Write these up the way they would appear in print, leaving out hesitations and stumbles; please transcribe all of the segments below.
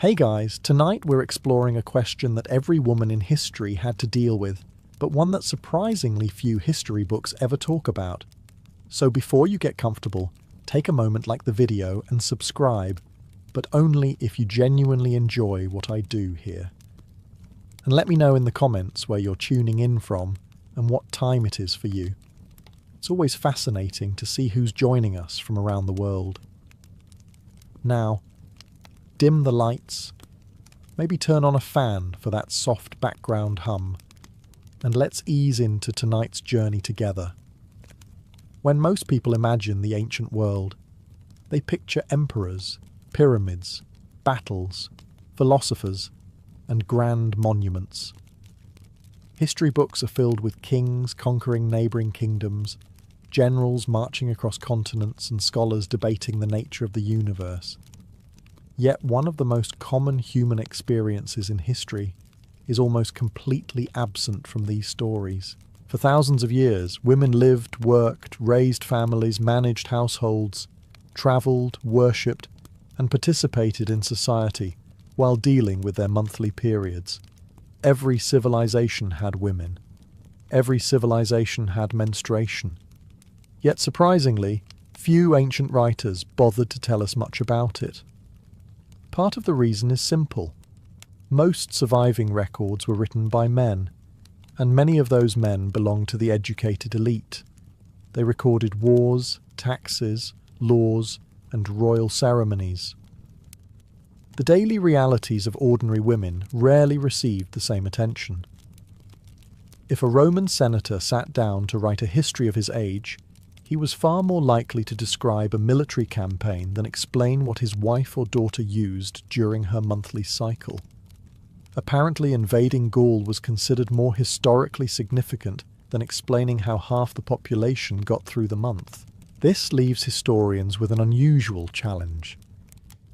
Hey guys, tonight we're exploring a question that every woman in history had to deal with, but one that surprisingly few history books ever talk about. So before you get comfortable, take a moment, like the video, and subscribe, but only if you genuinely enjoy what I do here. And let me know in the comments where you're tuning in from and what time it is for you. It's always fascinating to see who's joining us from around the world. Now, dim the lights, maybe turn on a fan for that soft background hum, and let's ease into tonight's journey together. When most people imagine the ancient world, they picture emperors, pyramids, battles, philosophers, and grand monuments. History books are filled with kings conquering neighbouring kingdoms, generals marching across continents, and scholars debating the nature of the universe. Yet one of the most common human experiences in history is almost completely absent from these stories. For thousands of years, women lived, worked, raised families, managed households, travelled, worshipped, and participated in society while dealing with their monthly periods. Every civilization had women. Every civilization had menstruation. Yet surprisingly, few ancient writers bothered to tell us much about it. Part of the reason is simple. Most surviving records were written by men, and many of those men belonged to the educated elite. They recorded wars, taxes, laws, and royal ceremonies. The daily realities of ordinary women rarely received the same attention. If a Roman senator sat down to write a history of his age, he was far more likely to describe a military campaign than explain what his wife or daughter used during her monthly cycle. Apparently, invading Gaul was considered more historically significant than explaining how half the population got through the month. This leaves historians with an unusual challenge.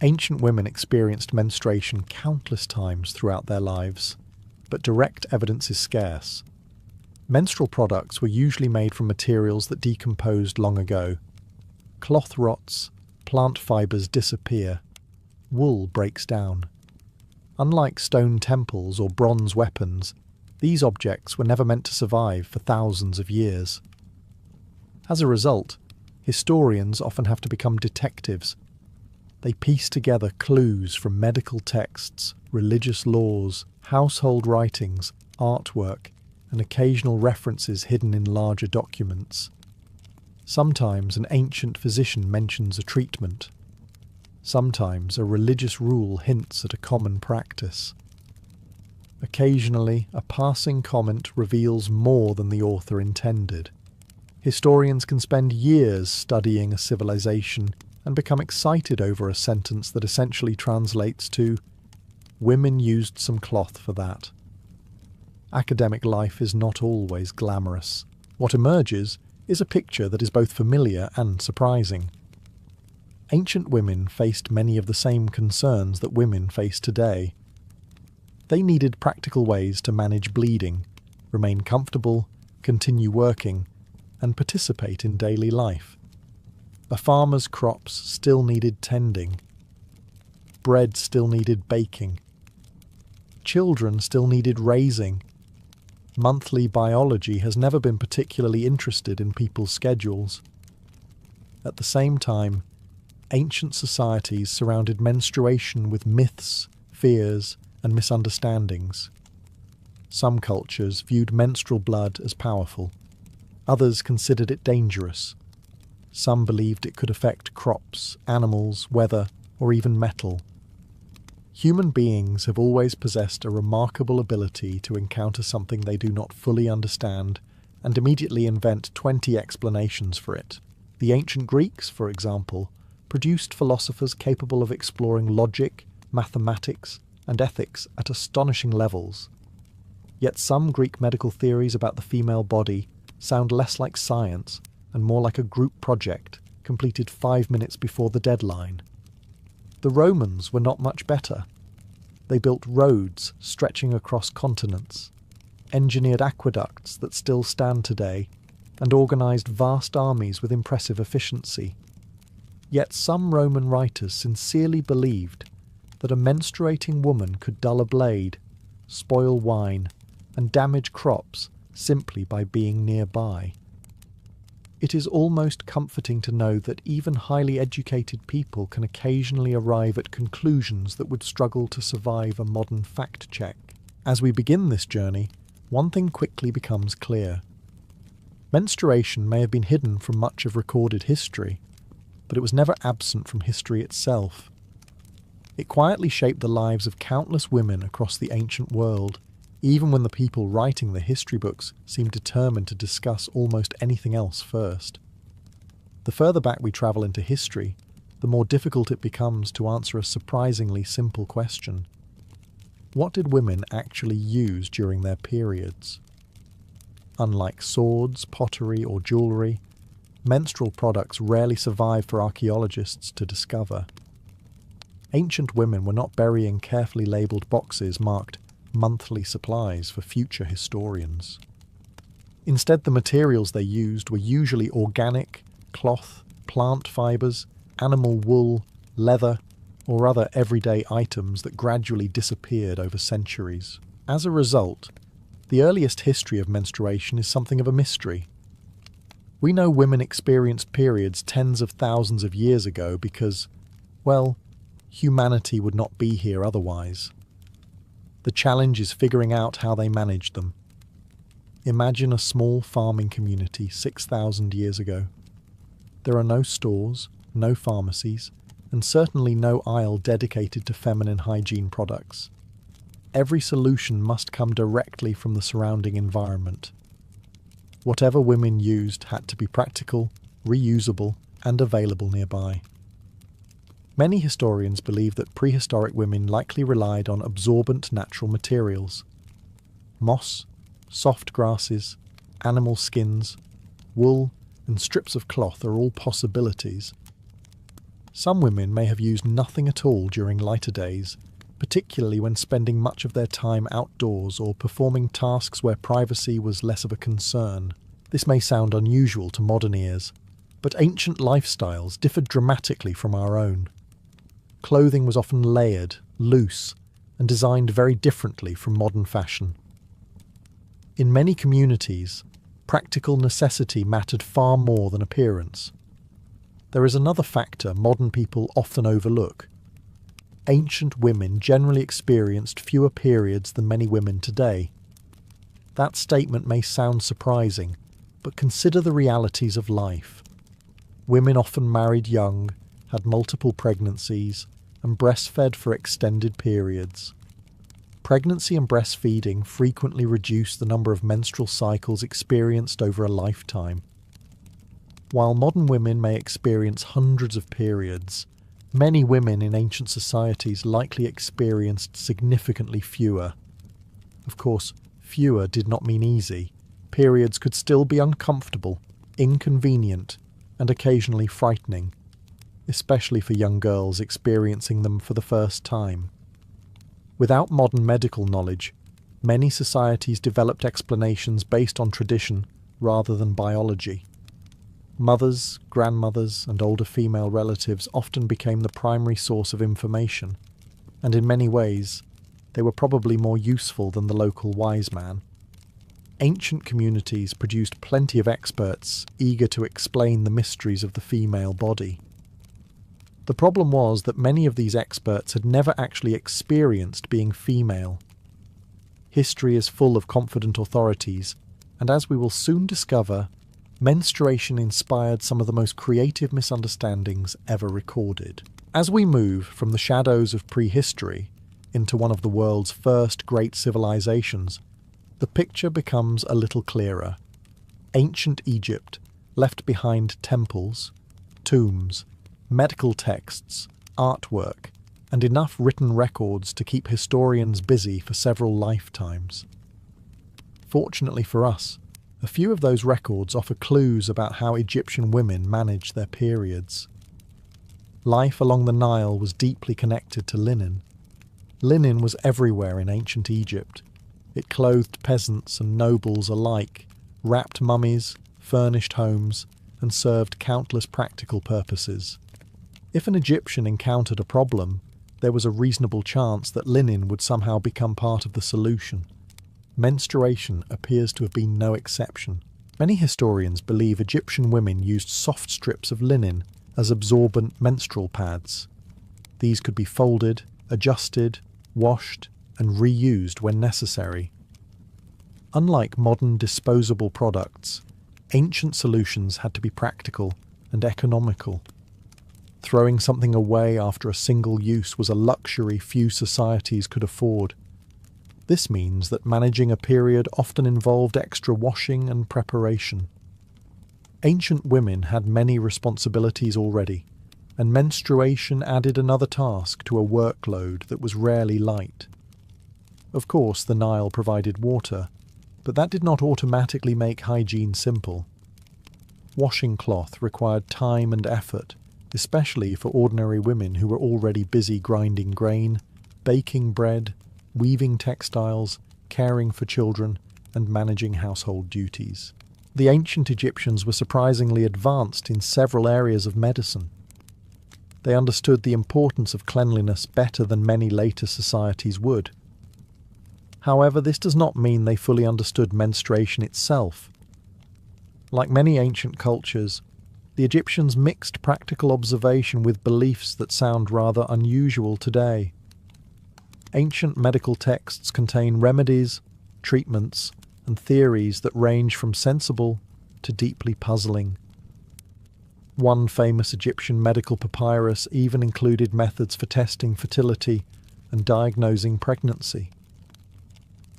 Ancient women experienced menstruation countless times throughout their lives, but direct evidence is scarce. Menstrual products were usually made from materials that decomposed long ago. Cloth rots, plant fibres disappear, wool breaks down. Unlike stone temples or bronze weapons, these objects were never meant to survive for thousands of years. As a result, historians often have to become detectives. They piece together clues from medical texts, religious laws, household writings, artwork, and occasional references hidden in larger documents. Sometimes an ancient physician mentions a treatment. Sometimes a religious rule hints at a common practice. Occasionally, a passing comment reveals more than the author intended. Historians can spend years studying a civilization and become excited over a sentence that essentially translates to, "Women used some cloth for that." Academic life is not always glamorous. What emerges is a picture that is both familiar and surprising. Ancient women faced many of the same concerns that women face today. They needed practical ways to manage bleeding, remain comfortable, continue working, and participate in daily life. A farmer's crops still needed tending. Bread still needed baking. Children still needed raising. Monthly biology has never been particularly interested in people's schedules. At the same time, ancient societies surrounded menstruation with myths, fears, and misunderstandings. Some cultures viewed menstrual blood as powerful. Others considered it dangerous. Some believed it could affect crops, animals, weather, or even metal. Human beings have always possessed a remarkable ability to encounter something they do not fully understand and immediately invent 20 explanations for it. The ancient Greeks, for example, produced philosophers capable of exploring logic, mathematics, and ethics at astonishing levels. Yet some Greek medical theories about the female body sound less like science and more like a group project completed 5 minutes before the deadline. The Romans were not much better. They built roads stretching across continents, engineered aqueducts that still stand today, and organised vast armies with impressive efficiency. Yet some Roman writers sincerely believed that a menstruating woman could dull a blade, spoil wine, and damage crops simply by being nearby. It is almost comforting to know that even highly educated people can occasionally arrive at conclusions that would struggle to survive a modern fact check. As we begin this journey, one thing quickly becomes clear. Menstruation may have been hidden from much of recorded history, but it was never absent from history itself. It quietly shaped the lives of countless women across the ancient world, even when the people writing the history books seemed determined to discuss almost anything else first. The further back we travel into history, the more difficult it becomes to answer a surprisingly simple question. What did women actually use during their periods? Unlike swords, pottery, or jewellery, menstrual products rarely survive for archaeologists to discover. Ancient women were not burying carefully labelled boxes marked monthly supplies for future historians. Instead, the materials they used were usually organic, cloth, plant fibres, animal wool, leather, or other everyday items that gradually disappeared over centuries. As a result, the earliest history of menstruation is something of a mystery. We know women experienced periods tens of thousands of years ago because, well, humanity would not be here otherwise. The challenge is figuring out how they managed them. Imagine a small farming community 6,000 years ago. There are no stores, no pharmacies, and certainly no aisle dedicated to feminine hygiene products. Every solution must come directly from the surrounding environment. Whatever women used had to be practical, reusable, and available nearby. Many historians believe that prehistoric women likely relied on absorbent natural materials. Moss, soft grasses, animal skins, wool, and strips of cloth are all possibilities. Some women may have used nothing at all during lighter days, particularly when spending much of their time outdoors or performing tasks where privacy was less of a concern. This may sound unusual to modern ears, but ancient lifestyles differed dramatically from our own. Clothing was often layered, loose, and designed very differently from modern fashion. In many communities, practical necessity mattered far more than appearance. There is another factor modern people often overlook. Ancient women generally experienced fewer periods than many women today. That statement may sound surprising, but consider the realities of life. Women often married young, had multiple pregnancies, and breastfed for extended periods. Pregnancy and breastfeeding frequently reduce the number of menstrual cycles experienced over a lifetime. While modern women may experience hundreds of periods, many women in ancient societies likely experienced significantly fewer. Of course, fewer did not mean easy. Periods could still be uncomfortable, inconvenient, and occasionally frightening, especially for young girls experiencing them for the first time. Without modern medical knowledge, many societies developed explanations based on tradition rather than biology. Mothers, grandmothers, and older female relatives often became the primary source of information, and in many ways, they were probably more useful than the local wise man. Ancient communities produced plenty of experts eager to explain the mysteries of the female body. The problem was that many of these experts had never actually experienced being female. History is full of confident authorities, and as we will soon discover, menstruation inspired some of the most creative misunderstandings ever recorded. As we move from the shadows of prehistory into one of the world's first great civilizations, the picture becomes a little clearer. Ancient Egypt left behind temples, tombs, medical texts, artwork, and enough written records to keep historians busy for several lifetimes. Fortunately for us, a few of those records offer clues about how Egyptian women managed their periods. Life along the Nile was deeply connected to linen. Linen was everywhere in ancient Egypt. It clothed peasants and nobles alike, wrapped mummies, furnished homes, and served countless practical purposes. If an Egyptian encountered a problem, there was a reasonable chance that linen would somehow become part of the solution. Menstruation appears to have been no exception. Many historians believe Egyptian women used soft strips of linen as absorbent menstrual pads. These could be folded, adjusted, washed, and reused when necessary. Unlike modern disposable products, ancient solutions had to be practical and economical. Throwing something away after a single use was a luxury few societies could afford. This means that managing a period often involved extra washing and preparation. Ancient women had many responsibilities already, and menstruation added another task to a workload that was rarely light. Of course, the Nile provided water, but that did not automatically make hygiene simple. Washing cloth required time and effort, especially for ordinary women who were already busy grinding grain, baking bread, weaving textiles, caring for children, and managing household duties. The ancient Egyptians were surprisingly advanced in several areas of medicine. They understood the importance of cleanliness better than many later societies would. However, this does not mean they fully understood menstruation itself. Like many ancient cultures, the Egyptians mixed practical observation with beliefs that sound rather unusual today. Ancient medical texts contain remedies, treatments, and theories that range from sensible to deeply puzzling. One famous Egyptian medical papyrus even included methods for testing fertility and diagnosing pregnancy.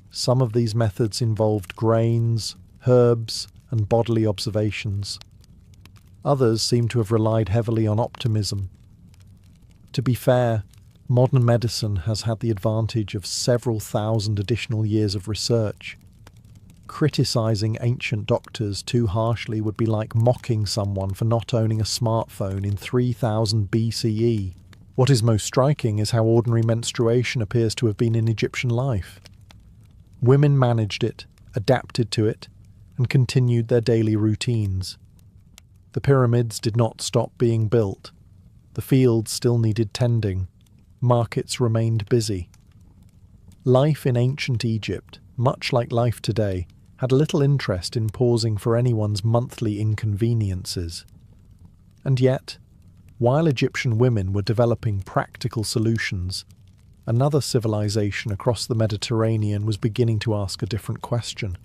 Some of these methods involved grains, herbs, and bodily observations. Others seem to have relied heavily on optimism. To be fair, modern medicine has had the advantage of several thousand additional years of research. Criticizing ancient doctors too harshly would be like mocking someone for not owning a smartphone in 3000 BCE. What is most striking is how ordinary menstruation appears to have been in Egyptian life. Women managed it, adapted to it, and continued their daily routines. The pyramids did not stop being built. The fields still needed tending. Markets remained busy. Life in ancient Egypt, much like life today, had little interest in pausing for anyone's monthly inconveniences. And yet, while Egyptian women were developing practical solutions, another civilization across the Mediterranean was beginning to ask a different question.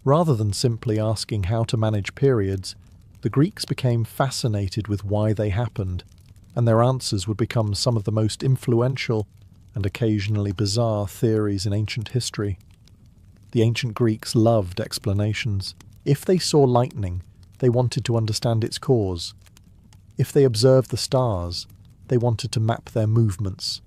Rather than simply asking how to manage periods, the Greeks became fascinated with why they happened, and their answers would become some of the most influential and occasionally bizarre theories in ancient history. The ancient Greeks loved explanations. If they saw lightning, they wanted to understand its cause. If they observed the stars, they wanted to map their movements.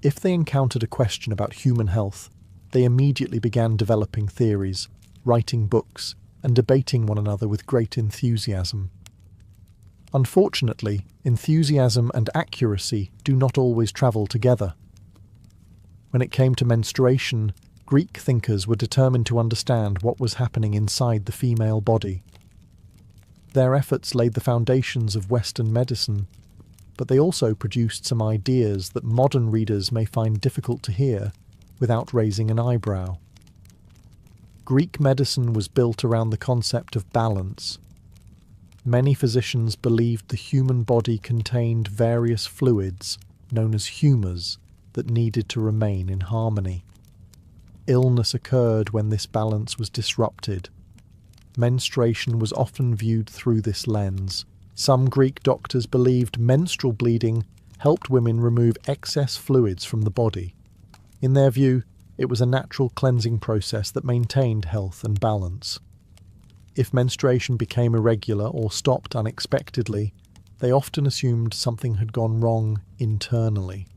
If they encountered a question about human health, they immediately began developing theories, writing books, and debating one another with great enthusiasm. Unfortunately, enthusiasm and accuracy do not always travel together. When it came to menstruation, Greek thinkers were determined to understand what was happening inside the female body. Their efforts laid the foundations of Western medicine, but they also produced some ideas that modern readers may find difficult to hear without raising an eyebrow. Greek medicine was built around the concept of balance. Many physicians believed the human body contained various fluids, known as humours, that needed to remain in harmony. Illness occurred when this balance was disrupted. Menstruation was often viewed through this lens. Some Greek doctors believed menstrual bleeding helped women remove excess fluids from the body. In their view, it was a natural cleansing process that maintained health and balance. If menstruation became irregular or stopped unexpectedly, they often assumed something had gone wrong internally.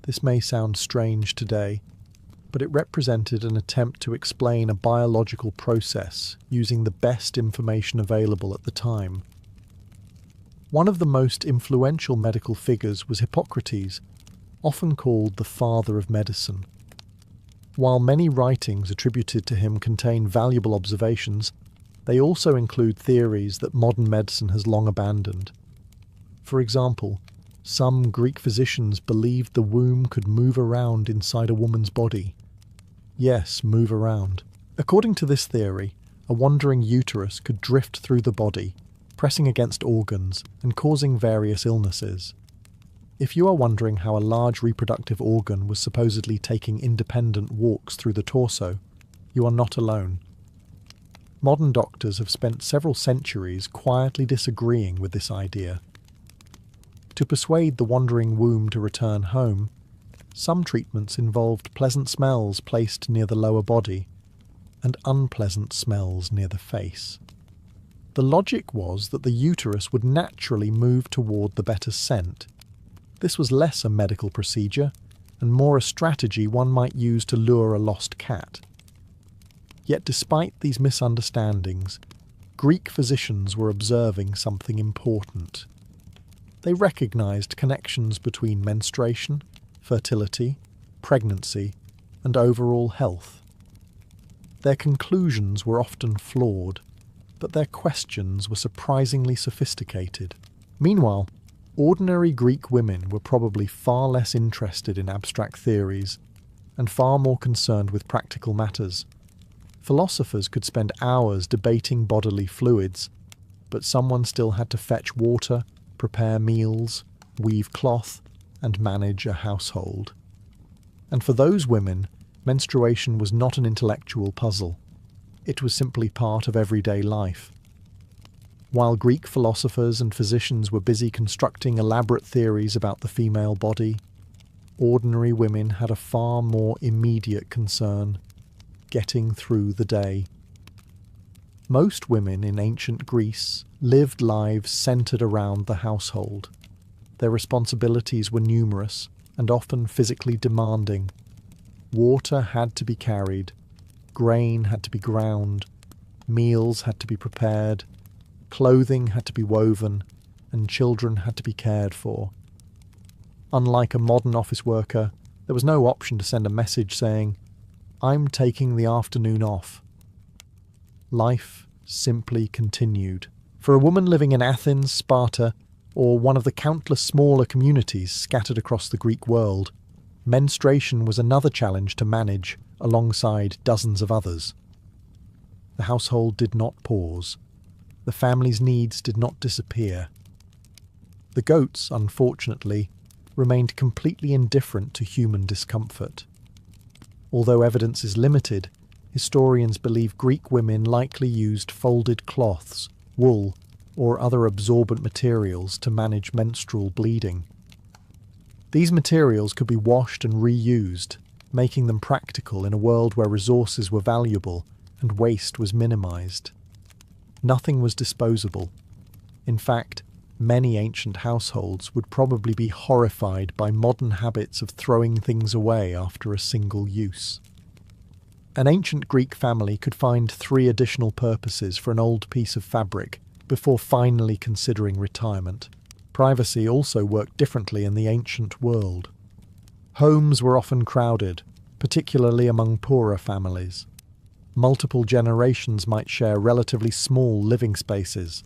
This may sound strange today, but it represented an attempt to explain a biological process using the best information available at the time. One of the most influential medical figures was Hippocrates, often called the father of medicine. While many writings attributed to him contain valuable observations, they also include theories that modern medicine has long abandoned. For example, Some Greek physicians believed the womb could move around inside a woman's body. Yes, move around. According to this theory, a wandering uterus could drift through the body, pressing against organs and causing various illnesses. If you are wondering how a large reproductive organ was supposedly taking independent walks through the torso, you are not alone. Modern doctors have spent several centuries quietly disagreeing with this idea. To persuade the wandering womb to return home, some treatments involved pleasant smells placed near the lower body and unpleasant smells near the face. The logic was that the uterus would naturally move toward the better scent. This was less a medical procedure and more a strategy one might use to lure a lost cat. Yet despite these misunderstandings, Greek physicians were observing something important. They recognized connections between menstruation, fertility, pregnancy, and overall health. Their conclusions were often flawed, but their questions were surprisingly sophisticated. Meanwhile, ordinary Greek women were probably far less interested in abstract theories and far more concerned with practical matters. Philosophers could spend hours debating bodily fluids, but someone still had to fetch water, prepare meals, weave cloth, and manage a household. And for those women, menstruation was not an intellectual puzzle. It was simply part of everyday life. While Greek philosophers and physicians were busy constructing elaborate theories about the female body, ordinary women had a far more immediate concern: getting through the day. Most women in ancient Greece lived lives centered around the household. Their responsibilities were numerous and often physically demanding. Water had to be carried, grain had to be ground, meals had to be prepared, clothing had to be woven, and children had to be cared for. Unlike a modern office worker, there was no option to send a message saying, "I'm taking the afternoon off." Life simply continued. For a woman living in Athens, Sparta, or one of the countless smaller communities scattered across the Greek world, menstruation was another challenge to manage alongside dozens of others. The household did not pause. The family's needs did not disappear. The goats, unfortunately, remained completely indifferent to human discomfort. Although evidence is limited, historians believe Greek women likely used folded cloths, wool, or other absorbent materials to manage menstrual bleeding. These materials could be washed and reused, making them practical in a world where resources were valuable and waste was minimized. Nothing was disposable. In fact, many ancient households would probably be horrified by modern habits of throwing things away after a single use. An ancient Greek family could find 3 additional purposes for an old piece of fabric before finally considering retirement. Privacy also worked differently in the ancient world. Homes were often crowded, particularly among poorer families. Multiple generations might share relatively small living spaces.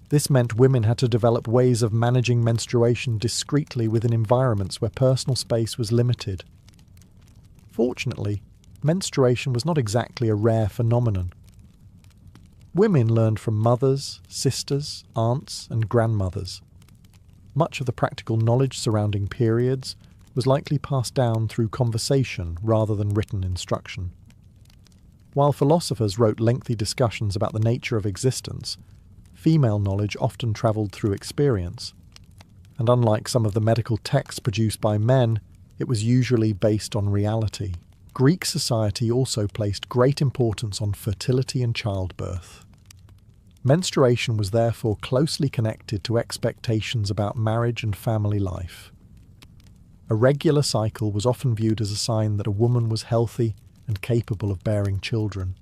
This meant women had to develop ways of managing menstruation discreetly within environments where personal space was limited. Fortunately, menstruation was not exactly a rare phenomenon. Women learned from mothers, sisters, aunts, and grandmothers. Much of the practical knowledge surrounding periods was likely passed down through conversation rather than written instruction. While philosophers wrote lengthy discussions about the nature of existence, female knowledge often travelled through experience. And unlike some of the medical texts produced by men, it was usually based on reality. Greek society also placed great importance on fertility and childbirth. Menstruation was therefore closely connected to expectations about marriage and family life. A regular cycle was often viewed as a sign that a woman was healthy and capable of bearing children.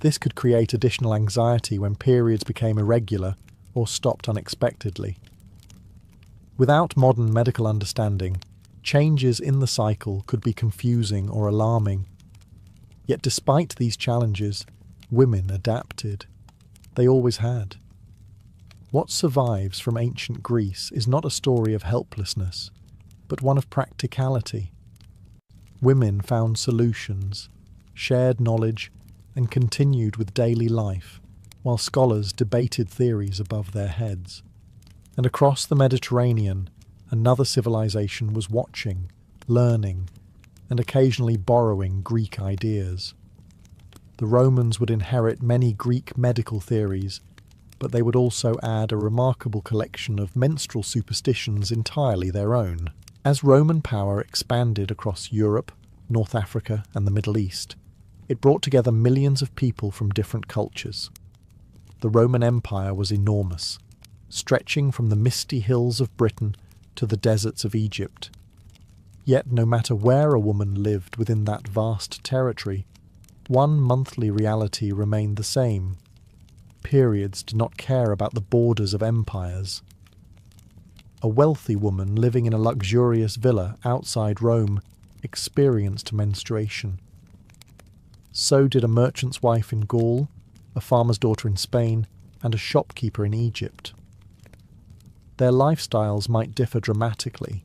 This could create additional anxiety when periods became irregular or stopped unexpectedly. Without modern medical understanding, changes in the cycle could be confusing or alarming. Yet despite these challenges, women adapted. They always had. What survives from ancient Greece is not a story of helplessness, but one of practicality. Women found solutions, shared knowledge, and continued with daily life, while scholars debated theories above their heads. And across the Mediterranean, another civilization was watching, learning, and occasionally borrowing Greek ideas. The Romans would inherit many Greek medical theories, but they would also add a remarkable collection of menstrual superstitions entirely their own. As Roman power expanded across Europe, North Africa, and the Middle East, it brought together millions of people from different cultures. The Roman Empire was enormous, stretching from the misty hills of Britain to the deserts of Egypt. Yet no matter where a woman lived within that vast territory, one monthly reality remained the same. Periods did not care about the borders of empires. A wealthy woman living in a luxurious villa outside Rome experienced menstruation. So did a merchant's wife in Gaul, a farmer's daughter in Spain, and a shopkeeper in Egypt. Their lifestyles might differ dramatically,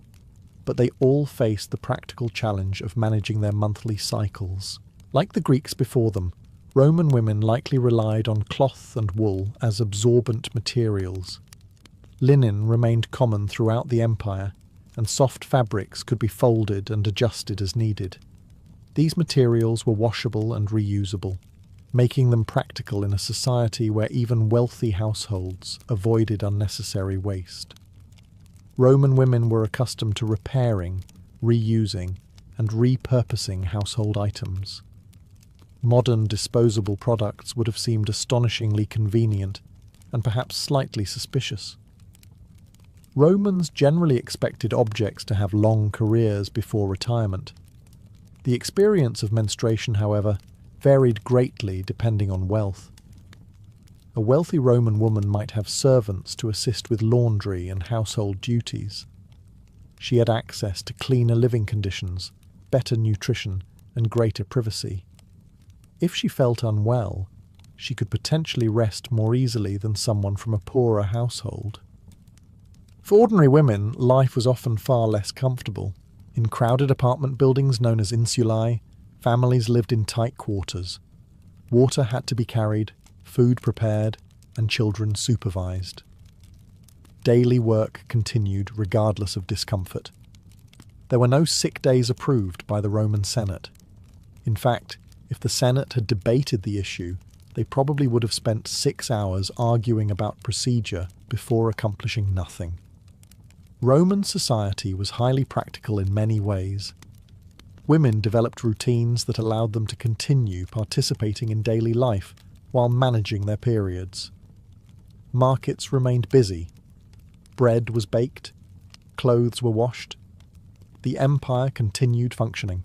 but they all faced the practical challenge of managing their monthly cycles. Like the Greeks before them, Roman women likely relied on cloth and wool as absorbent materials. Linen remained common throughout the empire, and soft fabrics could be folded and adjusted as needed. These materials were washable and reusable, making them practical in a society where even wealthy households avoided unnecessary waste. Roman women were accustomed to repairing, reusing, and repurposing household items. Modern disposable products would have seemed astonishingly convenient and perhaps slightly suspicious. Romans generally expected objects to have long careers before retirement. The experience of menstruation, however, varied greatly depending on wealth. A wealthy Roman woman might have servants to assist with laundry and household duties. She had access to cleaner living conditions, better nutrition, and greater privacy. If she felt unwell, she could potentially rest more easily than someone from a poorer household. For ordinary women, life was often far less comfortable. In crowded apartment buildings known as insulae, families lived in tight quarters. Water had to be carried, food prepared, and children supervised. Daily work continued regardless of discomfort. There were no sick days approved by the Roman Senate. In fact, if the Senate had debated the issue, they probably would have spent 6 hours arguing about procedure before accomplishing nothing. Roman society was highly practical in many ways. Women developed routines that allowed them to continue participating in daily life while managing their periods. Markets remained busy. Bread was baked. Clothes were washed. The empire continued functioning.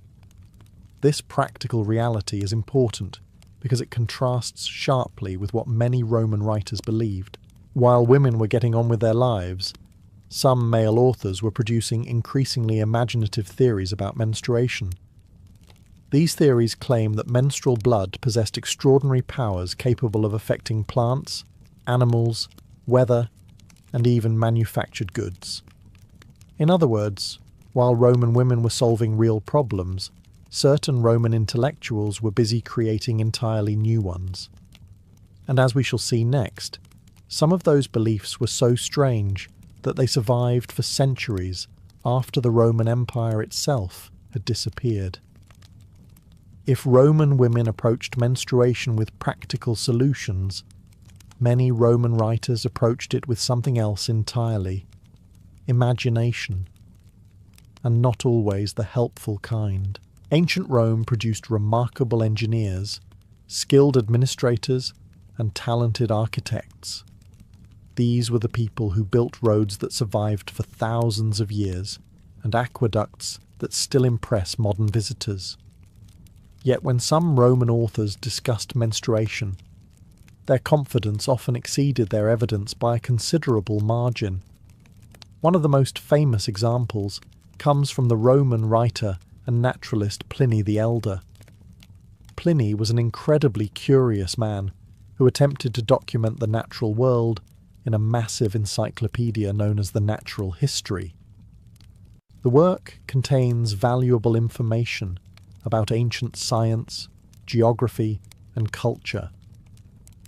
This practical reality is important because it contrasts sharply with what many Roman writers believed. While women were getting on with their lives, some male authors were producing increasingly imaginative theories about menstruation. These theories claim that menstrual blood possessed extraordinary powers capable of affecting plants, animals, weather, and even manufactured goods. In other words, while Roman women were solving real problems, certain Roman intellectuals were busy creating entirely new ones. And as we shall see next, some of those beliefs were so strange that they survived for centuries after the Roman Empire itself had disappeared. If Roman women approached menstruation with practical solutions, many Roman writers approached it with something else entirely: imagination, and not always the helpful kind. Ancient Rome produced remarkable engineers, skilled administrators, and talented architects. These were the people who built roads that survived for thousands of years, and aqueducts that still impress modern visitors. Yet when some Roman authors discussed menstruation, their confidence often exceeded their evidence by a considerable margin. One of the most famous examples comes from the Roman writer and naturalist Pliny the Elder. Pliny was an incredibly curious man who attempted to document the natural world in a massive encyclopedia known as the Natural History. The work contains valuable information about ancient science, geography, and culture.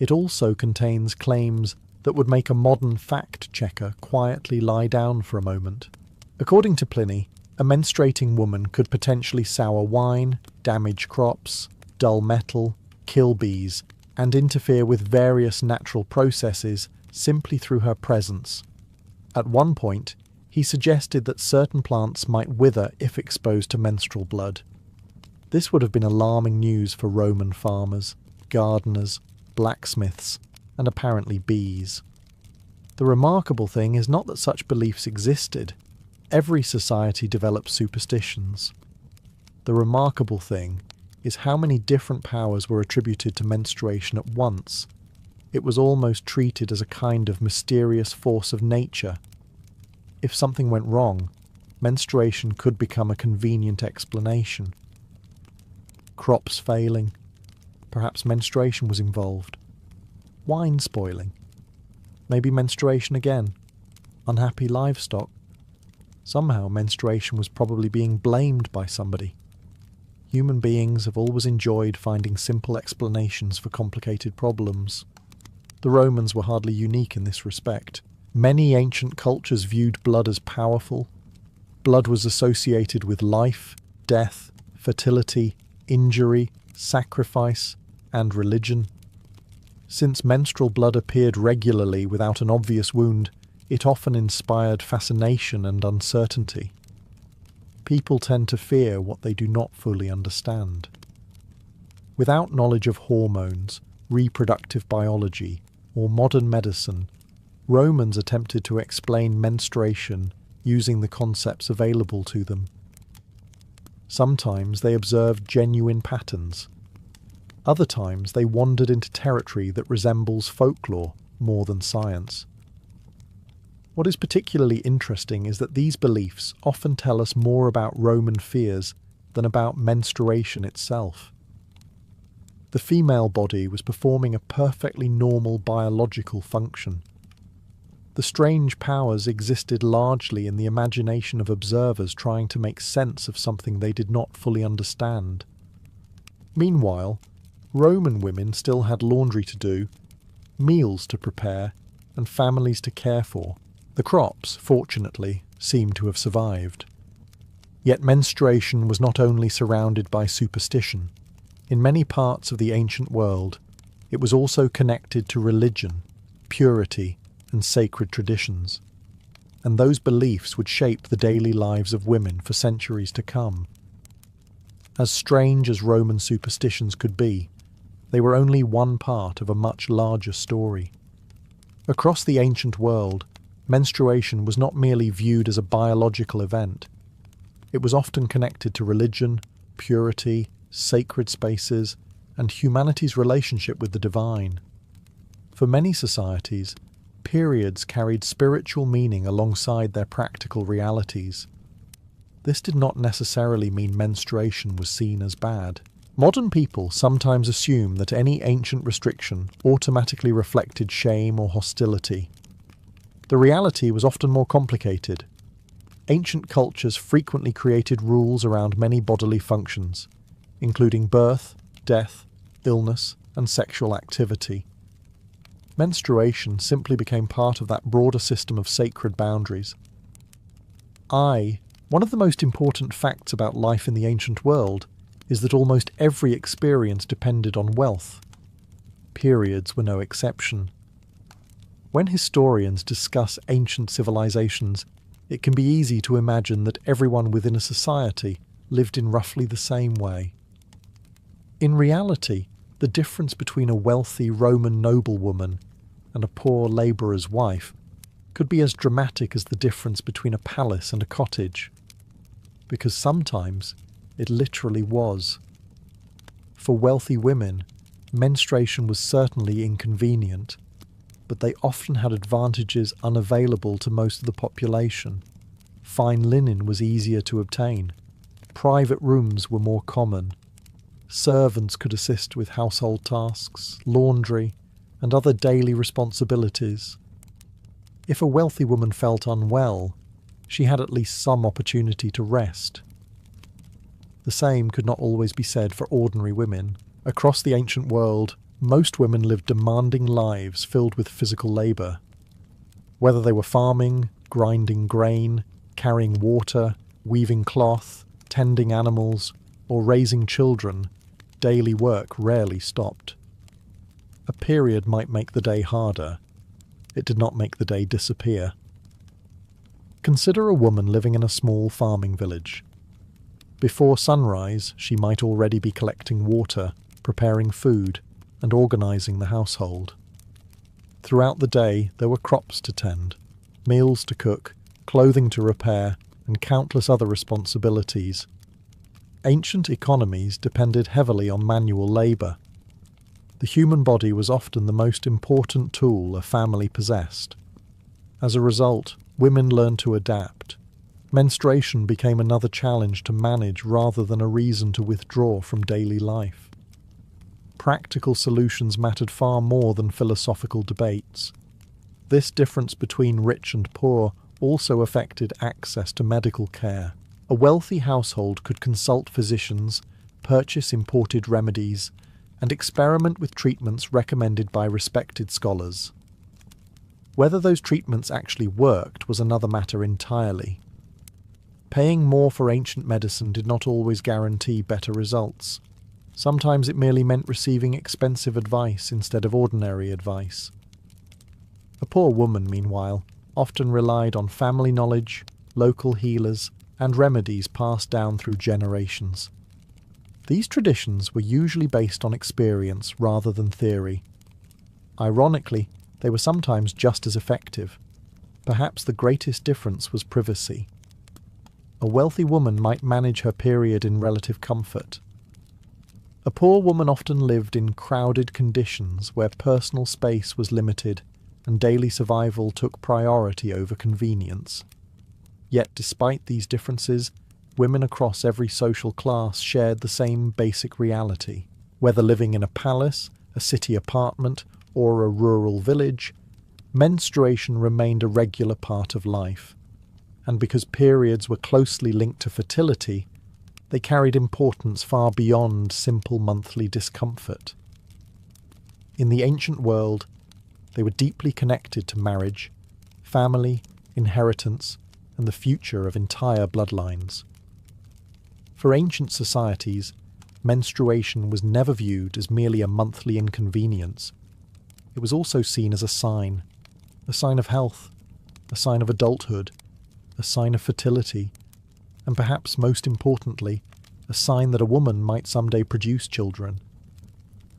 It also contains claims that would make a modern fact-checker quietly lie down for a moment. According to Pliny, a menstruating woman could potentially sour wine, damage crops, dull metal, kill bees, and interfere with various natural processes simply through her presence. At one point, he suggested that certain plants might wither if exposed to menstrual blood. This would have been alarming news for Roman farmers, gardeners, blacksmiths, and apparently bees. The remarkable thing is not that such beliefs existed. Every society develops superstitions. The remarkable thing is how many different powers were attributed to menstruation at once. It was almost treated as a kind of mysterious force of nature. If something went wrong, menstruation could become a convenient explanation. Crops failing. Perhaps menstruation was involved. Wine spoiling. Maybe menstruation again. Unhappy livestock. Somehow menstruation was probably being blamed by somebody. Human beings have always enjoyed finding simple explanations for complicated problems. The Romans were hardly unique in this respect. Many ancient cultures viewed blood as powerful. Blood was associated with life, death, fertility, injury, sacrifice, and religion. Since menstrual blood appeared regularly without an obvious wound, it often inspired fascination and uncertainty. People tend to fear what they do not fully understand. Without knowledge of hormones, reproductive biology, or modern medicine, Romans attempted to explain menstruation using the concepts available to them. Sometimes they observed genuine patterns. Other times they wandered into territory that resembles folklore more than science. What is particularly interesting is that these beliefs often tell us more about Roman fears than about menstruation itself. The female body was performing a perfectly normal biological function. The strange powers existed largely in the imagination of observers trying to make sense of something they did not fully understand. Meanwhile, Roman women still had laundry to do, meals to prepare, and families to care for. The crops, fortunately, seemed to have survived. Yet menstruation was not only surrounded by superstition. In many parts of the ancient world, it was also connected to religion, purity, and sacred traditions. And those beliefs would shape the daily lives of women for centuries to come. As strange as Roman superstitions could be, they were only one part of a much larger story. Across the ancient world, menstruation was not merely viewed as a biological event. It was often connected to religion, purity, sacred spaces, and humanity's relationship with the divine. For many societies, periods carried spiritual meaning alongside their practical realities. This did not necessarily mean menstruation was seen as bad. Modern people sometimes assume that any ancient restriction automatically reflected shame or hostility. The reality was often more complicated. Ancient cultures frequently created rules around many bodily functions, including birth, death, illness, and sexual activity. Menstruation simply became part of that broader system of sacred boundaries. One of the most important facts about life in the ancient world is that almost every experience depended on wealth. Periods were no exception. When historians discuss ancient civilizations, it can be easy to imagine that everyone within a society lived in roughly the same way. In reality, the difference between a wealthy Roman noblewoman and a poor labourer's wife could be as dramatic as the difference between a palace and a cottage, because sometimes it literally was. For wealthy women, menstruation was certainly inconvenient, but they often had advantages unavailable to most of the population. Fine linen was easier to obtain. Private rooms were more common. Servants could assist with household tasks, laundry, and other daily responsibilities. If a wealthy woman felt unwell, she had at least some opportunity to rest. The same could not always be said for ordinary women. Across the ancient world, most women lived demanding lives filled with physical labour. Whether they were farming, grinding grain, carrying water, weaving cloth, tending animals, or raising children, daily work rarely stopped. A period might make the day harder. It did not make the day disappear. Consider a woman living in a small farming village. Before sunrise, she might already be collecting water, preparing food, and organising the household. Throughout the day, there were crops to tend, meals to cook, clothing to repair, and countless other responsibilities. Ancient economies depended heavily on manual labour. The human body was often the most important tool a family possessed. As a result, women learned to adapt. Menstruation became another challenge to manage rather than a reason to withdraw from daily life. Practical solutions mattered far more than philosophical debates. This difference between rich and poor also affected access to medical care. A wealthy household could consult physicians, purchase imported remedies, and experiment with treatments recommended by respected scholars. Whether those treatments actually worked was another matter entirely. Paying more for ancient medicine did not always guarantee better results. Sometimes it merely meant receiving expensive advice instead of ordinary advice. A poor woman, meanwhile, often relied on family knowledge, local healers, and remedies passed down through generations. These traditions were usually based on experience rather than theory. Ironically, they were sometimes just as effective. Perhaps the greatest difference was privacy. A wealthy woman might manage her period in relative comfort. A poor woman often lived in crowded conditions where personal space was limited and daily survival took priority over convenience. Yet despite these differences, women across every social class shared the same basic reality. Whether living in a palace, a city apartment, or a rural village, menstruation remained a regular part of life. And because periods were closely linked to fertility, they carried importance far beyond simple monthly discomfort. In the ancient world, they were deeply connected to marriage, family, inheritance, and the future of entire bloodlines. For ancient societies, menstruation was never viewed as merely a monthly inconvenience. It was also seen as a sign of health, a sign of adulthood, a sign of fertility, and perhaps most importantly, a sign that a woman might someday produce children.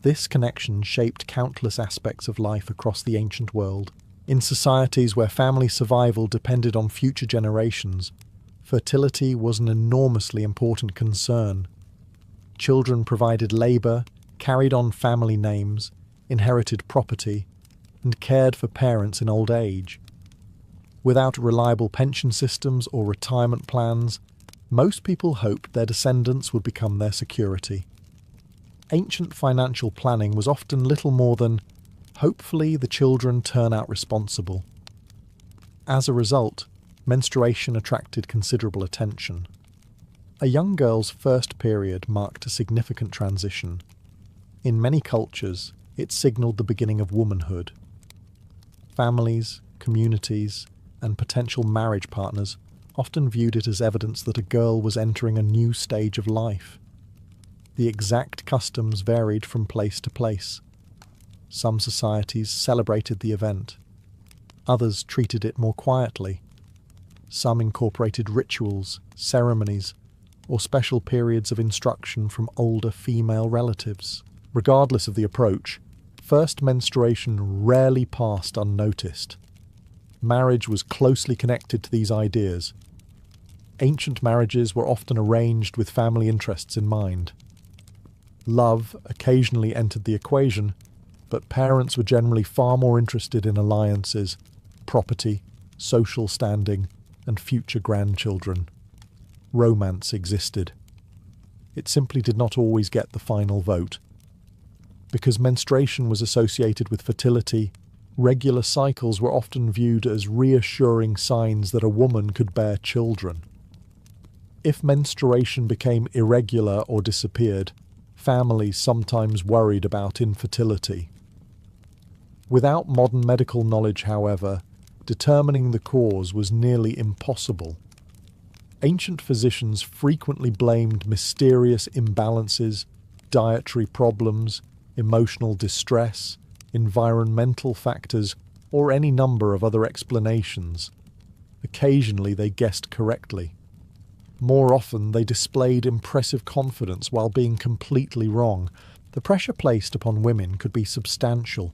This connection shaped countless aspects of life across the ancient world. In societies where family survival depended on future generations, fertility was an enormously important concern. Children provided labour, carried on family names, inherited property, and cared for parents in old age. Without reliable pension systems or retirement plans, most people hoped their descendants would become their security. Ancient financial planning was often little more than, hopefully the children turn out responsible. As a result, menstruation attracted considerable attention. A young girl's first period marked a significant transition. In many cultures, it signalled the beginning of womanhood. Families, communities, and potential marriage partners often viewed it as evidence that a girl was entering a new stage of life. The exact customs varied from place to place. Some societies celebrated the event. Others treated it more quietly. Some incorporated rituals, ceremonies, or special periods of instruction from older female relatives. Regardless of the approach, first menstruation rarely passed unnoticed. Marriage was closely connected to these ideas. Ancient marriages were often arranged with family interests in mind. Love occasionally entered the equation, but parents were generally far more interested in alliances, property, social standing, and future grandchildren. Romance existed. It simply did not always get the final vote. Because menstruation was associated with fertility, Regular cycles were often viewed as reassuring signs that a woman could bear children. If menstruation became irregular or disappeared, families sometimes worried about infertility. Without modern medical knowledge, however, determining the cause was nearly impossible. Ancient physicians frequently blamed mysterious imbalances, dietary problems, emotional distress, environmental factors, or any number of other explanations. Occasionally they guessed correctly. More often they displayed impressive confidence while being completely wrong. The pressure placed upon women could be substantial.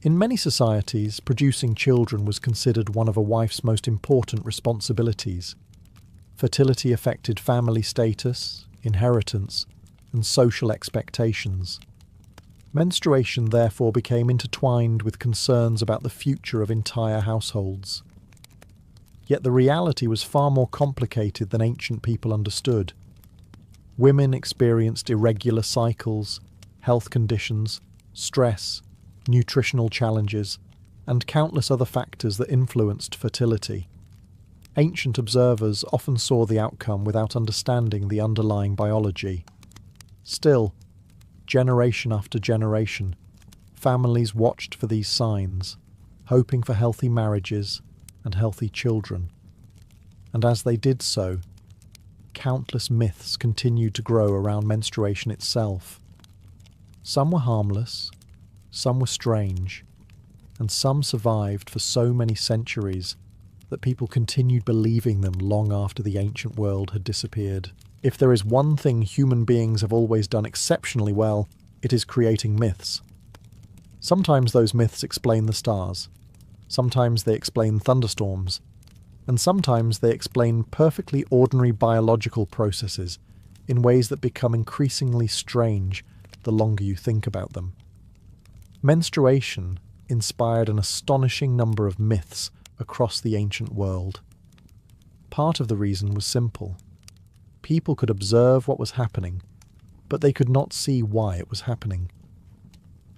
In many societies, producing children was considered one of a wife's most important responsibilities. Fertility affected family status, inheritance, and social expectations. Menstruation therefore became intertwined with concerns about the future of entire households. Yet the reality was far more complicated than ancient people understood. Women experienced irregular cycles, health conditions, stress, nutritional challenges, and countless other factors that influenced fertility. Ancient observers often saw the outcome without understanding the underlying biology. Still, generation after generation, families watched for these signs, hoping for healthy marriages and healthy children. And as they did so, countless myths continued to grow around menstruation itself. Some were harmless, some were strange, and some survived for so many centuries that people continued believing them long after the ancient world had disappeared. If there is one thing human beings have always done exceptionally well, it is creating myths. Sometimes those myths explain the stars. Sometimes they explain thunderstorms, and sometimes they explain perfectly ordinary biological processes in ways that become increasingly strange the longer you think about them. Menstruation inspired an astonishing number of myths across the ancient world. Part of the reason was simple. People could observe what was happening, but they could not see why it was happening.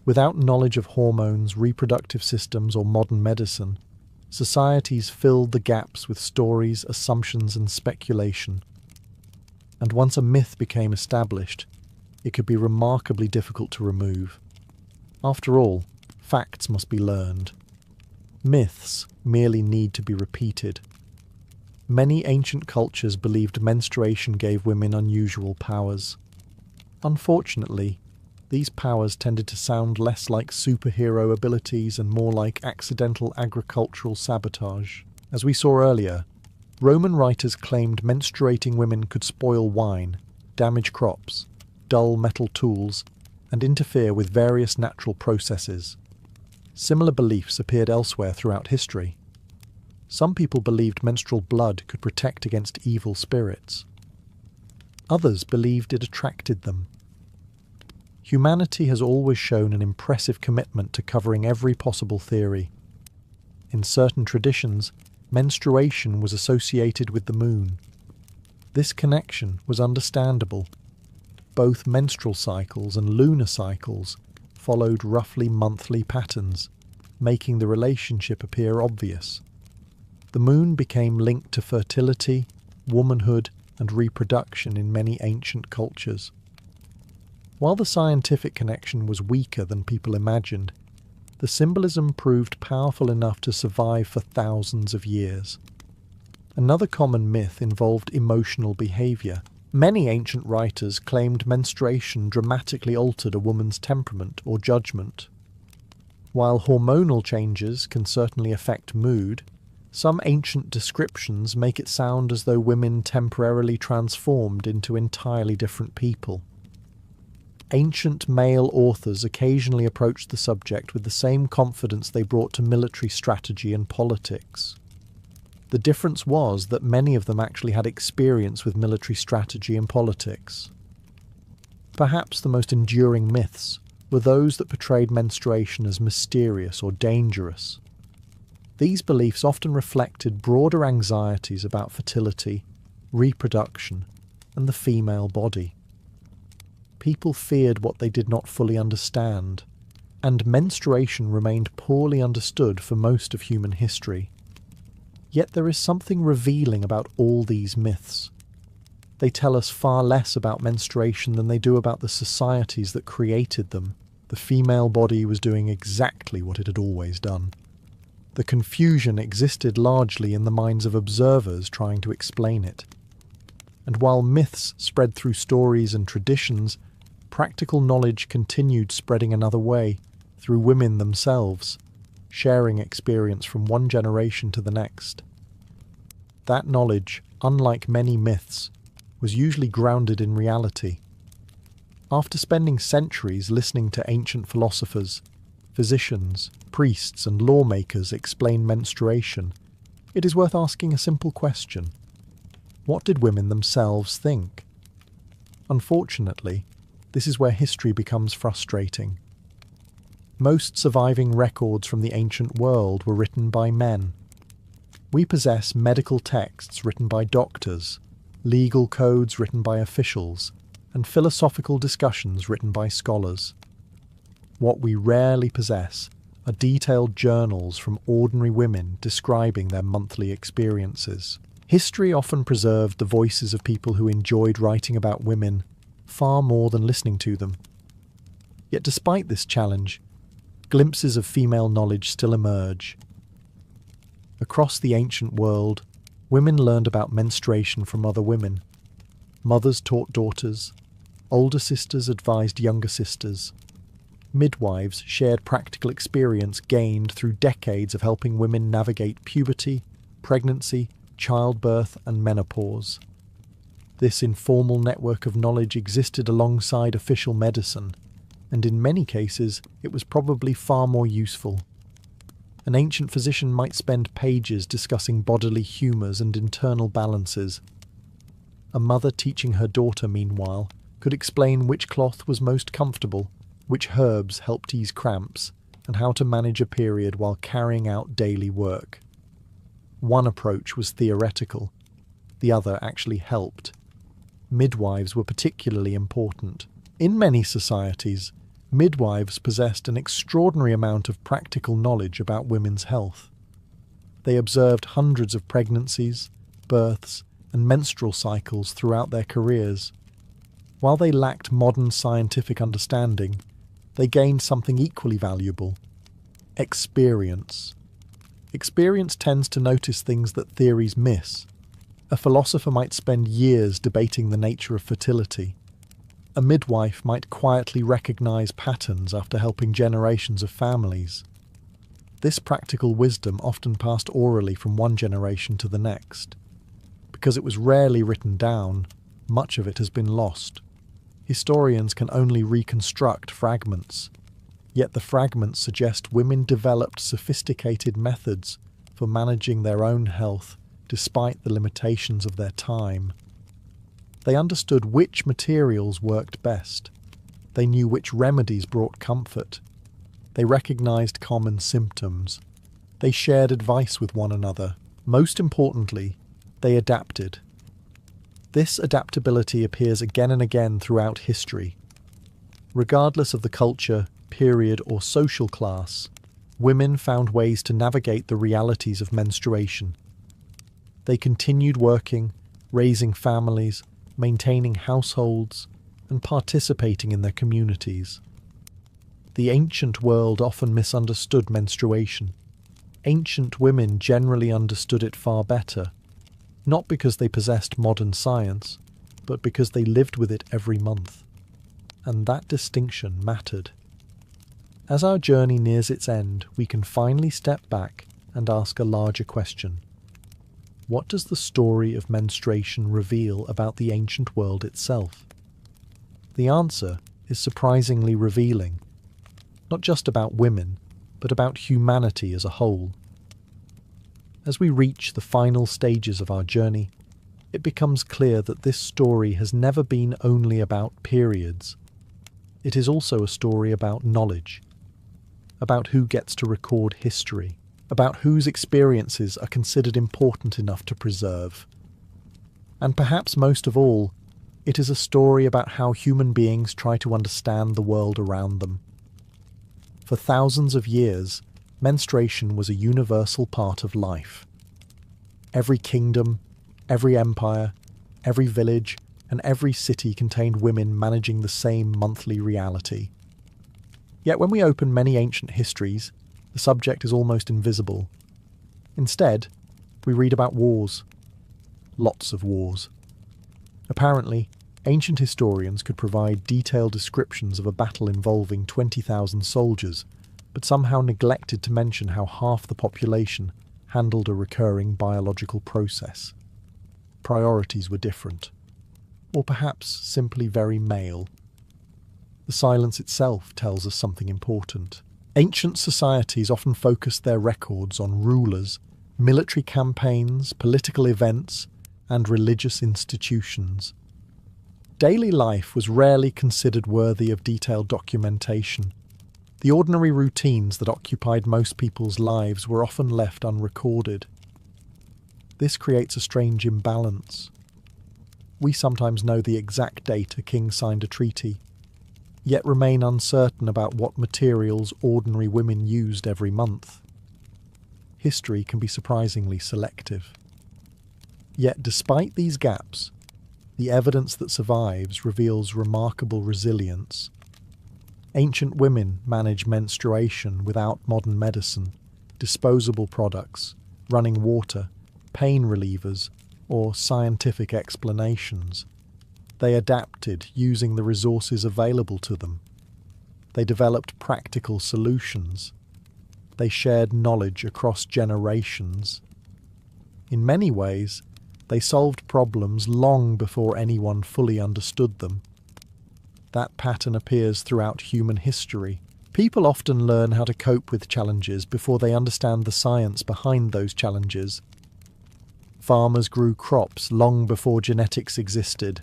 Without knowledge of hormones, reproductive systems, or modern medicine, societies filled the gaps with stories, assumptions, and speculation. And once a myth became established, it could be remarkably difficult to remove. After all, facts must be learned. Myths merely need to be repeated. Many ancient cultures believed menstruation gave women unusual powers. Unfortunately, these powers tended to sound less like superhero abilities and more like accidental agricultural sabotage. As we saw earlier, Roman writers claimed menstruating women could spoil wine, damage crops, dull metal tools, and interfere with various natural processes. Similar beliefs appeared elsewhere throughout history. Some people believed menstrual blood could protect against evil spirits. Others believed it attracted them. Humanity has always shown an impressive commitment to covering every possible theory. In certain traditions, menstruation was associated with the moon. This connection was understandable. Both menstrual cycles and lunar cycles followed roughly monthly patterns, making the relationship appear obvious. The moon became linked to fertility, womanhood, and reproduction in many ancient cultures. While the scientific connection was weaker than people imagined, the symbolism proved powerful enough to survive for thousands of years. Another common myth involved emotional behavior. Many ancient writers claimed menstruation dramatically altered a woman's temperament or judgment. While hormonal changes can certainly affect mood, some ancient descriptions make it sound as though women temporarily transformed into entirely different people. Ancient male authors occasionally approached the subject with the same confidence they brought to military strategy and politics. The difference was that many of them actually had experience with military strategy and politics. Perhaps the most enduring myths were those that portrayed menstruation as mysterious or dangerous. These beliefs often reflected broader anxieties about fertility, reproduction, and the female body. People feared what they did not fully understand, and menstruation remained poorly understood for most of human history. Yet there is something revealing about all these myths. They tell us far less about menstruation than they do about the societies that created them. The female body was doing exactly what it had always done. The confusion existed largely in the minds of observers trying to explain it. And while myths spread through stories and traditions, practical knowledge continued spreading another way, through women themselves, sharing experience from one generation to the next. That knowledge, unlike many myths, was usually grounded in reality. After spending centuries listening to ancient philosophers, physicians, priests, and lawmakers explain menstruation, it is worth asking a simple question. What did women themselves think? Unfortunately, this is where history becomes frustrating. Most surviving records from the ancient world were written by men. We possess medical texts written by doctors, legal codes written by officials, and philosophical discussions written by scholars. What we rarely possess are detailed journals from ordinary women describing their monthly experiences. History often preserved the voices of people who enjoyed writing about women far more than listening to them. Yet despite this challenge, glimpses of female knowledge still emerge. Across the ancient world, women learned about menstruation from other women. Mothers taught daughters, older sisters advised younger sisters. Midwives shared practical experience gained through decades of helping women navigate puberty, pregnancy, childbirth, and menopause. This informal network of knowledge existed alongside official medicine, and in many cases it was probably far more useful. An ancient physician might spend pages discussing bodily humours and internal balances. A mother teaching her daughter, meanwhile, could explain which cloth was most comfortable, which herbs helped ease cramps, and how to manage a period while carrying out daily work. One approach was theoretical, the other actually helped. Midwives were particularly important. In many societies, midwives possessed an extraordinary amount of practical knowledge about women's health. They observed hundreds of pregnancies, births, and menstrual cycles throughout their careers. While they lacked modern scientific understanding, they gained something equally valuable: experience. Experience tends to notice things that theories miss. A philosopher might spend years debating the nature of fertility. A midwife might quietly recognize patterns after helping generations of families. This practical wisdom often passed orally from one generation to the next. Because it was rarely written down, much of it has been lost. Historians can only reconstruct fragments, yet the fragments suggest women developed sophisticated methods for managing their own health despite the limitations of their time. They understood which materials worked best. They knew which remedies brought comfort. They recognized common symptoms. They shared advice with one another. Most importantly, they adapted. This adaptability appears again and again throughout history. Regardless of the culture, period, or social class, women found ways to navigate the realities of menstruation. They continued working, raising families, maintaining households, and participating in their communities. The ancient world often misunderstood menstruation. Ancient women generally understood it far better, not because they possessed modern science, but because they lived with it every month. And that distinction mattered. As our journey nears its end, we can finally step back and ask a larger question. What does the story of menstruation reveal about the ancient world itself? The answer is surprisingly revealing, not just about women, but about humanity as a whole. As we reach the final stages of our journey, it becomes clear that this story has never been only about periods. It is also a story about knowledge, about who gets to record history, about whose experiences are considered important enough to preserve. And perhaps most of all, it is a story about how human beings try to understand the world around them. For thousands of years, menstruation was a universal part of life. Every kingdom, every empire, every village, and every city contained women managing the same monthly reality. Yet when we open many ancient histories, the subject is almost invisible. Instead, we read about wars. Lots of wars. Apparently, ancient historians could provide detailed descriptions of a battle involving 20,000 soldiers, but somehow neglected to mention how half the population handled a recurring biological process. Priorities were different. Or perhaps simply very male. The silence itself tells us something important. Ancient societies often focused their records on rulers, military campaigns, political events, and religious institutions. Daily life was rarely considered worthy of detailed documentation. The ordinary routines that occupied most people's lives were often left unrecorded. This creates a strange imbalance. We sometimes know the exact date a king signed a treaty, yet remain uncertain about what materials ordinary women used every month. History can be surprisingly selective. Yet despite these gaps, the evidence that survives reveals remarkable resilience. Ancient women managed menstruation without modern medicine, disposable products, running water, pain relievers, or scientific explanations. They adapted using the resources available to them. They developed practical solutions. They shared knowledge across generations. In many ways, they solved problems long before anyone fully understood them. That pattern appears throughout human history. People often learn how to cope with challenges before they understand the science behind those challenges. Farmers grew crops long before genetics existed.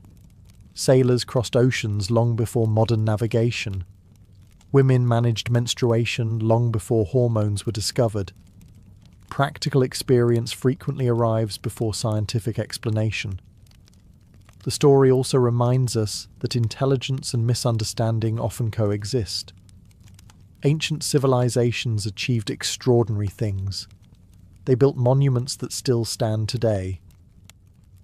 Sailors crossed oceans long before modern navigation. Women managed menstruation long before hormones were discovered. Practical experience frequently arrives before scientific explanation. The story also reminds us that intelligence and misunderstanding often coexist. Ancient civilizations achieved extraordinary things. They built monuments that still stand today.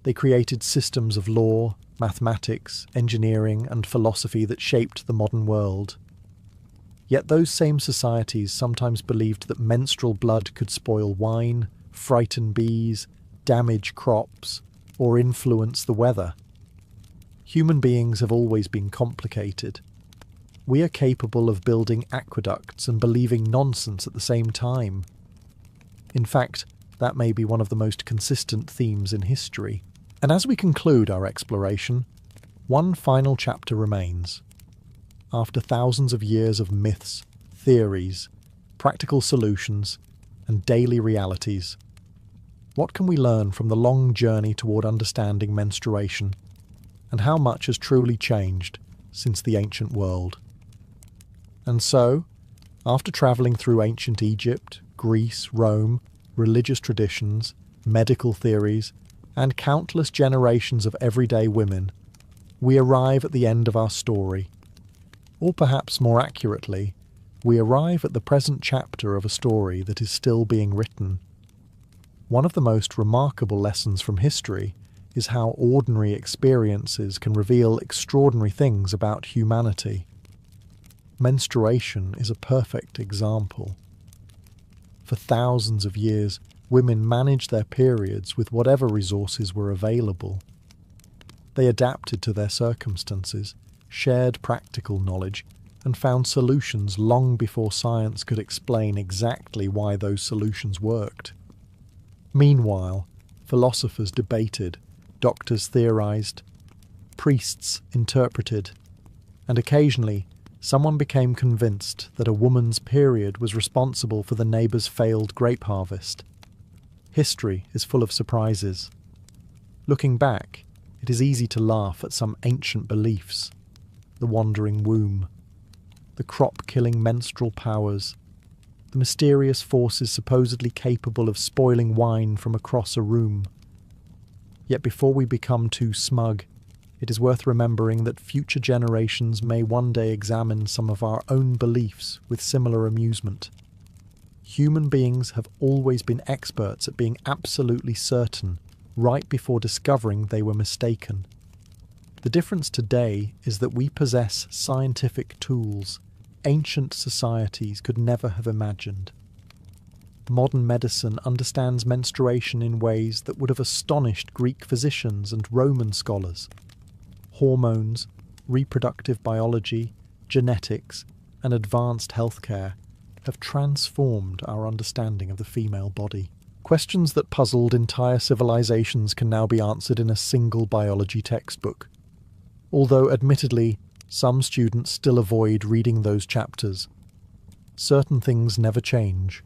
They created systems of law, mathematics, engineering, and philosophy that shaped the modern world. Yet those same societies sometimes believed that menstrual blood could spoil wine, frighten bees, damage crops, or influence the weather. Human beings have always been complicated. We are capable of building aqueducts and believing nonsense at the same time. In fact, that may be one of the most consistent themes in history. And as we conclude our exploration, one final chapter remains. After thousands of years of myths, theories, practical solutions, and daily realities, what can we learn from the long journey toward understanding menstruation, and how much has truly changed since the ancient world? And so, after travelling through ancient Egypt, Greece, Rome, religious traditions, medical theories, and countless generations of everyday women, we arrive at the end of our story. Or perhaps more accurately, we arrive at the present chapter of a story that is still being written. One of the most remarkable lessons from history is how ordinary experiences can reveal extraordinary things about humanity. Menstruation is a perfect example. For thousands of years, women managed their periods with whatever resources were available. They adapted to their circumstances, shared practical knowledge, and found solutions long before science could explain exactly why those solutions worked. Meanwhile, philosophers debated, doctors theorized, priests interpreted, and occasionally someone became convinced that a woman's period was responsible for the neighbour's failed grape harvest. History is full of surprises. Looking back, it is easy to laugh at some ancient beliefs. The wandering womb, the crop-killing menstrual powers, the mysterious forces supposedly capable of spoiling wine from across a room. Yet before we become too smug, it is worth remembering that future generations may one day examine some of our own beliefs with similar amusement. Human beings have always been experts at being absolutely certain, right before discovering they were mistaken. The difference today is that we possess scientific tools ancient societies could never have imagined. Modern medicine understands menstruation in ways that would have astonished Greek physicians and Roman scholars. Hormones, reproductive biology, genetics, and advanced healthcare have transformed our understanding of the female body. Questions that puzzled entire civilizations can now be answered in a single biology textbook. Although, admittedly, some students still avoid reading those chapters. Certain things never change.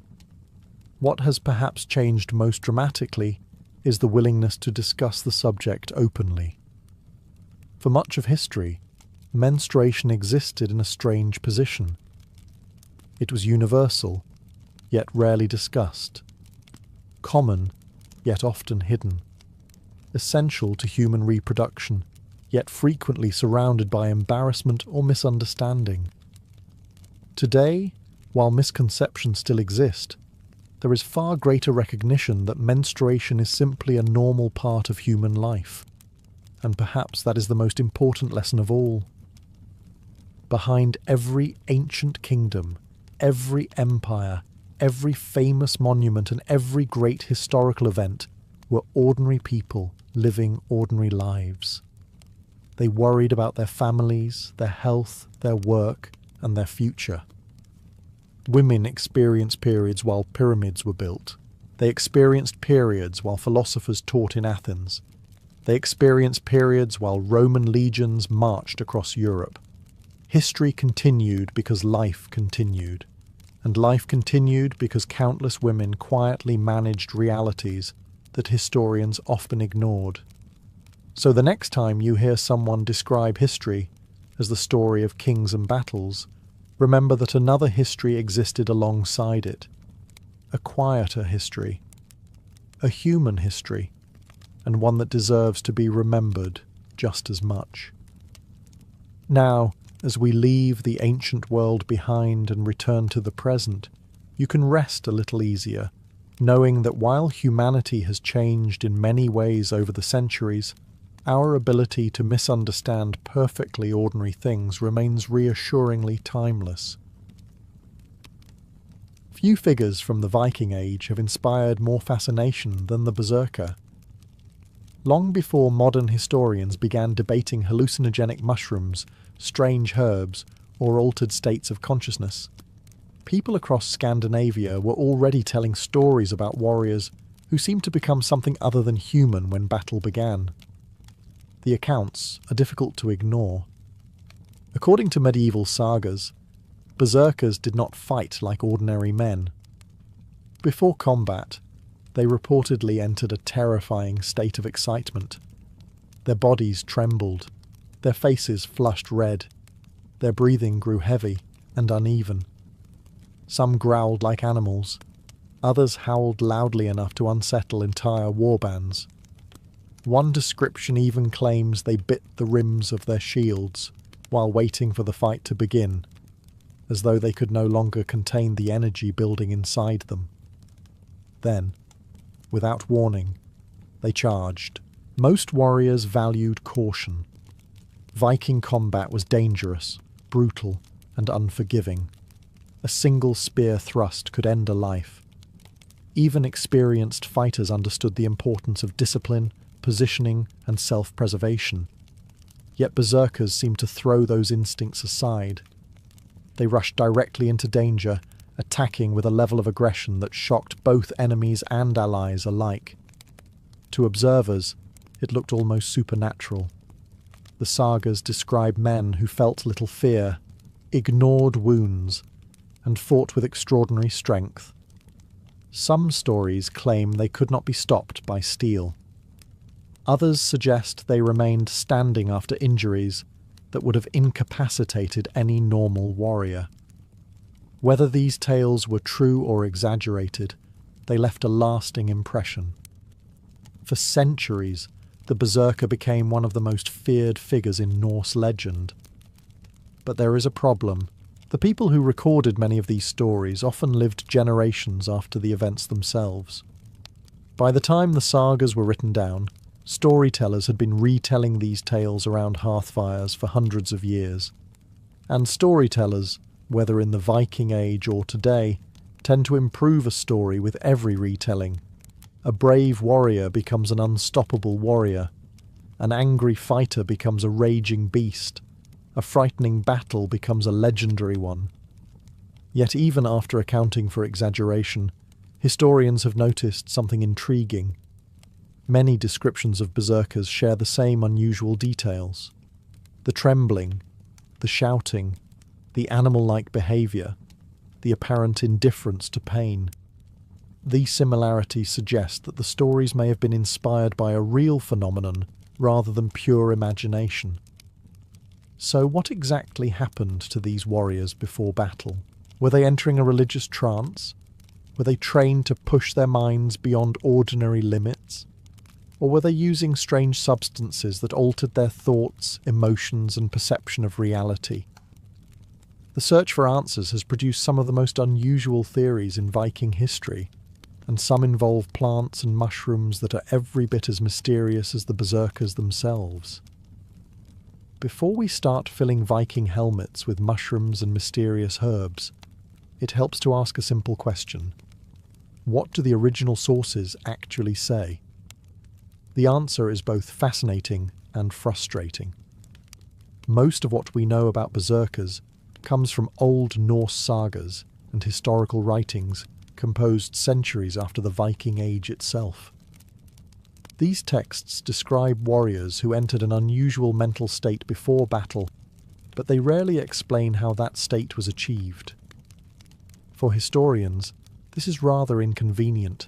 What has perhaps changed most dramatically is the willingness to discuss the subject openly. For much of history, menstruation existed in a strange position. It was universal, yet rarely discussed. Common, yet often hidden. Essential to human reproduction, yet frequently surrounded by embarrassment or misunderstanding. Today, while misconceptions still exist, there is far greater recognition that menstruation is simply a normal part of human life. And perhaps that is the most important lesson of all. Behind every ancient kingdom, every empire, every famous monument, and every great historical event were ordinary people living ordinary lives. They worried about their families, their health, their work, and their future. Women experienced periods while pyramids were built. They experienced periods while philosophers taught in Athens. They experienced periods while Roman legions marched across Europe. History continued because life continued. And life continued because countless women quietly managed realities that historians often ignored. So the next time you hear someone describe history as the story of kings and battles, remember that another history existed alongside it. A quieter history. A human history. And one that deserves to be remembered just as much. Now, as we leave the ancient world behind and return to the present, you can rest a little easier, knowing that while humanity has changed in many ways over the centuries, our ability to misunderstand perfectly ordinary things remains reassuringly timeless. Few figures from the Viking Age have inspired more fascination than the berserker. Long before modern historians began debating hallucinogenic mushrooms, strange herbs, or altered states of consciousness, people across Scandinavia were already telling stories about warriors who seemed to become something other than human when battle began. The accounts are difficult to ignore. According to medieval sagas, berserkers did not fight like ordinary men. Before combat, they reportedly entered a terrifying state of excitement. Their bodies trembled, their faces flushed red, their breathing grew heavy and uneven. Some growled like animals, others howled loudly enough to unsettle entire warbands. One description even claims they bit the rims of their shields while waiting for the fight to begin, as though they could no longer contain the energy building inside them. Then, without warning, they charged. Most warriors valued caution. Viking combat was dangerous, brutal, and unforgiving. A single spear thrust could end a life. Even experienced fighters understood the importance of discipline, positioning, and self-preservation. Yet berserkers seemed to throw those instincts aside. They rushed directly into danger, attacking with a level of aggression that shocked both enemies and allies alike. To observers, it looked almost supernatural. The sagas describe men who felt little fear, ignored wounds, and fought with extraordinary strength. Some stories claim they could not be stopped by steel. Others suggest they remained standing after injuries that would have incapacitated any normal warrior. Whether these tales were true or exaggerated, they left a lasting impression. For centuries, the berserker became one of the most feared figures in Norse legend. But there is a problem. The people who recorded many of these stories often lived generations after the events themselves. By the time the sagas were written down, storytellers had been retelling these tales around hearthfires for hundreds of years. And storytellers, whether in the Viking Age or today, tend to improve a story with every retelling. A brave warrior becomes an unstoppable warrior. An angry fighter becomes a raging beast. A frightening battle becomes a legendary one. Yet even after accounting for exaggeration, historians have noticed something intriguing. Many descriptions of berserkers share the same unusual details. The trembling, the shouting, the animal-like behaviour, the apparent indifference to pain. These similarities suggest that the stories may have been inspired by a real phenomenon rather than pure imagination. So what exactly happened to these warriors before battle? Were they entering a religious trance? Were they trained to push their minds beyond ordinary limits? Or were they using strange substances that altered their thoughts, emotions, and perception of reality? The search for answers has produced some of the most unusual theories in Viking history, and some involve plants and mushrooms that are every bit as mysterious as the berserkers themselves. Before we start filling Viking helmets with mushrooms and mysterious herbs, it helps to ask a simple question. What do the original sources actually say? The answer is both fascinating and frustrating. Most of what we know about berserkers comes from old Norse sagas and historical writings composed centuries after the Viking Age itself. These texts describe warriors who entered an unusual mental state before battle, but they rarely explain how that state was achieved. For historians, this is rather inconvenient.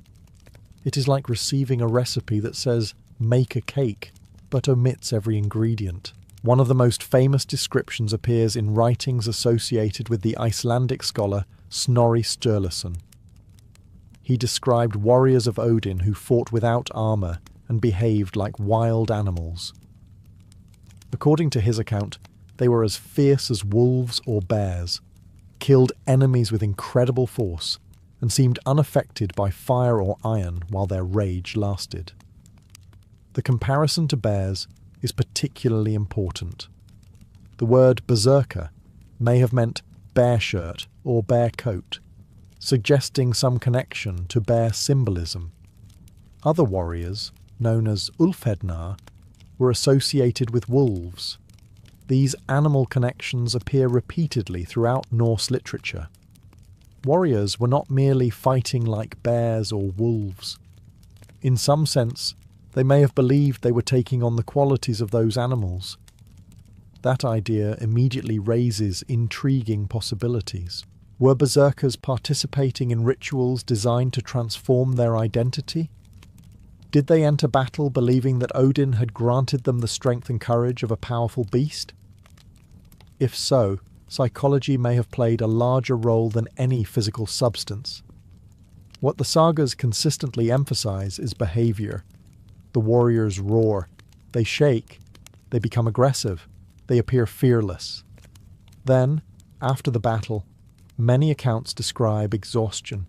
It is like receiving a recipe that says, "make a cake," but omits every ingredient. One of the most famous descriptions appears in writings associated with the Icelandic scholar Snorri Sturluson. He described warriors of Odin who fought without armour and behaved like wild animals. According to his account, they were as fierce as wolves or bears, killed enemies with incredible force, and seemed unaffected by fire or iron while their rage lasted. The comparison to bears is particularly important. The word berserker may have meant bear shirt or bear coat, suggesting some connection to bear symbolism. Other warriors, known as Ulfhednar, were associated with wolves. These animal connections appear repeatedly throughout Norse literature. Warriors were not merely fighting like bears or wolves. In some sense, they may have believed they were taking on the qualities of those animals. That idea immediately raises intriguing possibilities. Were berserkers participating in rituals designed to transform their identity? Did they enter battle believing that Odin had granted them the strength and courage of a powerful beast? If so, psychology may have played a larger role than any physical substance. What the sagas consistently emphasize is behavior. The warriors roar, they shake, they become aggressive, they appear fearless. Then, after the battle, many accounts describe exhaustion.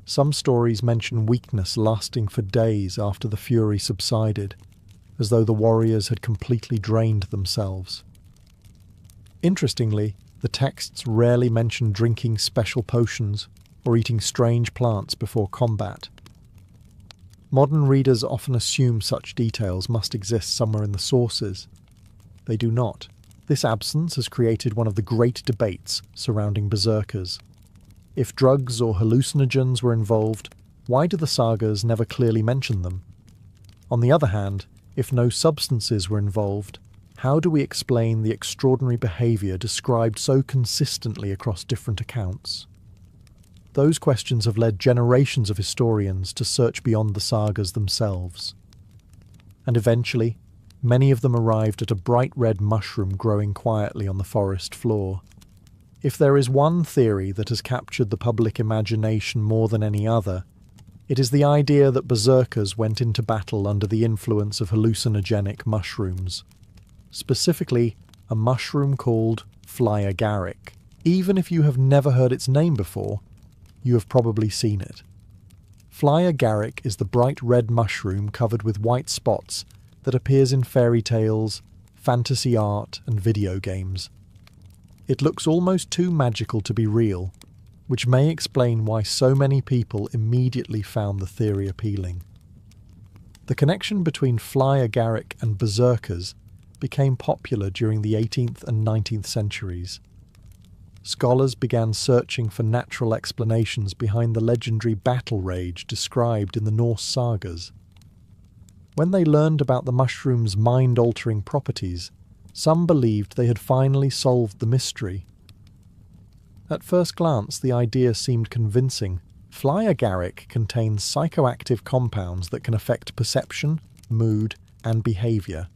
Some stories mention weakness lasting for days after the fury subsided, as though the warriors had completely drained themselves. Interestingly, the texts rarely mention drinking special potions or eating strange plants before combat. Modern readers often assume such details must exist somewhere in the sources. They do not. This absence has created one of the great debates surrounding berserkers. If drugs or hallucinogens were involved, why do the sagas never clearly mention them? On the other hand, if no substances were involved, how do we explain the extraordinary behaviour described so consistently across different accounts? Those questions have led generations of historians to search beyond the sagas themselves. And eventually, many of them arrived at a bright red mushroom growing quietly on the forest floor. If there is one theory that has captured the public imagination more than any other, It is the idea that berserkers went into battle under the influence of hallucinogenic mushrooms. Specifically, a mushroom called fly agaric. Even if you have never heard its name before, you have probably seen it. Fly agaric is the bright red mushroom covered with white spots that appears in fairy tales, fantasy art, and video games. It looks almost too magical to be real, which may explain why so many people immediately found the theory appealing. The connection between fly agaric and berserkers became popular during the 18th and 19th centuries. Scholars began searching for natural explanations behind the legendary battle rage described in the Norse sagas. When they learned about the mushroom's mind-altering properties, some believed they had finally solved the mystery. At first glance, the idea seemed convincing. Fly agaric contains psychoactive compounds that can affect perception, mood, and behavior.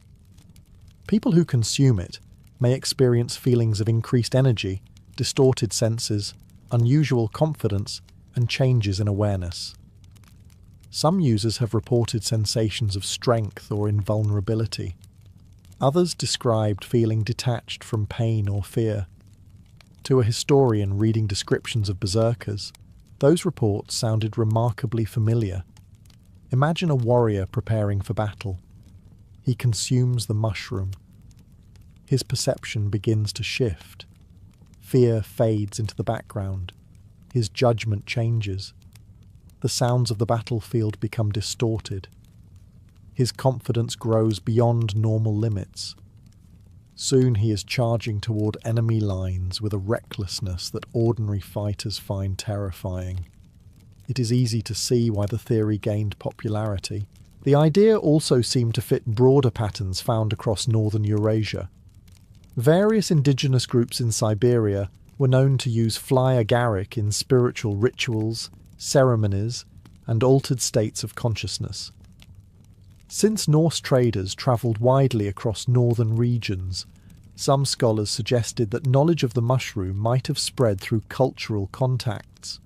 People who consume it may experience feelings of increased energy, distorted senses, unusual confidence, and changes in awareness. Some users have reported sensations of strength or invulnerability. Others described feeling detached from pain or fear. To a historian reading descriptions of berserkers, those reports sounded remarkably familiar. Imagine a warrior preparing for battle. He consumes the mushroom. His perception begins to shift. Fear fades into the background. His judgment changes. The sounds of the battlefield become distorted. His confidence grows beyond normal limits. Soon he is charging toward enemy lines with a recklessness that ordinary fighters find terrifying. It is easy to see why the theory gained popularity. The idea also seemed to fit broader patterns found across northern Eurasia. Various indigenous groups in Siberia were known to use fly agaric in spiritual rituals, ceremonies, and altered states of consciousness. Since Norse traders travelled widely across northern regions, some scholars suggested that knowledge of the mushroom might have spread through cultural contacts.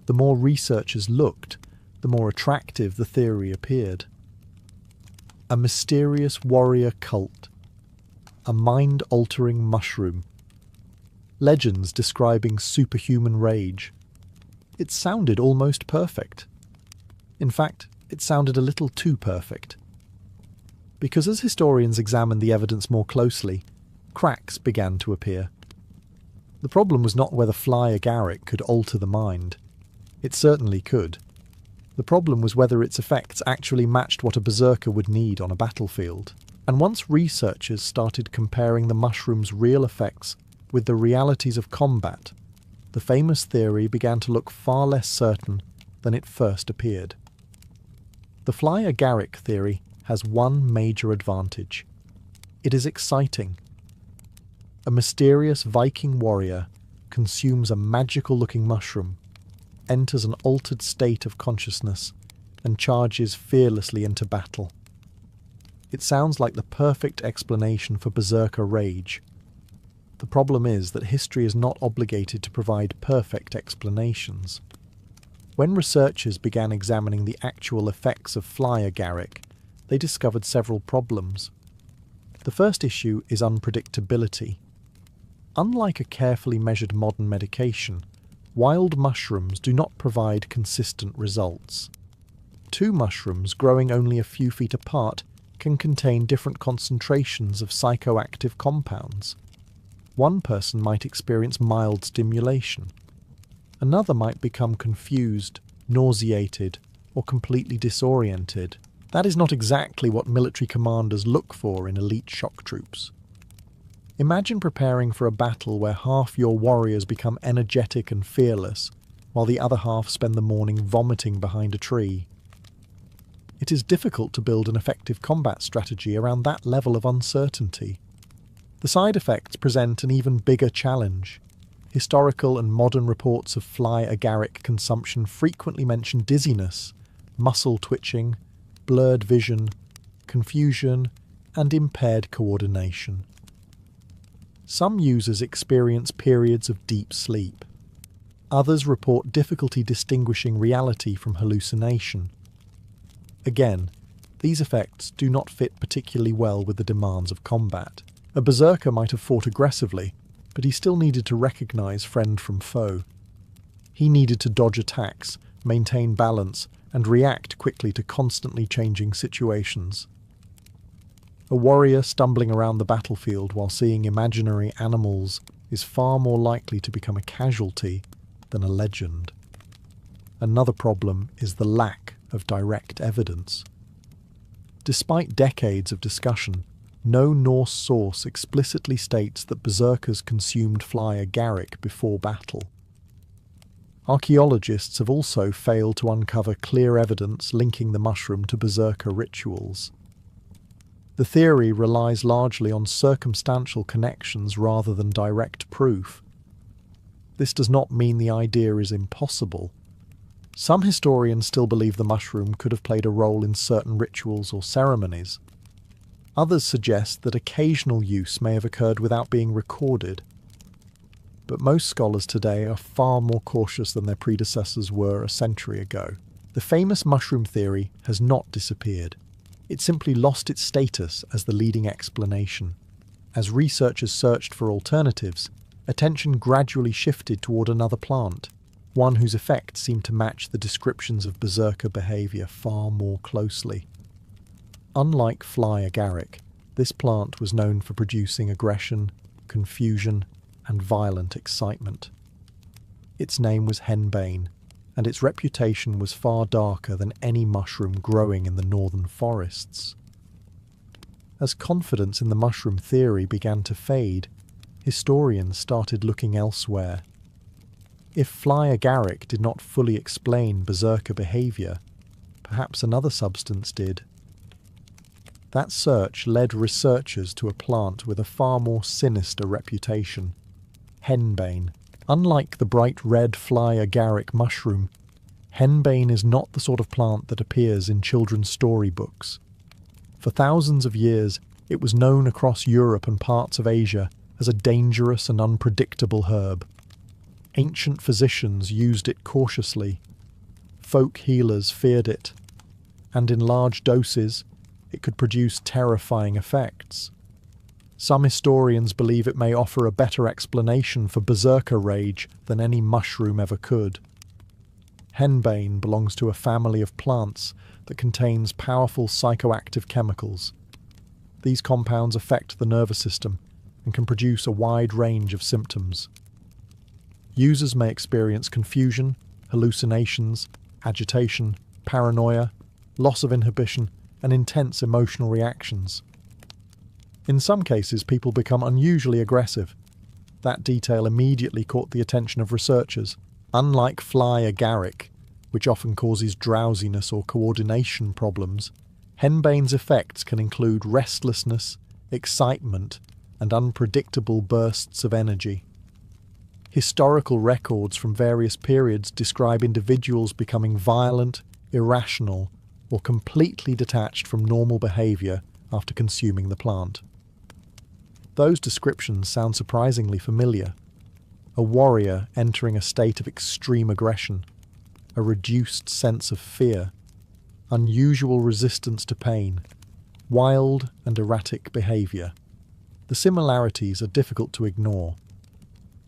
The more researchers looked, the more attractive the theory appeared. A mysterious warrior cult. A mind-altering mushroom. Legends describing superhuman rage. It sounded almost perfect. In fact, it sounded a little too perfect. Because as historians examined the evidence more closely, cracks began to appear. The problem was not whether fly agaric could alter the mind. It certainly could. The problem was whether its effects actually matched what a berserker would need on a battlefield. And once researchers started comparing the mushroom's real effects with the realities of combat, the famous theory began to look far less certain than it first appeared. The fly agaric theory has one major advantage. It is exciting. A mysterious Viking warrior consumes a magical-looking mushroom, enters an altered state of consciousness, and charges fearlessly into battle. It sounds like the perfect explanation for berserker rage. The problem is that history is not obligated to provide perfect explanations. When researchers began examining the actual effects of fly agaric, they discovered several problems. The first issue is unpredictability. Unlike a carefully measured modern medication, wild mushrooms do not provide consistent results. Two mushrooms growing only a few feet apart can contain different concentrations of psychoactive compounds. One person might experience mild stimulation. Another might become confused, nauseated, or completely disoriented. That is not exactly what military commanders look for in elite shock troops. Imagine preparing for a battle where half your warriors become energetic and fearless, while the other half spend the morning vomiting behind a tree. It is difficult to build an effective combat strategy around that level of uncertainty. The side effects present an even bigger challenge. Historical and modern reports of fly agaric consumption frequently mention dizziness, muscle twitching, blurred vision, confusion, and impaired coordination. Some users experience periods of deep sleep. Others report difficulty distinguishing reality from hallucination. Again, these effects do not fit particularly well with the demands of combat. A berserker might have fought aggressively, but he still needed to recognize friend from foe. He needed to dodge attacks, maintain balance, and react quickly to constantly changing situations. A warrior stumbling around the battlefield while seeing imaginary animals is far more likely to become a casualty than a legend. Another problem is the lack of direct evidence. Despite decades of discussion, no Norse source explicitly states that berserkers consumed fly agaric before battle. Archaeologists have also failed to uncover clear evidence linking the mushroom to berserker rituals. The theory relies largely on circumstantial connections rather than direct proof. This does not mean the idea is impossible. Some historians still believe the mushroom could have played a role in certain rituals or ceremonies. Others suggest that occasional use may have occurred without being recorded. But most scholars today are far more cautious than their predecessors were a century ago. The famous mushroom theory has not disappeared. It simply lost its status as the leading explanation. As researchers searched for alternatives, attention gradually shifted toward another plant, one whose effects seemed to match the descriptions of berserker behavior far more closely. Unlike fly agaric, this plant was known for producing aggression, confusion, and violent excitement. Its name was henbane, and its reputation was far darker than any mushroom growing in the northern forests. As confidence in the mushroom theory began to fade, historians started looking elsewhere. If fly agaric did not fully explain berserker behavior, perhaps another substance did. That search led researchers to a plant with a far more sinister reputation, henbane. Unlike the bright red fly agaric mushroom, henbane is not the sort of plant that appears in children's storybooks. For thousands of years, it was known across Europe and parts of Asia as a dangerous and unpredictable herb. Ancient physicians used it cautiously. Folk healers feared it, and in large doses, it could produce terrifying effects. Some historians believe it may offer a better explanation for berserker rage than any mushroom ever could. Henbane belongs to a family of plants that contains powerful psychoactive chemicals. These compounds affect the nervous system and can produce a wide range of symptoms. Users may experience confusion, hallucinations, agitation, paranoia, loss of inhibition, and intense emotional reactions. In some cases, people become unusually aggressive. That detail immediately caught the attention of researchers. Unlike fly agaric, which often causes drowsiness or coordination problems, henbane's effects can include restlessness, excitement, and unpredictable bursts of energy. Historical records from various periods describe individuals becoming violent, irrational, or completely detached from normal behavior after consuming the plant. Those descriptions sound surprisingly familiar. A warrior entering a state of extreme aggression, a reduced sense of fear, unusual resistance to pain, wild and erratic behavior. The similarities are difficult to ignore.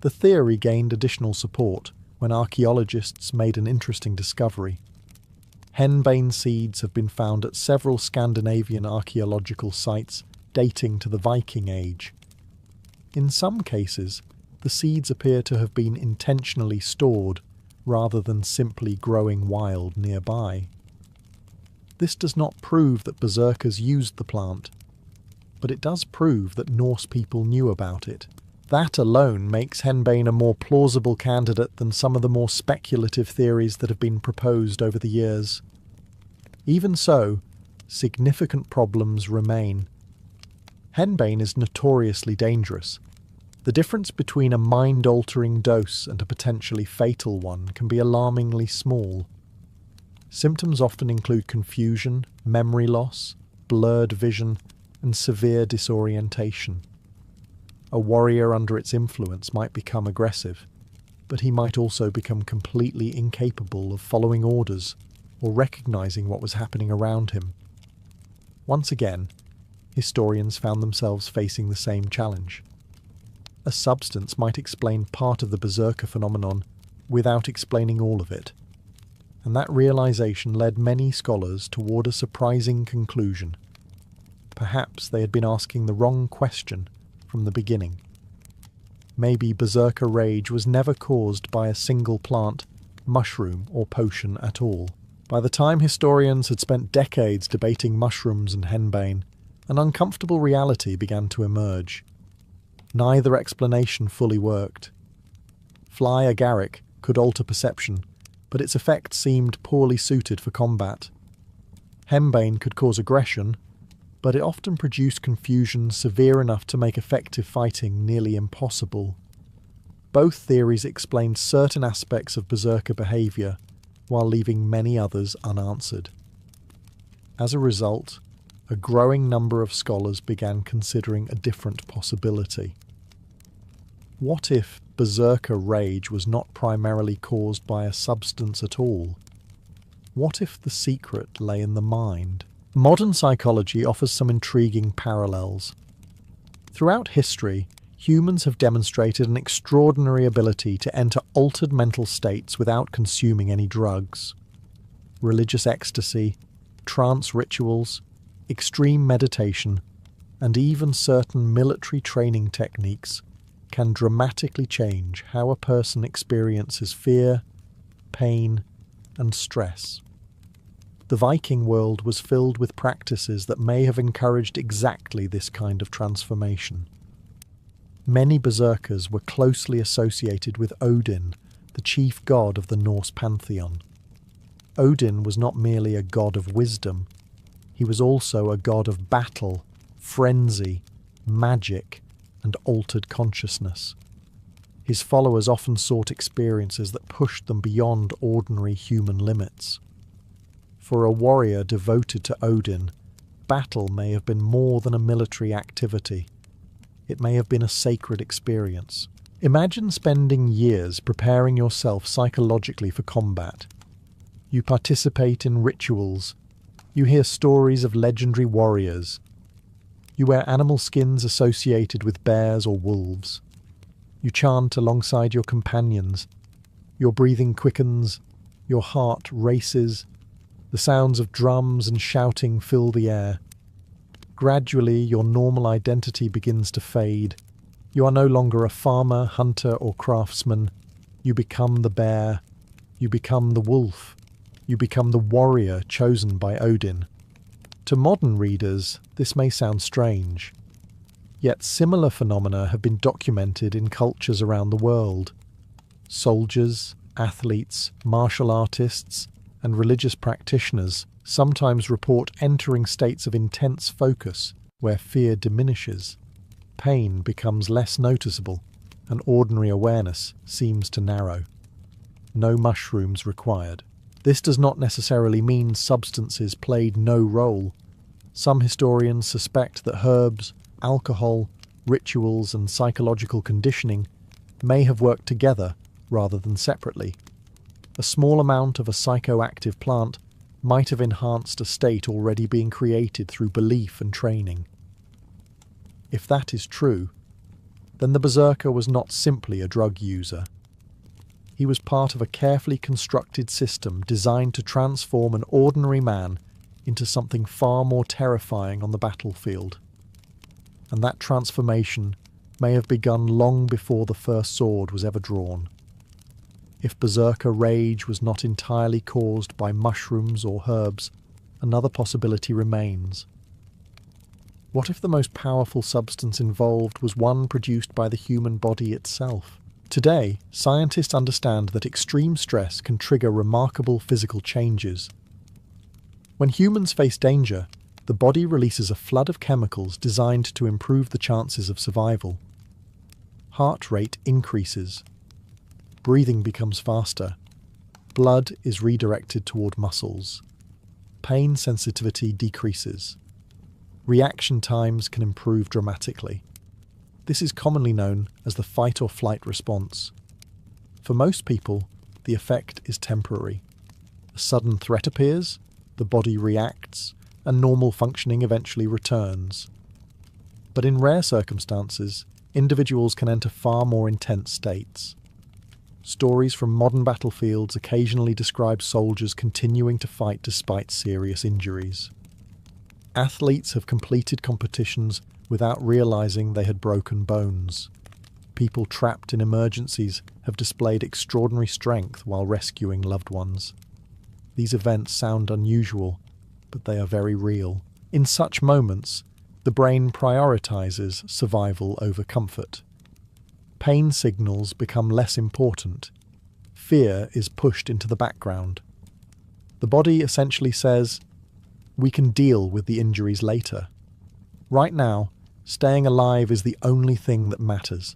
The theory gained additional support when archaeologists made an interesting discovery. Henbane seeds have been found at several Scandinavian archaeological sites dating to the Viking Age. In some cases, the seeds appear to have been intentionally stored rather than simply growing wild nearby. This does not prove that berserkers used the plant, but it does prove that Norse people knew about it. That alone makes henbane a more plausible candidate than some of the more speculative theories that have been proposed over the years. Even so, significant problems remain. Henbane is notoriously dangerous. The difference between a mind-altering dose and a potentially fatal one can be alarmingly small. Symptoms often include confusion, memory loss, blurred vision, and severe disorientation. A warrior under its influence might become aggressive, but he might also become completely incapable of following orders or recognizing what was happening around him. Once again, historians found themselves facing the same challenge. A substance might explain part of the berserker phenomenon without explaining all of it, and that realization led many scholars toward a surprising conclusion. Perhaps they had been asking the wrong question from the beginning. Maybe berserker rage was never caused by a single plant, mushroom, or potion at all. By the time historians had spent decades debating mushrooms and henbane, an uncomfortable reality began to emerge. Neither explanation fully worked. Fly agaric could alter perception, but its effects seemed poorly suited for combat. Henbane could cause aggression, but it often produced confusion severe enough to make effective fighting nearly impossible. Both theories explained certain aspects of berserker behaviour, while leaving many others unanswered. As a result, a growing number of scholars began considering a different possibility. What if berserker rage was not primarily caused by a substance at all? What if the secret lay in the mind? Modern psychology offers some intriguing parallels. Throughout history, humans have demonstrated an extraordinary ability to enter altered mental states without consuming any drugs. Religious ecstasy, trance rituals, extreme meditation, and even certain military training techniques can dramatically change how a person experiences fear, pain, and stress. The Viking world was filled with practices that may have encouraged exactly this kind of transformation. Many berserkers were closely associated with Odin, the chief god of the Norse pantheon. Odin was not merely a god of wisdom, he was also a god of battle, frenzy, magic, and altered consciousness. His followers often sought experiences that pushed them beyond ordinary human limits. For a warrior devoted to Odin, battle may have been more than a military activity. It may have been a sacred experience. Imagine spending years preparing yourself psychologically for combat. You participate in rituals. You hear stories of legendary warriors. You wear animal skins associated with bears or wolves. You chant alongside your companions. Your breathing quickens. Your heart races. The sounds of drums and shouting fill the air. Gradually, your normal identity begins to fade. You are no longer a farmer, hunter, or craftsman. You become the bear. You become the wolf. You become the warrior chosen by Odin. To modern readers, this may sound strange. Yet similar phenomena have been documented in cultures around the world. Soldiers, athletes, martial artists, and religious practitioners sometimes report entering states of intense focus where fear diminishes, pain becomes less noticeable, and ordinary awareness seems to narrow. No mushrooms required. This does not necessarily mean substances played no role. Some historians suspect that herbs, alcohol, rituals, and psychological conditioning may have worked together rather than separately. A small amount of a psychoactive plant might have enhanced a state already being created through belief and training. If that is true, then the berserker was not simply a drug user. He was part of a carefully constructed system designed to transform an ordinary man into something far more terrifying on the battlefield. And that transformation may have begun long before the first sword was ever drawn. If berserker rage was not entirely caused by mushrooms or herbs, another possibility remains. What if the most powerful substance involved was one produced by the human body itself? Today, scientists understand that extreme stress can trigger remarkable physical changes. When humans face danger, the body releases a flood of chemicals designed to improve the chances of survival. Heart rate increases. Breathing becomes faster. Blood is redirected toward muscles. Pain sensitivity decreases. Reaction times can improve dramatically. This is commonly known as the fight or flight response. For most people, the effect is temporary. A sudden threat appears, the body reacts, and normal functioning eventually returns. But in rare circumstances, individuals can enter far more intense states. Stories from modern battlefields occasionally describe soldiers continuing to fight despite serious injuries. Athletes have completed competitions without realizing they had broken bones. People trapped in emergencies have displayed extraordinary strength while rescuing loved ones. These events sound unusual, but they are very real. In such moments, the brain prioritizes survival over comfort. Pain signals become less important. Fear is pushed into the background. The body essentially says, "We can deal with the injuries later. Right now, staying alive is the only thing that matters."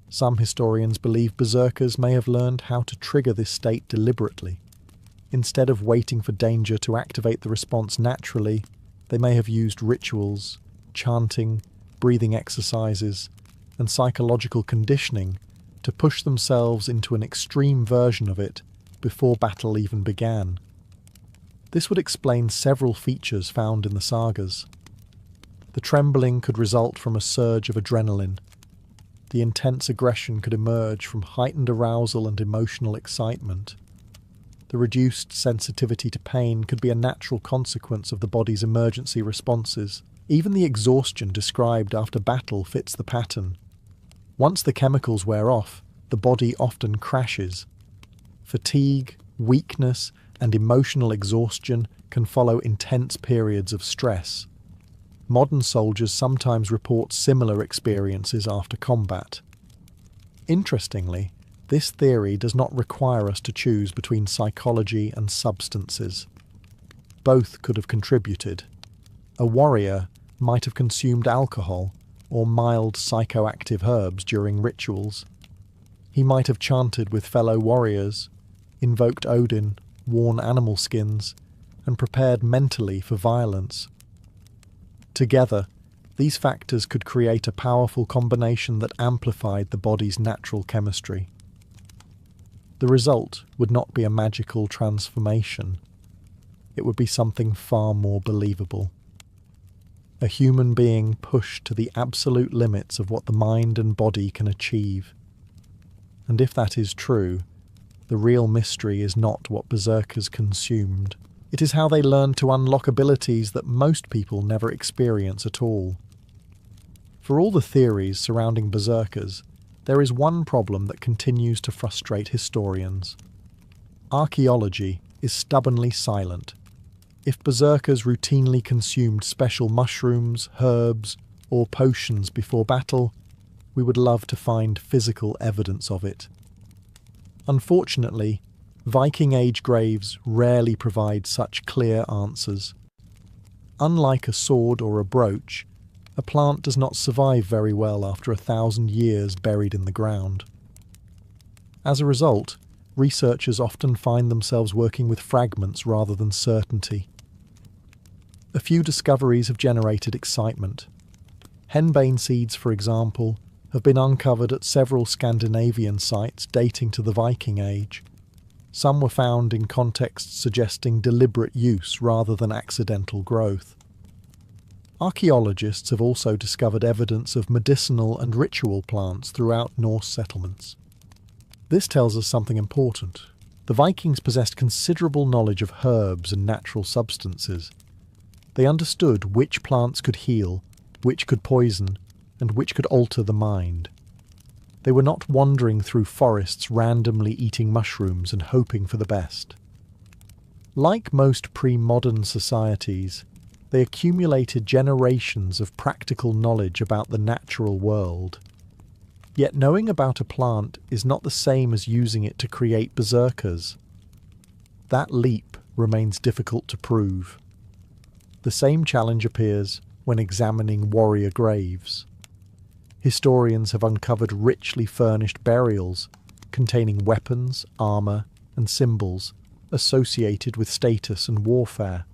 Some historians believe berserkers may have learned how to trigger this state deliberately. Instead of waiting for danger to activate the response naturally, they may have used rituals, chanting, breathing exercises, and psychological conditioning to push themselves into an extreme version of it before battle even began. This would explain several features found in the sagas. The trembling could result from a surge of adrenaline. The intense aggression could emerge from heightened arousal and emotional excitement. The reduced sensitivity to pain could be a natural consequence of the body's emergency responses. Even the exhaustion described after battle fits the pattern. Once the chemicals wear off, the body often crashes. Fatigue, weakness, and emotional exhaustion can follow intense periods of stress. Modern soldiers sometimes report similar experiences after combat. Interestingly, this theory does not require us to choose between psychology and substances. Both could have contributed. A warrior might have consumed alcohol or mild psychoactive herbs during rituals. He might have chanted with fellow warriors, invoked Odin, worn animal skins, and prepared mentally for violence. Together, these factors could create a powerful combination that amplified the body's natural chemistry. The result would not be a magical transformation. It would be something far more believable. A human being pushed to the absolute limits of what the mind and body can achieve. And if that is true, the real mystery is not what berserkers consumed. It is how they learned to unlock abilities that most people never experience at all. For all the theories surrounding berserkers, there is one problem that continues to frustrate historians. Archaeology is stubbornly silent. If berserkers routinely consumed special mushrooms, herbs, or potions before battle, we would love to find physical evidence of it. Unfortunately, Viking Age graves rarely provide such clear answers. Unlike a sword or a brooch, a plant does not survive very well after 1,000 years buried in the ground. As a result, researchers often find themselves working with fragments rather than certainty. A few discoveries have generated excitement. Henbane seeds, for example, have been uncovered at several Scandinavian sites dating to the Viking Age. Some were found in contexts suggesting deliberate use rather than accidental growth. Archaeologists have also discovered evidence of medicinal and ritual plants throughout Norse settlements. This tells us something important. The Vikings possessed considerable knowledge of herbs and natural substances. They understood which plants could heal, which could poison, and which could alter the mind. They were not wandering through forests randomly eating mushrooms and hoping for the best. Like most pre-modern societies, they accumulated generations of practical knowledge about the natural world. Yet knowing about a plant is not the same as using it to create berserkers. That leap remains difficult to prove. The same challenge appears when examining warrior graves. Historians have uncovered richly furnished burials containing weapons, armour, and symbols associated with status and warfare.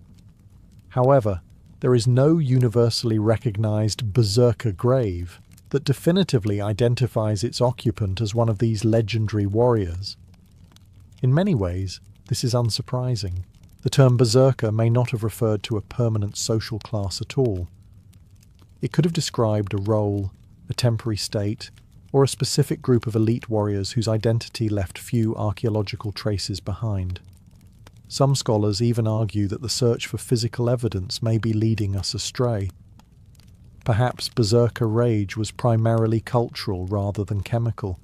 However, there is no universally recognised berserker grave. that definitively identifies its occupant as one of these legendary warriors. In many ways, this is unsurprising. The term berserker may not have referred to a permanent social class at all. It could have described a role, a temporary state, or a specific group of elite warriors whose identity left few archaeological traces behind. Some scholars even argue that the search for physical evidence may be leading us astray. Perhaps berserker rage was primarily cultural rather than chemical.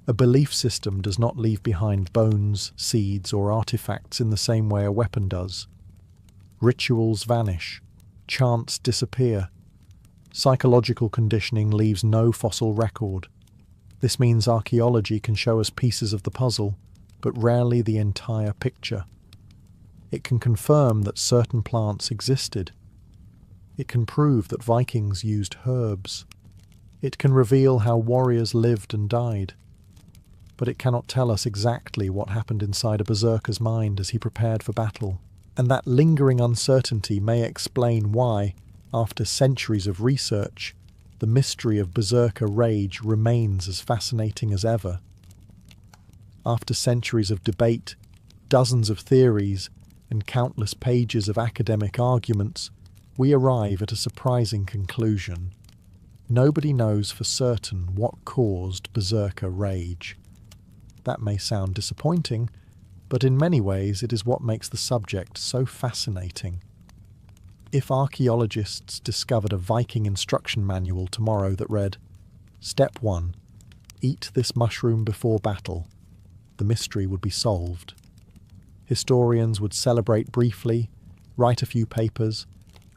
A belief system does not leave behind bones, seeds, or artifacts in the same way a weapon does. Rituals vanish. Chants disappear. Psychological conditioning leaves no fossil record. This means archaeology can show us pieces of the puzzle, but rarely the entire picture. It can confirm that certain plants existed. It can prove that Vikings used herbs. It can reveal how warriors lived and died. But it cannot tell us exactly what happened inside a berserker's mind as he prepared for battle. And that lingering uncertainty may explain why, after centuries of research, the mystery of berserker rage remains as fascinating as ever. After centuries of debate, dozens of theories, and countless pages of academic arguments, we arrive at a surprising conclusion. Nobody knows for certain what caused berserker rage. That may sound disappointing, but in many ways it is what makes the subject so fascinating. If archaeologists discovered a Viking instruction manual tomorrow that read, "Step 1. Eat this mushroom before battle," the mystery would be solved. Historians would celebrate briefly, write a few papers,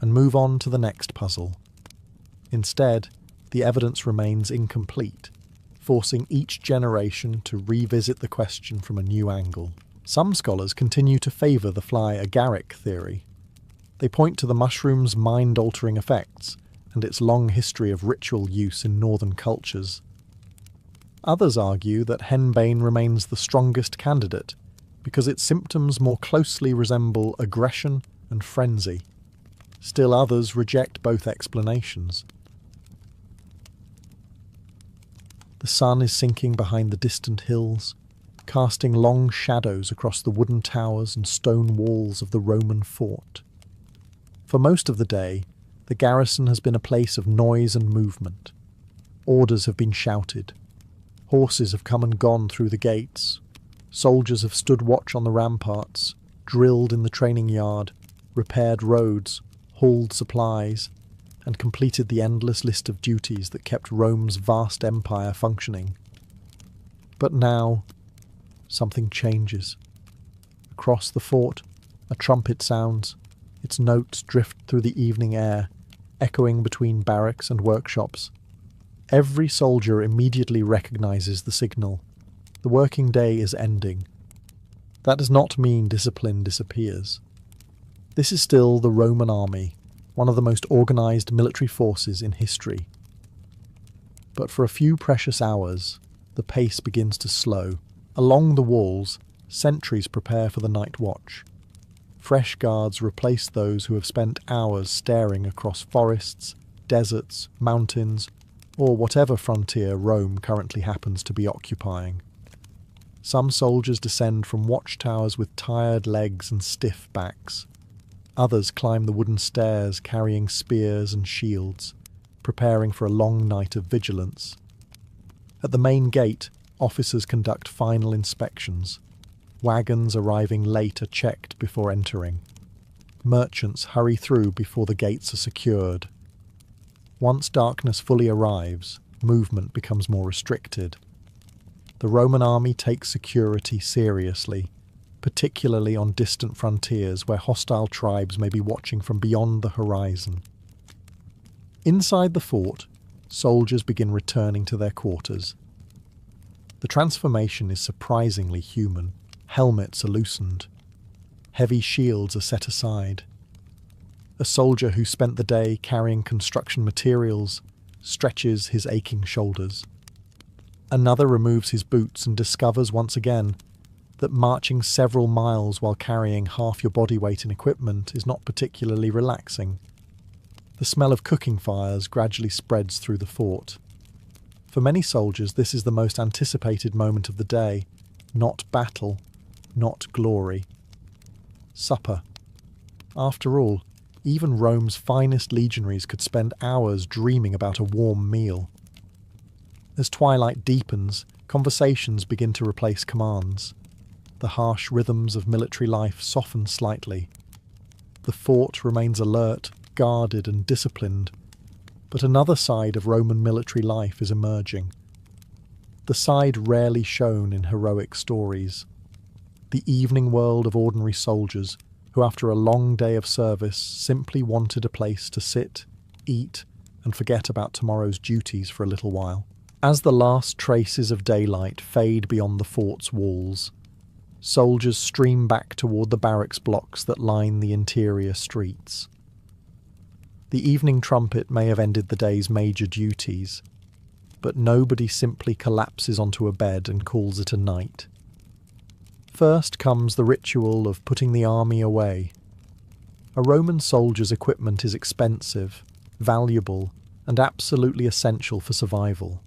and move on to the next puzzle. Instead, the evidence remains incomplete, forcing each generation to revisit the question from a new angle. Some scholars continue to favour the fly agaric theory. They point to the mushroom's mind-altering effects and its long history of ritual use in northern cultures. Others argue that henbane remains the strongest candidate because its symptoms more closely resemble aggression and frenzy. Still others reject both explanations. The sun is sinking behind the distant hills, casting long shadows across the wooden towers and stone walls of the Roman fort. For most of the day, the garrison has been a place of noise and movement. Orders have been shouted. Horses have come and gone through the gates. Soldiers have stood watch on the ramparts, drilled in the training yard, repaired roads, hauled supplies, and completed the endless list of duties that kept Rome's vast empire functioning. But now, something changes. Across the fort, a trumpet sounds. Its notes drift through the evening air, echoing between barracks and workshops. Every soldier immediately recognizes the signal. The working day is ending. That does not mean discipline disappears. This is still the Roman army, one of the most organized military forces in history. But for a few precious hours, the pace begins to slow. Along the walls, sentries prepare for the night watch. Fresh guards replace those who have spent hours staring across forests, deserts, mountains, or whatever frontier Rome currently happens to be occupying. Some soldiers descend from watchtowers with tired legs and stiff backs. Others climb the wooden stairs carrying spears and shields, preparing for a long night of vigilance. At the main gate, officers conduct final inspections. Wagons arriving late are checked before entering. Merchants hurry through before the gates are secured. Once darkness fully arrives, movement becomes more restricted. The Roman army takes security seriously, particularly on distant frontiers where hostile tribes may be watching from beyond the horizon. Inside the fort, soldiers begin returning to their quarters. The transformation is surprisingly human. Helmets are loosened. Heavy shields are set aside. A soldier who spent the day carrying construction materials stretches his aching shoulders. Another removes his boots and discovers once again that marching several miles while carrying half your body weight in equipment is not particularly relaxing. The smell of cooking fires gradually spreads through the fort. For many soldiers, this is the most anticipated moment of the day. Not battle, not glory. Supper. After all, even Rome's finest legionaries could spend hours dreaming about a warm meal. As twilight deepens, conversations begin to replace commands. The harsh rhythms of military life soften slightly. The fort remains alert, guarded and disciplined, but another side of Roman military life is emerging. The side rarely shown in heroic stories. The evening world of ordinary soldiers who, after a long day of service, simply wanted a place to sit, eat, and forget about tomorrow's duties for a little while. As the last traces of daylight fade beyond the fort's walls, soldiers stream back toward the barracks blocks that line the interior streets. The evening trumpet may have ended the day's major duties, but nobody simply collapses onto a bed and calls it a night. First comes the ritual of putting the army away. A Roman soldier's equipment is expensive, valuable, and absolutely essential for survival.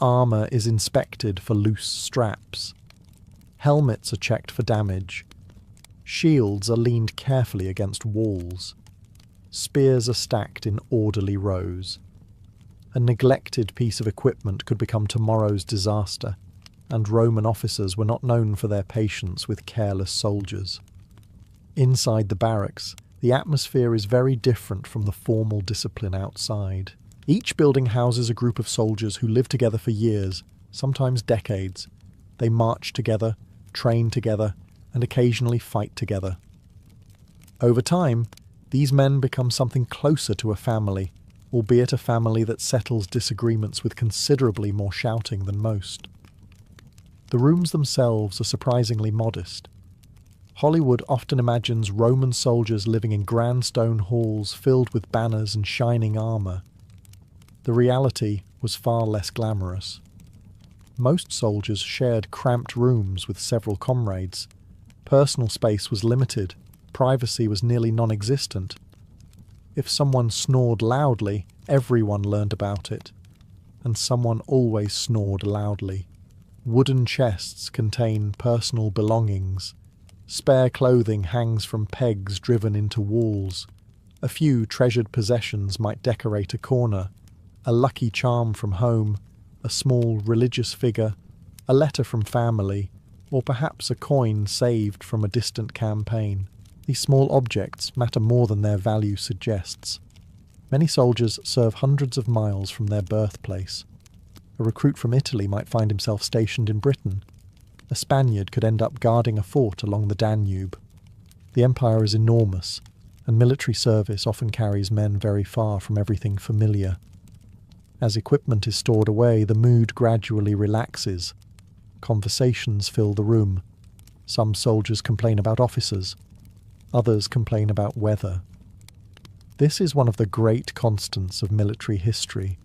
Armour is inspected for loose straps. Helmets are checked for damage. Shields are leaned carefully against walls. Spears are stacked in orderly rows. A neglected piece of equipment could become tomorrow's disaster, and Roman officers were not known for their patience with careless soldiers. Inside the barracks, the atmosphere is very different from the formal discipline outside. Each building houses a group of soldiers who live together for years, sometimes decades. They march together, train together, and occasionally fight together. Over time, these men become something closer to a family, albeit a family that settles disagreements with considerably more shouting than most. The rooms themselves are surprisingly modest. Hollywood often imagines Roman soldiers living in grand stone halls filled with banners and shining armour. The reality was far less glamorous. Most soldiers shared cramped rooms with several comrades. Personal space was limited. Privacy was nearly non-existent. If someone snored loudly, everyone learned about it. And someone always snored loudly. Wooden chests contain personal belongings. Spare clothing hangs from pegs driven into walls. A few treasured possessions might decorate a corner. A lucky charm from home, a small religious figure, a letter from family, or perhaps a coin saved from a distant campaign. These small objects matter more than their value suggests. Many soldiers serve hundreds of miles from their birthplace. A recruit from Italy might find himself stationed in Britain. A Spaniard could end up guarding a fort along the Danube. The empire is enormous, and military service often carries men very far from everything familiar. As equipment is stored away, the mood gradually relaxes. Conversations fill the room. Some soldiers complain about officers. Others complain about weather. This is one of the great constants of military history.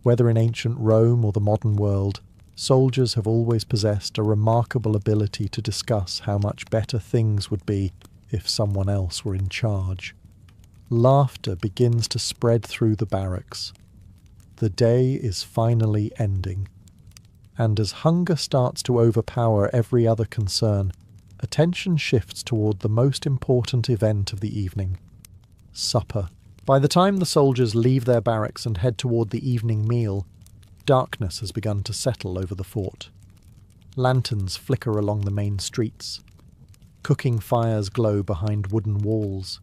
Whether in ancient Rome or the modern world, soldiers have always possessed a remarkable ability to discuss how much better things would be if someone else were in charge. Laughter begins to spread through the barracks. The day is finally ending. And as hunger starts to overpower every other concern, attention shifts toward the most important event of the evening: supper. By the time the soldiers leave their barracks and head toward the evening meal, darkness has begun to settle over the fort. Lanterns flicker along the main streets. Cooking fires glow behind wooden walls.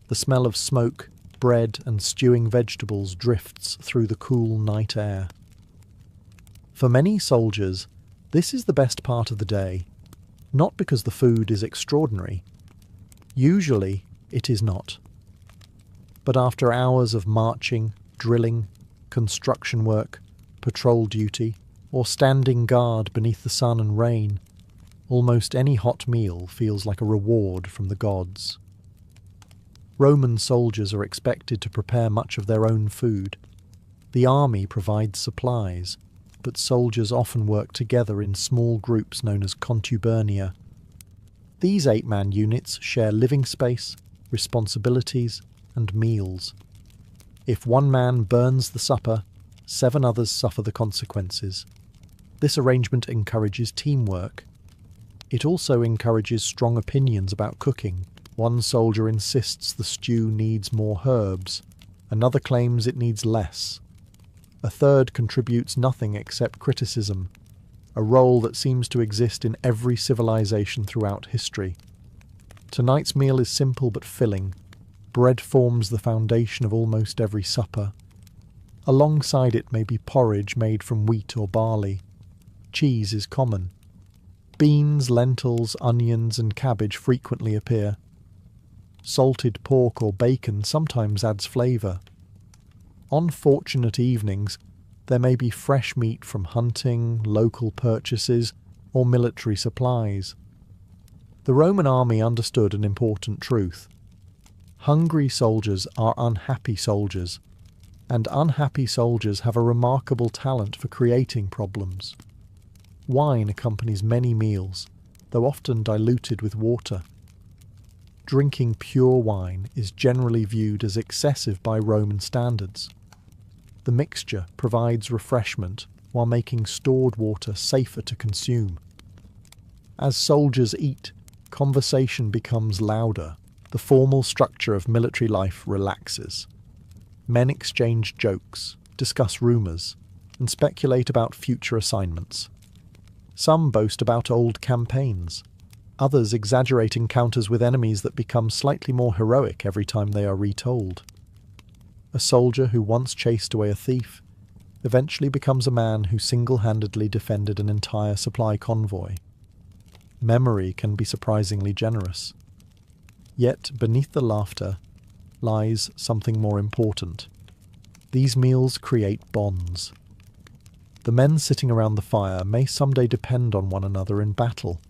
The smell of smoke, bread and stewing vegetables drifts through the cool night air. For many soldiers, this is the best part of the day, not because the food is extraordinary. Usually, it is not. But after hours of marching, drilling, construction work, patrol duty, or standing guard beneath the sun and rain, almost any hot meal feels like a reward from the gods. Roman soldiers are expected to prepare much of their own food. The army provides supplies, but soldiers often work together in small groups known as contubernia. These 8-man units share living space, responsibilities, and meals. If one man burns the supper, 7 others suffer the consequences. This arrangement encourages teamwork. It also encourages strong opinions about cooking. One soldier insists the stew needs more herbs. Another claims it needs less. A third contributes nothing except criticism, a role that seems to exist in every civilization throughout history. Tonight's meal is simple but filling. Bread forms the foundation of almost every supper. Alongside it may be porridge made from wheat or barley. Cheese is common. Beans, lentils, onions, and cabbage frequently appear. Salted pork or bacon sometimes adds flavour. On fortunate evenings, there may be fresh meat from hunting, local purchases, or military supplies. The Roman army understood an important truth. Hungry soldiers are unhappy soldiers, and unhappy soldiers have a remarkable talent for creating problems. Wine accompanies many meals, though often diluted with water. Drinking pure wine is generally viewed as excessive by Roman standards. The mixture provides refreshment while making stored water safer to consume. As soldiers eat, conversation becomes louder. The formal structure of military life relaxes. Men exchange jokes, discuss rumours, and speculate about future assignments. Some boast about old campaigns. Others exaggerate encounters with enemies that become slightly more heroic every time they are retold. A soldier who once chased away a thief eventually becomes a man who single-handedly defended an entire supply convoy. Memory can be surprisingly generous. Yet beneath the laughter lies something more important. These meals create bonds. The men sitting around the fire may someday depend on one another in battle.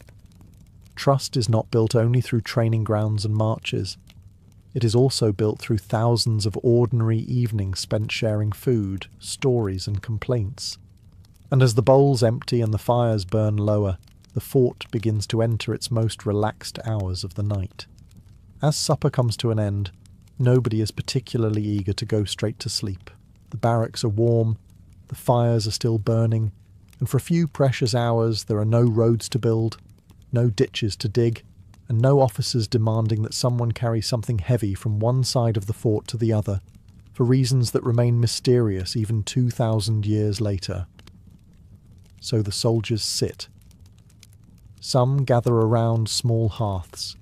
Trust is not built only through training grounds and marches. It is also built through thousands of ordinary evenings spent sharing food, stories, and complaints. And as the bowls empty and the fires burn lower, the fort begins to enter its most relaxed hours of the night. As supper comes to an end, nobody is particularly eager to go straight to sleep. The barracks are warm, the fires are still burning, and for a few precious hours there are no roads to build, no ditches to dig, and no officers demanding that someone carry something heavy from one side of the fort to the other, for reasons that remain mysterious even 2,000 years later. So the soldiers sit. Some gather around small hearths.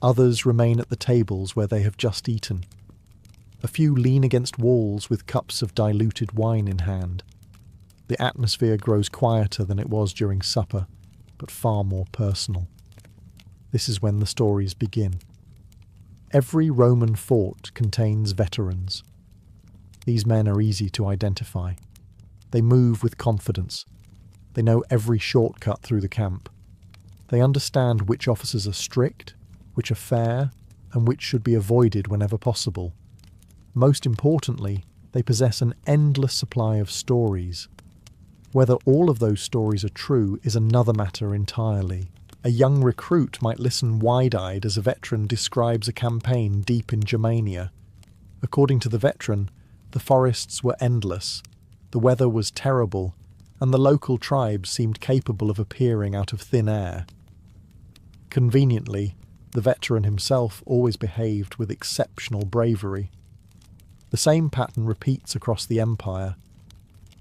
Others remain at the tables where they have just eaten. A few lean against walls with cups of diluted wine in hand. The atmosphere grows quieter than it was during supper, but far more personal. This is when the stories begin. Every Roman fort contains veterans. These men are easy to identify. They move with confidence. They know every shortcut through the camp. They understand which officers are strict, which are fair, and which should be avoided whenever possible. Most importantly, they possess an endless supply of stories. Whether all of those stories are true is another matter entirely. A young recruit might listen wide-eyed as a veteran describes a campaign deep in Germania. According to the veteran, the forests were endless, the weather was terrible, and the local tribes seemed capable of appearing out of thin air. Conveniently, the veteran himself always behaved with exceptional bravery. The same pattern repeats across the empire.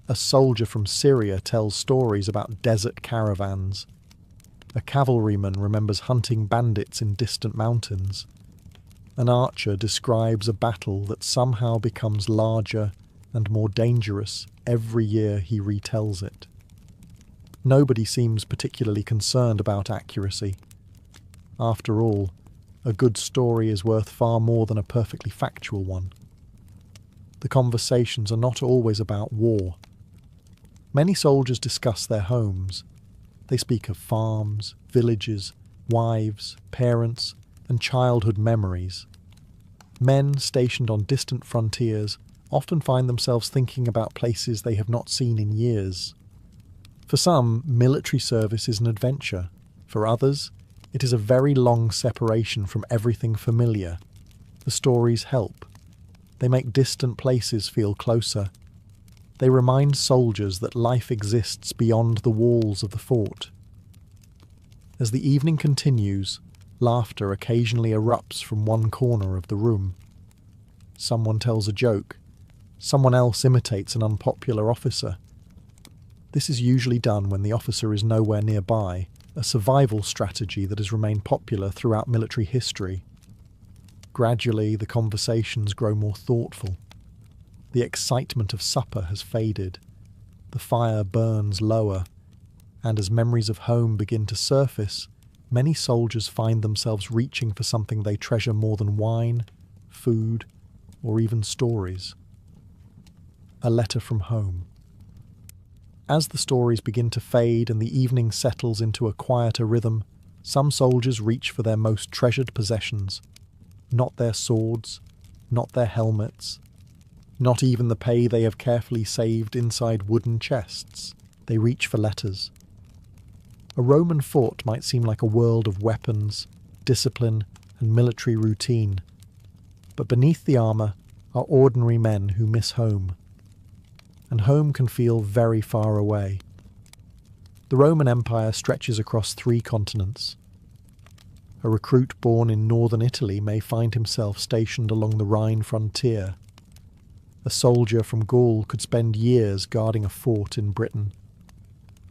A soldier from Syria tells stories about desert caravans. A cavalryman remembers hunting bandits in distant mountains. An archer describes a battle that somehow becomes larger and more dangerous every year he retells it. Nobody seems particularly concerned about accuracy. After all, a good story is worth far more than a perfectly factual one. The conversations are not always about war. Many soldiers discuss their homes. They speak of farms, villages, wives, parents, and childhood memories. Men stationed on distant frontiers often find themselves thinking about places they have not seen in years. For some, military service is an adventure. For others, it is a very long separation from everything familiar. The stories help. They make distant places feel closer. They remind soldiers that life exists beyond the walls of the fort. As the evening continues, laughter occasionally erupts from one corner of the room. Someone tells a joke. Someone else imitates an unpopular officer. This is usually done when the officer is nowhere nearby, a survival strategy that has remained popular throughout military history. Gradually, the conversations grow more thoughtful. The excitement of supper has faded. The fire burns lower, and as memories of home begin to surface, many soldiers find themselves reaching for something they treasure more than wine, food, or even stories. A letter from home. As the stories begin to fade and the evening settles into a quieter rhythm, some soldiers reach for their most treasured possessions. Not their swords, not their helmets, not even the pay they have carefully saved inside wooden chests. They reach for letters. A Roman fort might seem like a world of weapons, discipline, and military routine. But beneath the armour are ordinary men who miss home. And home can feel very far away. The Roman Empire stretches across 3 continents. A recruit born in northern Italy may find himself stationed along the Rhine frontier. A soldier from Gaul could spend years guarding a fort in Britain.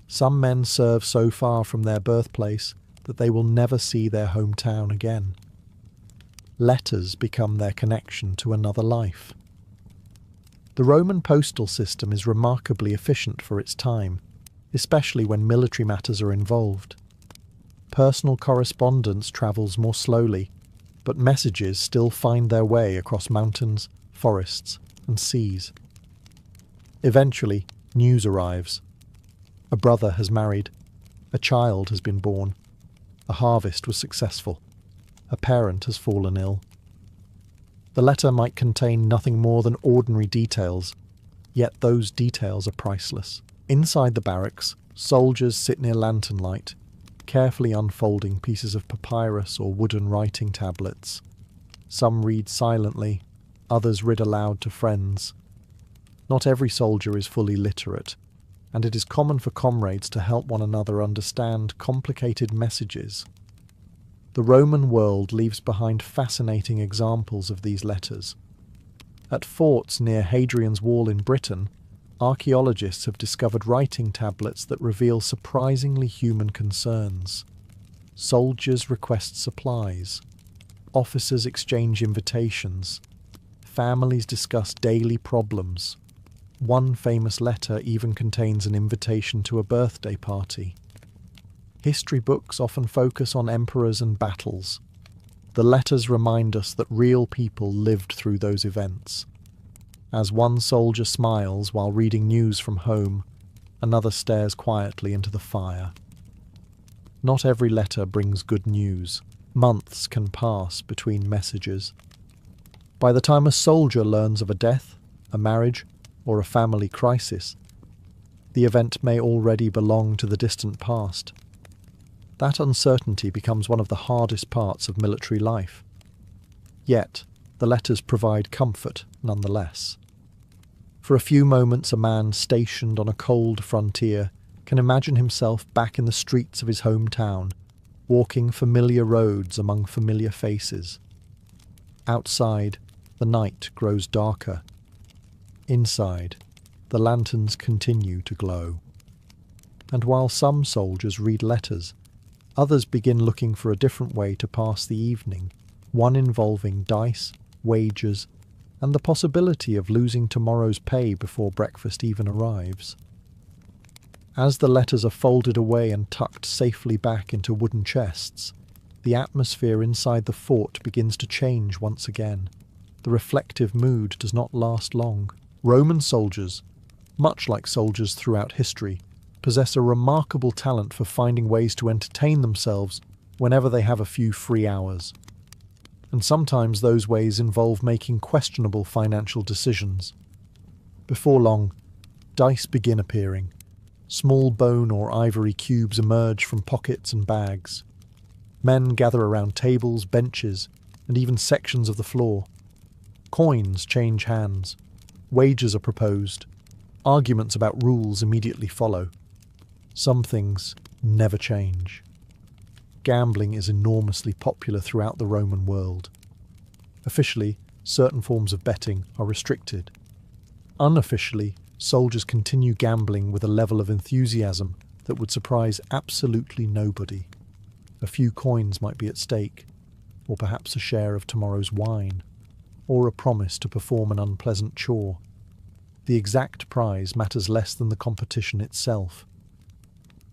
Some men serve so far from their birthplace that they will never see their hometown again. Letters become their connection to another life. The Roman postal system is remarkably efficient for its time, especially when military matters are involved. Personal correspondence travels more slowly, but messages still find their way across mountains, forests, and seas. Eventually, news arrives. A brother has married. A child has been born. A harvest was successful. A parent has fallen ill. The letter might contain nothing more than ordinary details, yet those details are priceless. Inside the barracks, soldiers sit near lantern light, carefully unfolding pieces of papyrus or wooden writing tablets. Some read silently, others read aloud to friends. Not every soldier is fully literate, and it is common for comrades to help one another understand complicated messages. The Roman world leaves behind fascinating examples of these letters. At forts near Hadrian's Wall in Britain, archaeologists have discovered writing tablets that reveal surprisingly human concerns. Soldiers request supplies. Officers exchange invitations. Families discuss daily problems. One famous letter even contains an invitation to a birthday party. History books often focus on emperors and battles. The letters remind us that real people lived through those events. As one soldier smiles while reading news from home, another stares quietly into the fire. Not every letter brings good news. Months can pass between messages. By the time a soldier learns of a death, a marriage, or a family crisis, the event may already belong to the distant past. That uncertainty becomes one of the hardest parts of military life. Yet, the letters provide comfort nonetheless. For a few moments, a man stationed on a cold frontier can imagine himself back in the streets of his hometown, walking familiar roads among familiar faces. Outside, the night grows darker. Inside, the lanterns continue to glow. And while some soldiers read letters, others begin looking for a different way to pass the evening, one involving dice, wagers, and the possibility of losing tomorrow's pay before breakfast even arrives. As the letters are folded away and tucked safely back into wooden chests, the atmosphere inside the fort begins to change once again. The reflective mood does not last long. Roman soldiers, much like soldiers throughout history, possess a remarkable talent for finding ways to entertain themselves whenever they have a few free hours. And sometimes those ways involve making questionable financial decisions. Before long, dice begin appearing. Small bone or ivory cubes emerge from pockets and bags. Men gather around tables, benches, and even sections of the floor. Coins change hands. Wagers are proposed. Arguments about rules immediately follow. Some things never change. Gambling is enormously popular throughout the Roman world. Officially, certain forms of betting are restricted. Unofficially, soldiers continue gambling with a level of enthusiasm that would surprise absolutely nobody. A few coins might be at stake, or perhaps a share of tomorrow's wine, or a promise to perform an unpleasant chore. The exact prize matters less than the competition itself.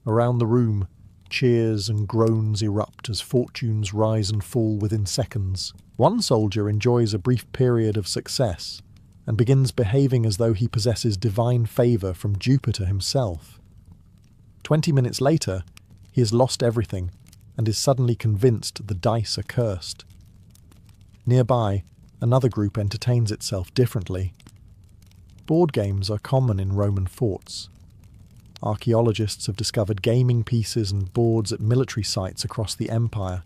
Around the room, cheers and groans erupt as fortunes rise and fall within seconds. One soldier enjoys a brief period of success and begins behaving as though he possesses divine favour from Jupiter himself. 20 minutes later, he has lost everything and is suddenly convinced the dice are cursed. Nearby, another group entertains itself differently. Board games are common in Roman forts. Archaeologists have discovered gaming pieces and boards at military sites across the empire.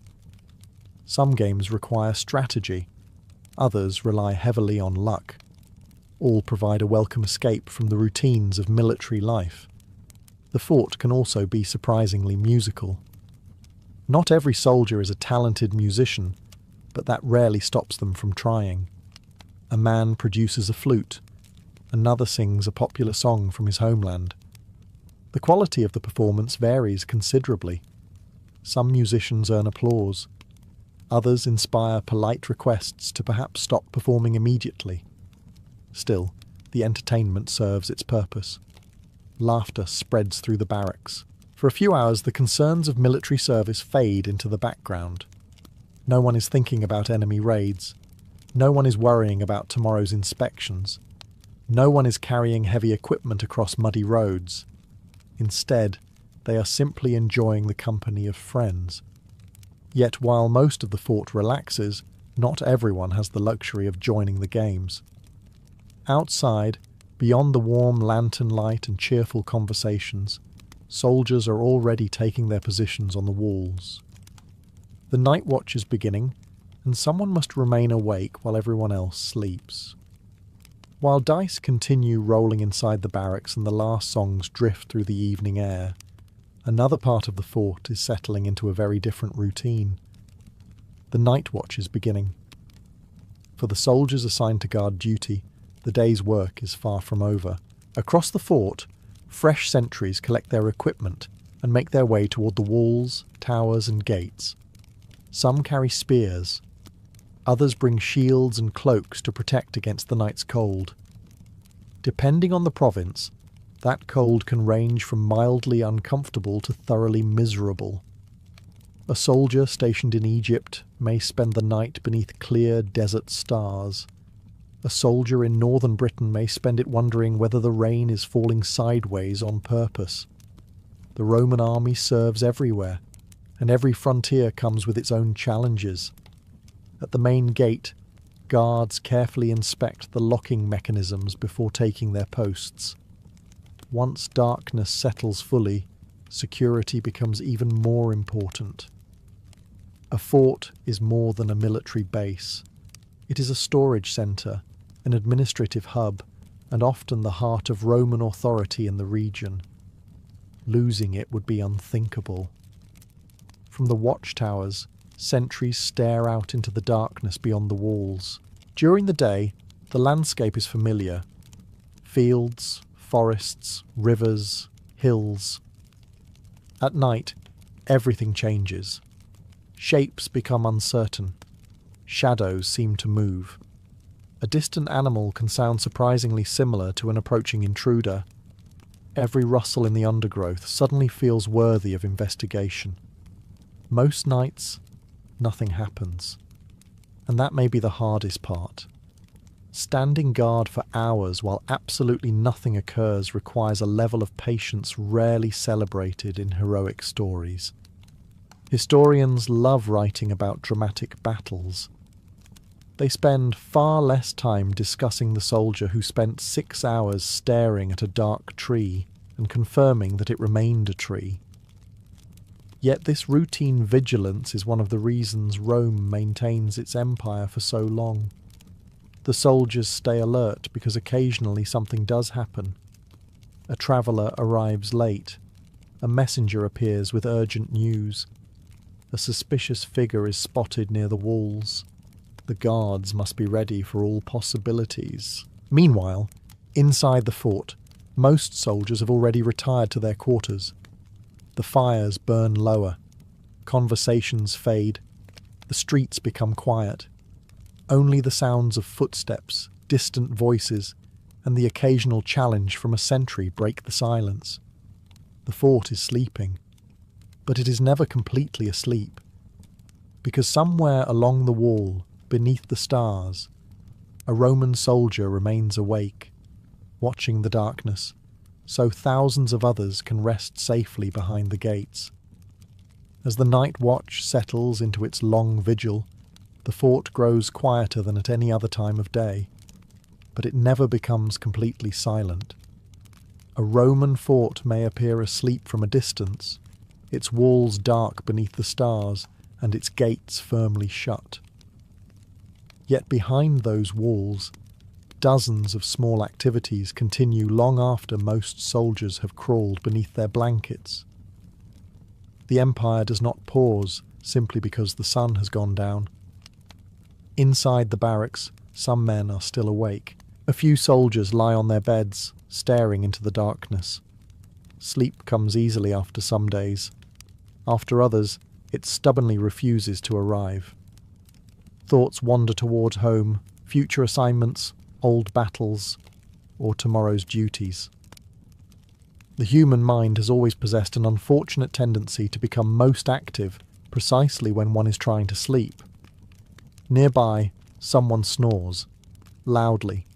Some games require strategy, others rely heavily on luck. All provide a welcome escape from the routines of military life. The fort can also be surprisingly musical. Not every soldier is a talented musician, but that rarely stops them from trying. A man produces a flute, another sings a popular song from his homeland. The quality of the performance varies considerably. Some musicians earn applause. Others inspire polite requests to perhaps stop performing immediately. Still, the entertainment serves its purpose. Laughter spreads through the barracks. For a few hours, the concerns of military service fade into the background. No one is thinking about enemy raids. No one is worrying about tomorrow's inspections. No one is carrying heavy equipment across muddy roads. Instead, they are simply enjoying the company of friends. Yet while most of the fort relaxes, not everyone has the luxury of joining the games. Outside, beyond the warm lantern light and cheerful conversations, soldiers are already taking their positions on the walls. The night watch is beginning, and someone must remain awake while everyone else sleeps. While dice continue rolling inside the barracks and the last songs drift through the evening air, another part of the fort is settling into a very different routine. The night watch is beginning. For the soldiers assigned to guard duty, the day's work is far from over. Across the fort, fresh sentries collect their equipment and make their way toward the walls, towers, and gates. Some carry spears. Others bring shields and cloaks to protect against the night's cold. Depending on the province, that cold can range from mildly uncomfortable to thoroughly miserable. A soldier stationed in Egypt may spend the night beneath clear desert stars. A soldier in northern Britain may spend it wondering whether the rain is falling sideways on purpose. The Roman army serves everywhere, and every frontier comes with its own challenges. At the main gate, guards carefully inspect the locking mechanisms before taking their posts. Once darkness settles fully, security becomes even more important. A fort is more than a military base. It is a storage centre, an administrative hub, and often the heart of Roman authority in the region. Losing it would be unthinkable. From the watchtowers, sentries stare out into the darkness beyond the walls. During the day, the landscape is familiar. Fields, forests, rivers, hills. At night, everything changes. Shapes become uncertain. Shadows seem to move. A distant animal can sound surprisingly similar to an approaching intruder. Every rustle in the undergrowth suddenly feels worthy of investigation. Most nights, nothing happens. And that may be the hardest part. Standing guard for hours while absolutely nothing occurs requires a level of patience rarely celebrated in heroic stories. Historians love writing about dramatic battles. They spend far less time discussing the soldier who spent 6 hours staring at a dark tree and confirming that it remained a tree. Yet this routine vigilance is one of the reasons Rome maintains its empire for so long. The The soldiers stay alert because occasionally something does happen. A traveller arrives late. A messenger appears with urgent news. A suspicious figure is spotted near the walls. The guards must be ready for all possibilities. Meanwhile, inside the fort, most soldiers have already retired to their quarters. The fires burn lower. Conversations fade. The streets become quiet. Only the sounds of footsteps, distant voices, and the occasional challenge from a sentry break the silence. The fort is sleeping, but it is never completely asleep, because somewhere along the wall, beneath the stars, a Roman soldier remains awake, watching the darkness, so thousands of others can rest safely behind the gates. As the night watch settles into its long vigil, the fort grows quieter than at any other time of day, but it never becomes completely silent. A Roman fort may appear asleep from a distance, its walls dark beneath the stars and its gates firmly shut. Yet behind those walls, dozens of small activities continue long after most soldiers have crawled beneath their blankets. The empire does not pause simply because the sun has gone down. Inside the barracks, some men are still awake. A few soldiers lie on their beds, staring into the darkness. Sleep comes easily after some days. After others, it stubbornly refuses to arrive. Thoughts wander toward home, future assignments, old battles, or tomorrow's duties. The human mind has always possessed an unfortunate tendency to become most active precisely when one is trying to sleep. Nearby, someone snores, loudly.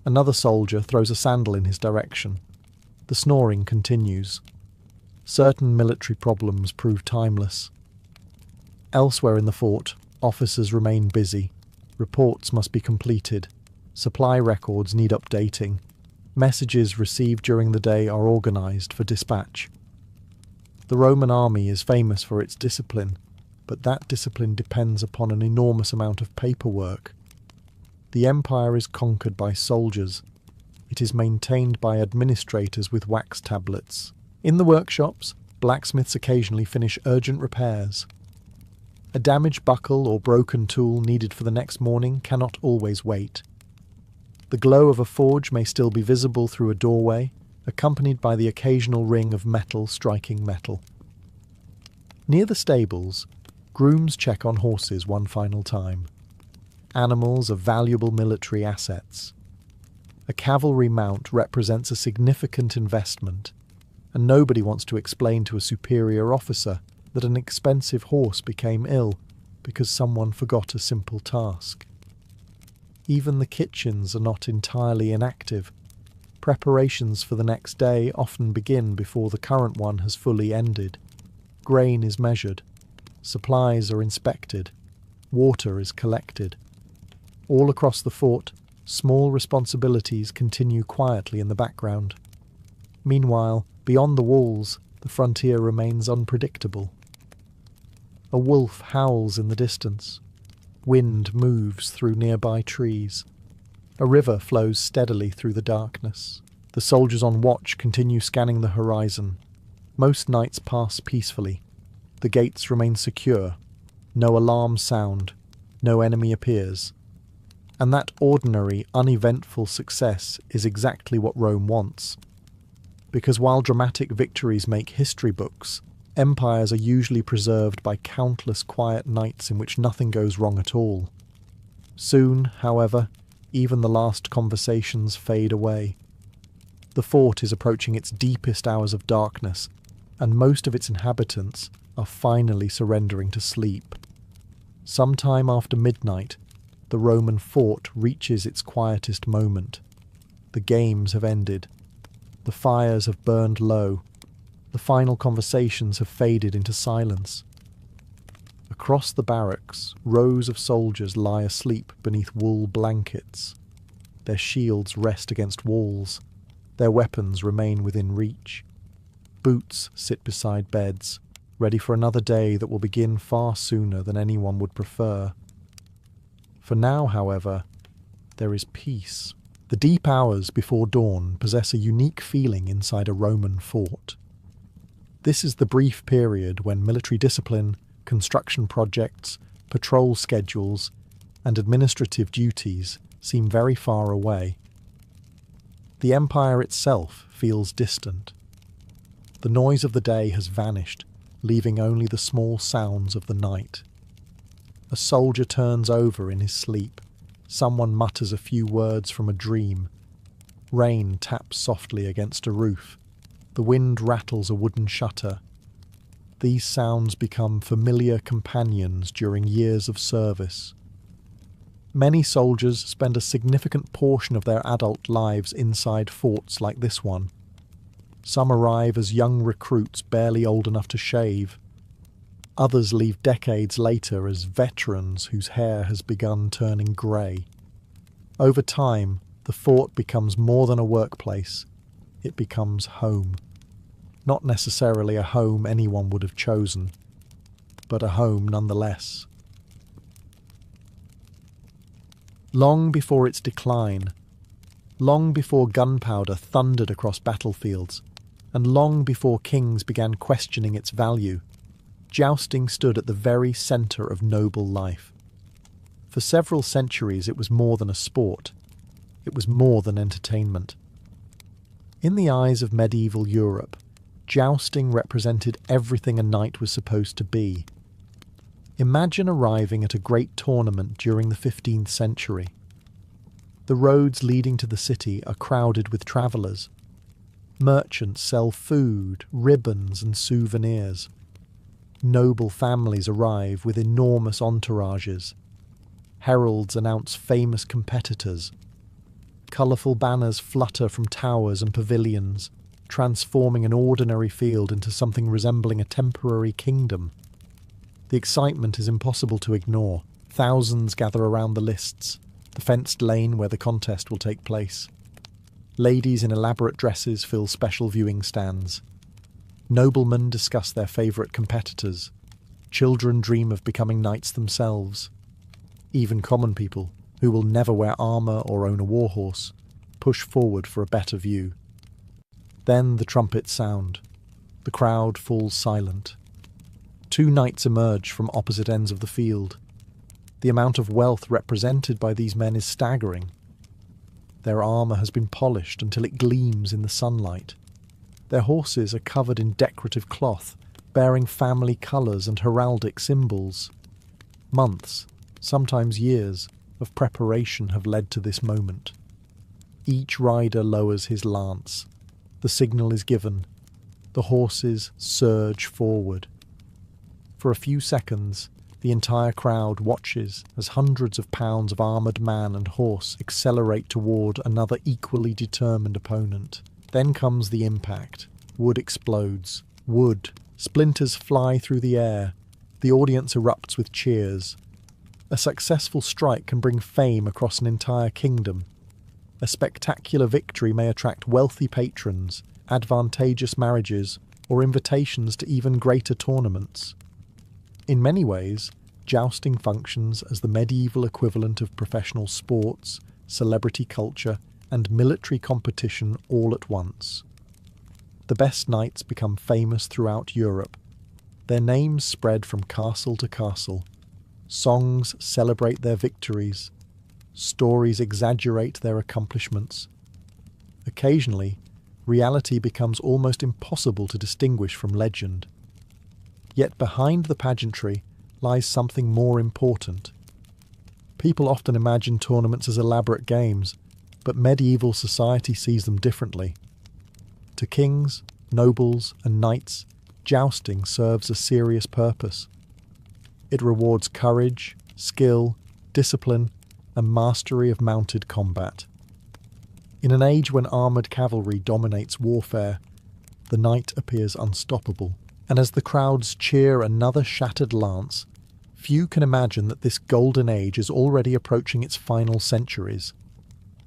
Another soldier throws a sandal in his direction. The snoring continues. Certain military problems prove timeless. Elsewhere in the fort, officers remain busy. Reports must be completed. Supply records need updating. Messages received during the day are organised for dispatch. The Roman army is famous for its discipline, but that discipline depends upon an enormous amount of paperwork. The empire is conquered by soldiers. It is maintained by administrators with wax tablets. In the workshops, blacksmiths occasionally finish urgent repairs. A damaged buckle or broken tool needed for the next morning cannot always wait. The glow of a forge may still be visible through a doorway, accompanied by the occasional ring of metal striking metal. Near the stables, grooms check on horses one final time. Animals are valuable military assets. A cavalry mount represents a significant investment, and nobody wants to explain to a superior officer that an expensive horse became ill because someone forgot a simple task. Even the kitchens are not entirely inactive. Preparations for the next day often begin before the current one has fully ended. Grain is measured. Supplies are inspected. Water is collected. All across the fort, small responsibilities continue quietly in the background. Meanwhile, beyond the walls, the frontier remains unpredictable. A wolf howls in the distance. Wind moves through nearby trees. A river flows steadily through the darkness. The soldiers on watch continue scanning the horizon. Most nights pass peacefully. The gates remain secure. No alarms sound. No enemy appears. And that ordinary, uneventful success is exactly what Rome wants. Because while dramatic victories make history books, empires are usually preserved by countless quiet nights in which nothing goes wrong at all. Soon, however, even the last conversations fade away. The fort is approaching its deepest hours of darkness, and most of its inhabitants are finally surrendering to sleep. Sometime after midnight, the Roman fort reaches its quietest moment. The games have ended. The fires have burned low. The final conversations have faded into silence. Across the barracks, rows of soldiers lie asleep beneath wool blankets. Their shields rest against walls. Their weapons remain within reach. Boots sit beside beds, ready for another day that will begin far sooner than anyone would prefer. For now, however, there is peace. The deep hours before dawn possess a unique feeling inside a Roman fort. This is the brief period when military discipline, construction projects, patrol schedules, and administrative duties seem very far away. The empire itself feels distant. The noise of the day has vanished, leaving only the small sounds of the night. A soldier turns over in his sleep. Someone mutters a few words from a dream. Rain taps softly against a roof. The wind rattles a wooden shutter. These sounds become familiar companions during years of service. Many soldiers spend a significant portion of their adult lives inside forts like this one. Some arrive as young recruits barely old enough to shave. Others leave decades later as veterans whose hair has begun turning grey. Over time, the fort becomes more than a workplace. It becomes home. Not necessarily a home anyone would have chosen, but a home nonetheless. Long before its decline, long before gunpowder thundered across battlefields, and long before kings began questioning its value, jousting stood at the very centre of noble life. For several centuries it was more than a sport. It was more than entertainment. In the eyes of medieval Europe, jousting represented everything a knight was supposed to be. Imagine arriving at a great tournament during the 15th century. The roads leading to the city are crowded with travellers. Merchants sell food, ribbons and souvenirs. Noble families arrive with enormous entourages. Heralds announce famous competitors. Colourful banners flutter from towers and pavilions, transforming an ordinary field into something resembling a temporary kingdom. The excitement is impossible to ignore. Thousands gather around the lists, the fenced lane where the contest will take place. Ladies in elaborate dresses fill special viewing stands. Noblemen discuss their favourite competitors. Children dream of becoming knights themselves. Even common people, who will never wear armour or own a warhorse, push forward for a better view. Then the trumpets sound. The crowd falls silent. Two knights emerge from opposite ends of the field. The amount of wealth represented by these men is staggering. Their armour has been polished until it gleams in the sunlight. Their horses are covered in decorative cloth, bearing family colours and heraldic symbols. Months, sometimes years, of preparation have led to this moment. Each rider lowers his lance. The signal is given. The horses surge forward. For a few seconds, the entire crowd watches as hundreds of pounds of armoured man and horse accelerate toward another equally determined opponent. Then comes the impact. Wood explodes. Wood. Splinters fly through the air. The audience erupts with cheers. A successful strike can bring fame across an entire kingdom. A spectacular victory may attract wealthy patrons, advantageous marriages, or invitations to even greater tournaments. In many ways, jousting functions as the medieval equivalent of professional sports, celebrity culture, and military competition all at once. The best knights become famous throughout Europe. Their names spread from castle to castle. Songs celebrate their victories. Stories exaggerate their accomplishments. Occasionally, reality becomes almost impossible to distinguish from legend. Yet behind the pageantry lies something more important. People often imagine tournaments as elaborate games, but medieval society sees them differently. To kings, nobles, and knights, jousting serves a serious purpose. It rewards courage, skill, discipline, and mastery of mounted combat. In an age when armoured cavalry dominates warfare, the knight appears unstoppable, and as the crowds cheer another shattered lance, few can imagine that this golden age is already approaching its final centuries.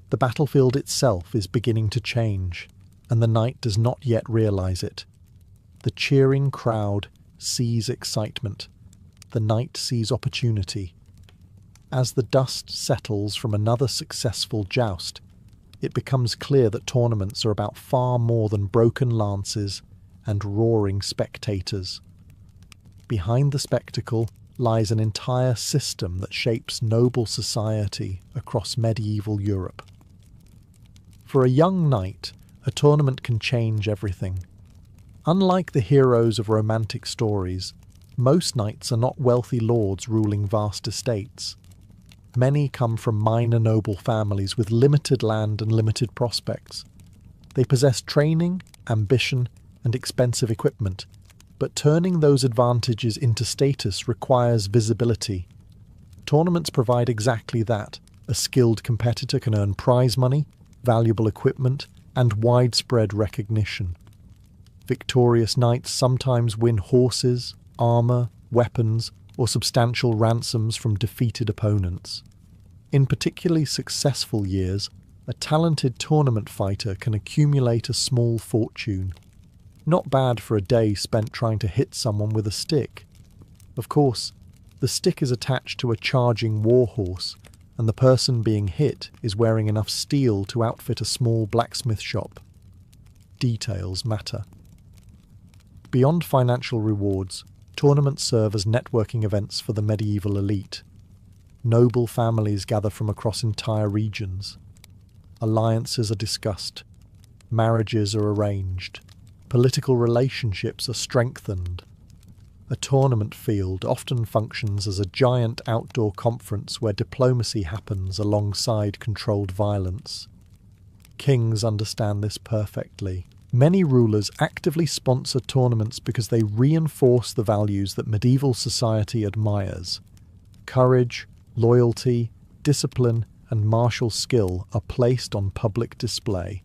The battlefield itself is beginning to change, and the knight does not yet realise it. The cheering crowd sees excitement. The knight sees opportunity. As the dust settles from another successful joust, it becomes clear that tournaments are about far more than broken lances and roaring spectators. Behind the spectacle lies an entire system that shapes noble society across medieval Europe. For a young knight, a tournament can change everything. Unlike the heroes of romantic stories, most knights are not wealthy lords ruling vast estates. Many come from minor noble families with limited land and limited prospects. They possess training, ambition, and expensive equipment, but turning those advantages into status requires visibility. Tournaments provide exactly that. A skilled competitor can earn prize money, valuable equipment, and widespread recognition. Victorious knights sometimes win horses, armour, weapons, or substantial ransoms from defeated opponents. In particularly successful years, a talented tournament fighter can accumulate a small fortune. Not bad for a day spent trying to hit someone with a stick. Of course, the stick is attached to a charging warhorse, and the person being hit is wearing enough steel to outfit a small blacksmith shop. Details matter. Beyond financial rewards, tournaments serve as networking events for the medieval elite. Noble families gather from across entire regions. Alliances are discussed. Marriages are arranged. Political relationships are strengthened. A tournament field often functions as a giant outdoor conference where diplomacy happens alongside controlled violence. Kings understand this perfectly. Many rulers actively sponsor tournaments because they reinforce the values that medieval society admires. Courage, loyalty, discipline, and martial skill are placed on public display.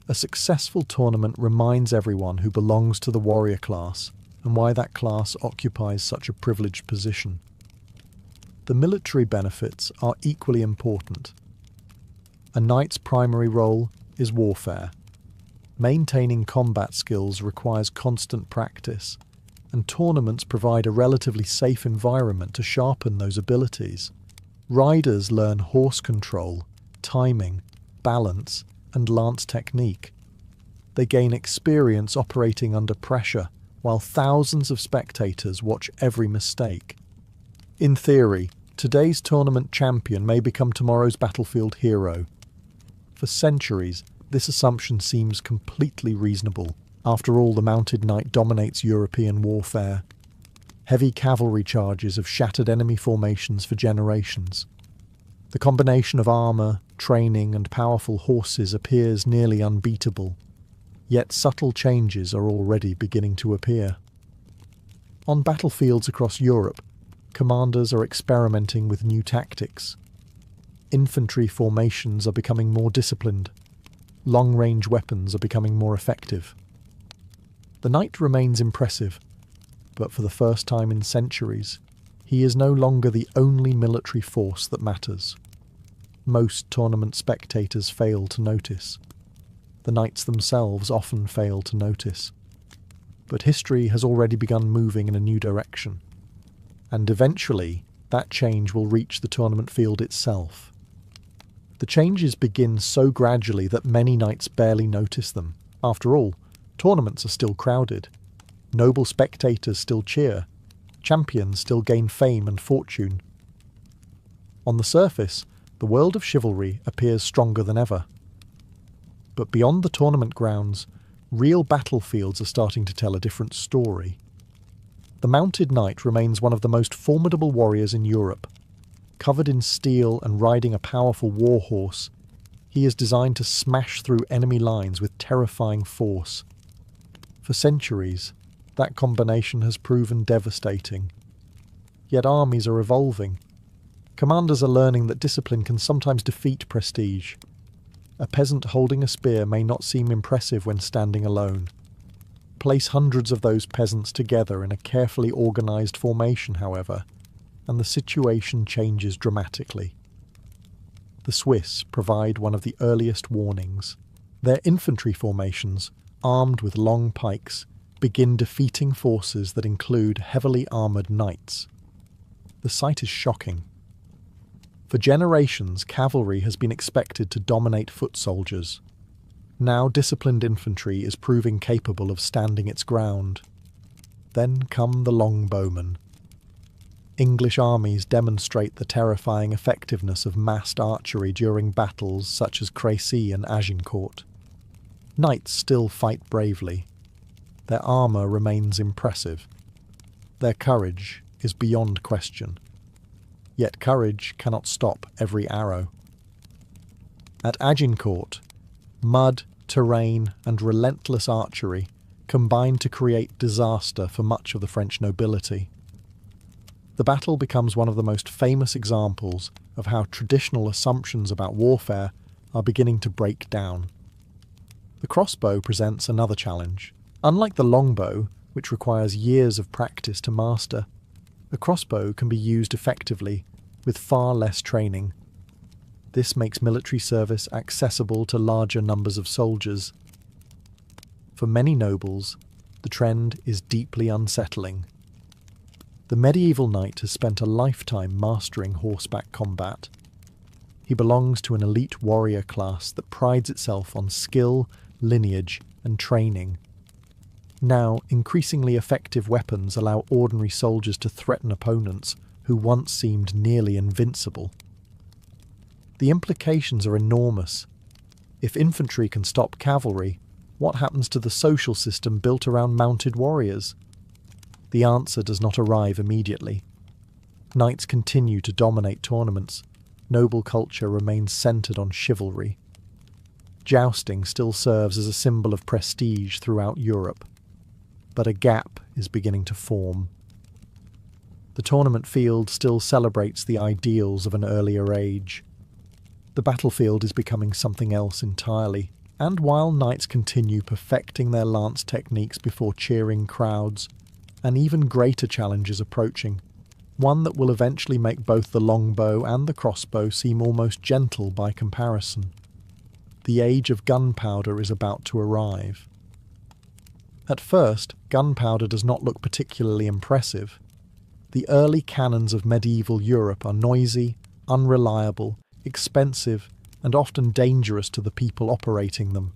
A successful tournament reminds everyone who belongs to the warrior class and why that class occupies such a privileged position. The military benefits are equally important. A knight's primary role is warfare. Maintaining combat skills requires constant practice, and tournaments provide a relatively safe environment to sharpen those abilities. Riders learn horse control, timing, balance, and lance technique. They gain experience operating under pressure, while thousands of spectators watch every mistake. In theory, today's tournament champion may become tomorrow's battlefield hero. For centuries, this assumption seems completely reasonable. After all, the mounted knight dominates European warfare. Heavy cavalry charges have shattered enemy formations for generations. The combination of armour, training, and powerful horses appears nearly unbeatable. Yet subtle changes are already beginning to appear. On battlefields across Europe, commanders are experimenting with new tactics. Infantry formations are becoming more disciplined. Long-range weapons are becoming more effective. The knight remains impressive, but for the first time in centuries, he is no longer the only military force that matters. Most tournament spectators fail to notice. The knights themselves often fail to notice. But history has already begun moving in a new direction. And eventually, that change will reach the tournament field itself. The changes begin so gradually that many knights barely notice them. After all, tournaments are still crowded. Noble spectators still cheer. Champions still gain fame and fortune. On the surface, the world of chivalry appears stronger than ever. But beyond the tournament grounds, real battlefields are starting to tell a different story. The mounted knight remains one of the most formidable warriors in Europe. Covered in steel and riding a powerful warhorse, he is designed to smash through enemy lines with terrifying force. For centuries, that combination has proven devastating. Yet armies are evolving. Commanders are learning that discipline can sometimes defeat prestige. A peasant holding a spear may not seem impressive when standing alone. Place hundreds of those peasants together in a carefully organised formation, however, and the situation changes dramatically. The Swiss provide one of the earliest warnings. Their infantry formations, armed with long pikes, begin defeating forces that include heavily armoured knights. The sight is shocking. For generations, cavalry has been expected to dominate foot soldiers. Now disciplined infantry is proving capable of standing its ground. Then come the longbowmen. English armies demonstrate the terrifying effectiveness of massed archery during battles such as Crécy and Agincourt. Knights still fight bravely. Their armour remains impressive. Their courage is beyond question. Yet courage cannot stop every arrow. At Agincourt, mud, terrain, and relentless archery combined to create disaster for much of the French nobility. The battle becomes one of the most famous examples of how traditional assumptions about warfare are beginning to break down. The crossbow presents another challenge. Unlike the longbow, which requires years of practice to master, a crossbow can be used effectively with far less training. This makes military service accessible to larger numbers of soldiers. For many nobles, the trend is deeply unsettling. The medieval knight has spent a lifetime mastering horseback combat. He belongs to an elite warrior class that prides itself on skill, lineage, and training. Now, increasingly effective weapons allow ordinary soldiers to threaten opponents who once seemed nearly invincible. The implications are enormous. If infantry can stop cavalry, what happens to the social system built around mounted warriors? The answer does not arrive immediately. Knights continue to dominate tournaments. Noble culture remains centred on chivalry. Jousting still serves as a symbol of prestige throughout Europe. But a gap is beginning to form. The tournament field still celebrates the ideals of an earlier age. The battlefield is becoming something else entirely, and while knights continue perfecting their lance techniques before cheering crowds, an even greater challenge is approaching, one that will eventually make both the longbow and the crossbow seem almost gentle by comparison. The age of gunpowder is about to arrive. At first, gunpowder does not look particularly impressive. The early cannons of medieval Europe are noisy, unreliable, expensive, and often dangerous to the people operating them.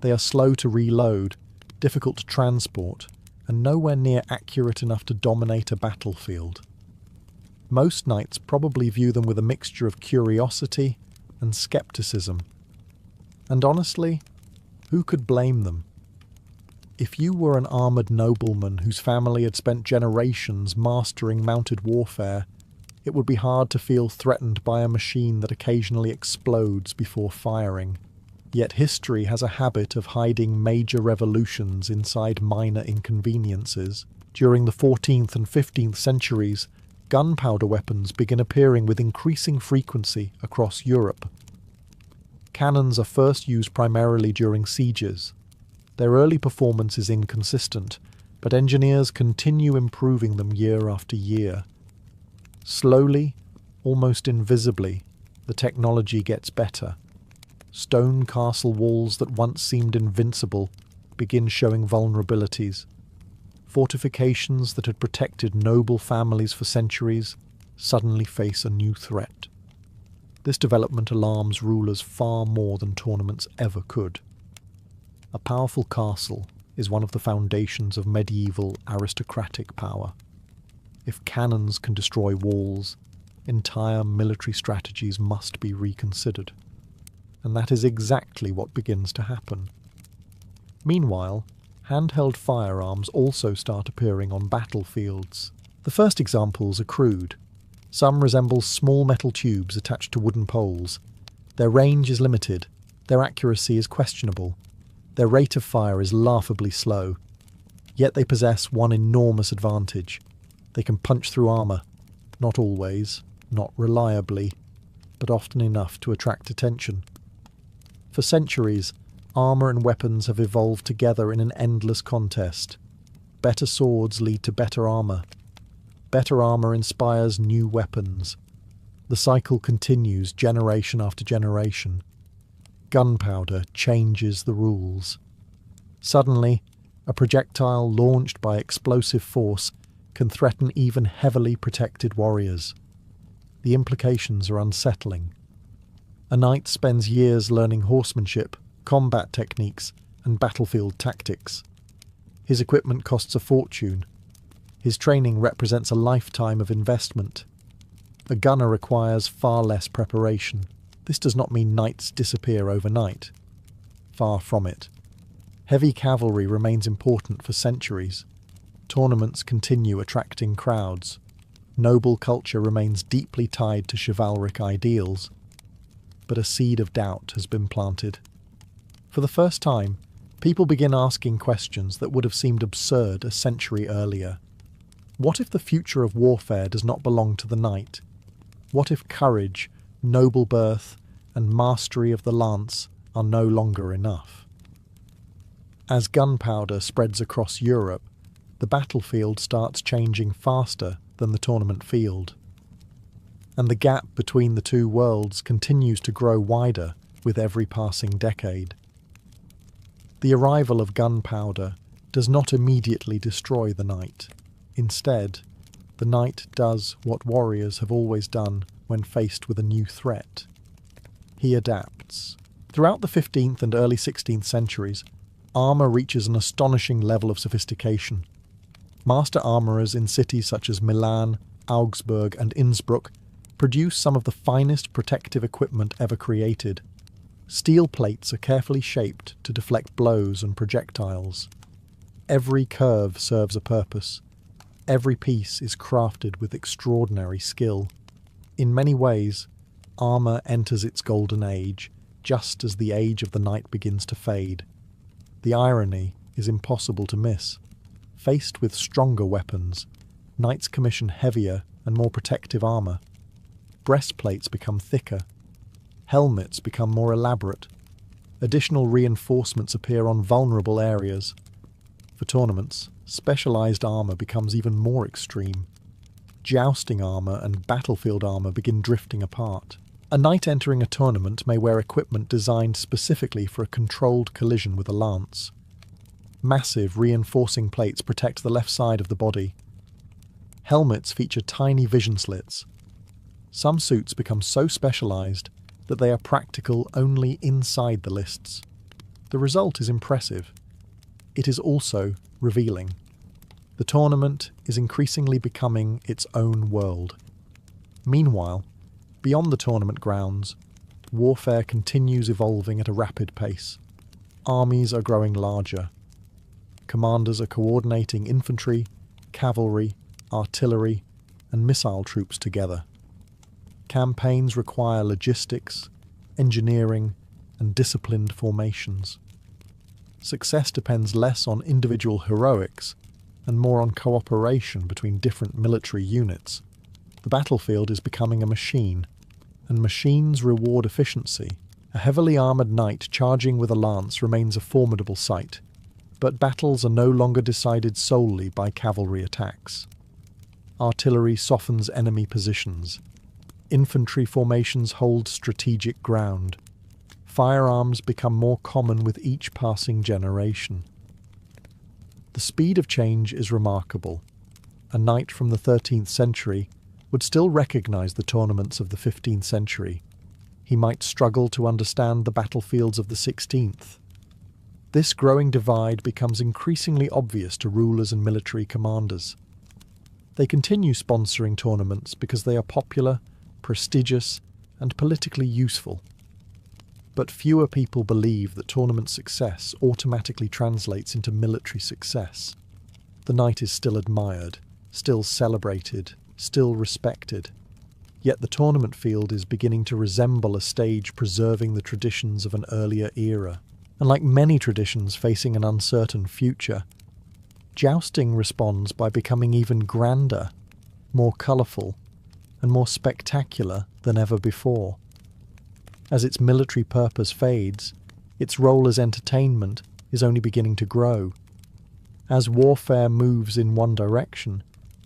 They are slow to reload, difficult to transport, and nowhere near accurate enough to dominate a battlefield. Most knights probably view them with a mixture of curiosity and skepticism. And honestly, who could blame them? If you were an armoured nobleman whose family had spent generations mastering mounted warfare, it would be hard to feel threatened by a machine that occasionally explodes before firing. Yet history has a habit of hiding major revolutions inside minor inconveniences. During the 14th and 15th centuries, gunpowder weapons begin appearing with increasing frequency across Europe. Cannons are first used primarily during sieges. Their early performance is inconsistent, but engineers continue improving them year after year. Slowly, almost invisibly, the technology gets better. Stone castle walls that once seemed invincible begin showing vulnerabilities. Fortifications that had protected noble families for centuries suddenly face a new threat. This development alarms rulers far more than tournaments ever could. A powerful castle is one of the foundations of medieval aristocratic power. If cannons can destroy walls, entire military strategies must be reconsidered. And that is exactly what begins to happen. Meanwhile, handheld firearms also start appearing on battlefields. The first examples are crude. Some resemble small metal tubes attached to wooden poles. Their range is limited, their accuracy is questionable, their rate of fire is laughably slow. Yet they possess one enormous advantage. They can punch through armour, not always, not reliably, but often enough to attract attention. For centuries, armour and weapons have evolved together in an endless contest. Better swords lead to better armour. Better armour inspires new weapons. The cycle continues generation after generation. Gunpowder changes the rules. Suddenly, a projectile launched by explosive force can threaten even heavily protected warriors. the implications are unsettling. A knight spends years learning horsemanship, combat techniques, and battlefield tactics. His equipment costs a fortune. His training represents a lifetime of investment. A gunner requires far less preparation. This does not mean knights disappear overnight. Far from it. Heavy cavalry remains important for centuries. Tournaments continue attracting crowds. Noble culture remains deeply tied to chivalric ideals. But a seed of doubt has been planted. For the first time, people begin asking questions that would have seemed absurd a century earlier. What if the future of warfare does not belong to the knight? What if courage, noble birth, and mastery of the lance are no longer enough? As gunpowder spreads across Europe, the battlefield starts changing faster than the tournament field. And the gap between the two worlds continues to grow wider with every passing decade. The arrival of gunpowder does not immediately destroy the knight. Instead, the knight does what warriors have always done when faced with a new threat. He adapts. Throughout the 15th and early 16th centuries, armour reaches an astonishing level of sophistication. Master armourers in cities such as Milan, Augsburg, and Innsbruck produce some of the finest protective equipment ever created. Steel plates are carefully shaped to deflect blows and projectiles. Every curve serves a purpose. Every piece is crafted with extraordinary skill. In many ways, armour enters its golden age, just as the age of the knight begins to fade. The irony is impossible to miss. Faced with stronger weapons, knights commission heavier and more protective armour. Breastplates become thicker. Helmets become more elaborate. Additional reinforcements appear on vulnerable areas. For tournaments, specialised armour becomes even more extreme. Jousting armour and battlefield armour begin drifting apart. A knight entering a tournament may wear equipment designed specifically for a controlled collision with a lance. Massive reinforcing plates protect the left side of the body. Helmets feature tiny vision slits. Some suits become so specialised that they are practical only inside the lists. The result is impressive. It is also revealing. The tournament is increasingly becoming its own world. Meanwhile, beyond the tournament grounds, warfare continues evolving at a rapid pace. Armies are growing larger. Commanders are coordinating infantry, cavalry, artillery, and missile troops together. Campaigns require logistics, engineering, and disciplined formations. Success depends less on individual heroics and more on cooperation between different military units. The battlefield is becoming a machine, and machines reward efficiency. A heavily armoured knight charging with a lance remains a formidable sight, but battles are no longer decided solely by cavalry attacks. Artillery softens enemy positions. Infantry formations hold strategic ground. Firearms become more common with each passing generation. The speed of change is remarkable. A knight from the 13th century would still recognise the tournaments of the 15th century. He might struggle to understand the battlefields of the 16th. This growing divide becomes increasingly obvious to rulers and military commanders. They continue sponsoring tournaments because they are popular, prestigious, and politically useful. But fewer people believe that tournament success automatically translates into military success. The knight is still admired, still celebrated, still respected. Yet the tournament field is beginning to resemble a stage preserving the traditions of an earlier era. And like many traditions facing an uncertain future, jousting responds by becoming even grander, more colourful, and more spectacular than ever before. As its military purpose fades, its role as entertainment is only beginning to grow. As warfare moves in one direction,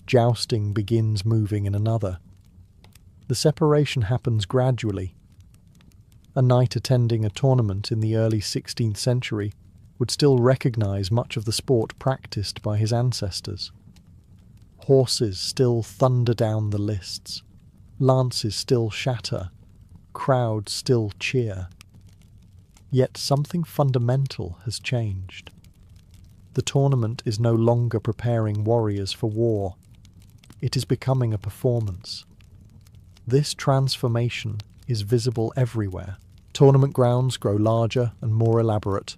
jousting begins moving in another. The separation happens gradually. A knight attending a tournament in the early 16th century would still recognise much of the sport practised by his ancestors. Horses still thunder down the lists. Lances still shatter, crowds still cheer. Yet something fundamental has changed. The tournament is no longer preparing warriors for war. It is becoming a performance. This transformation is visible everywhere. Tournament grounds grow larger and more elaborate.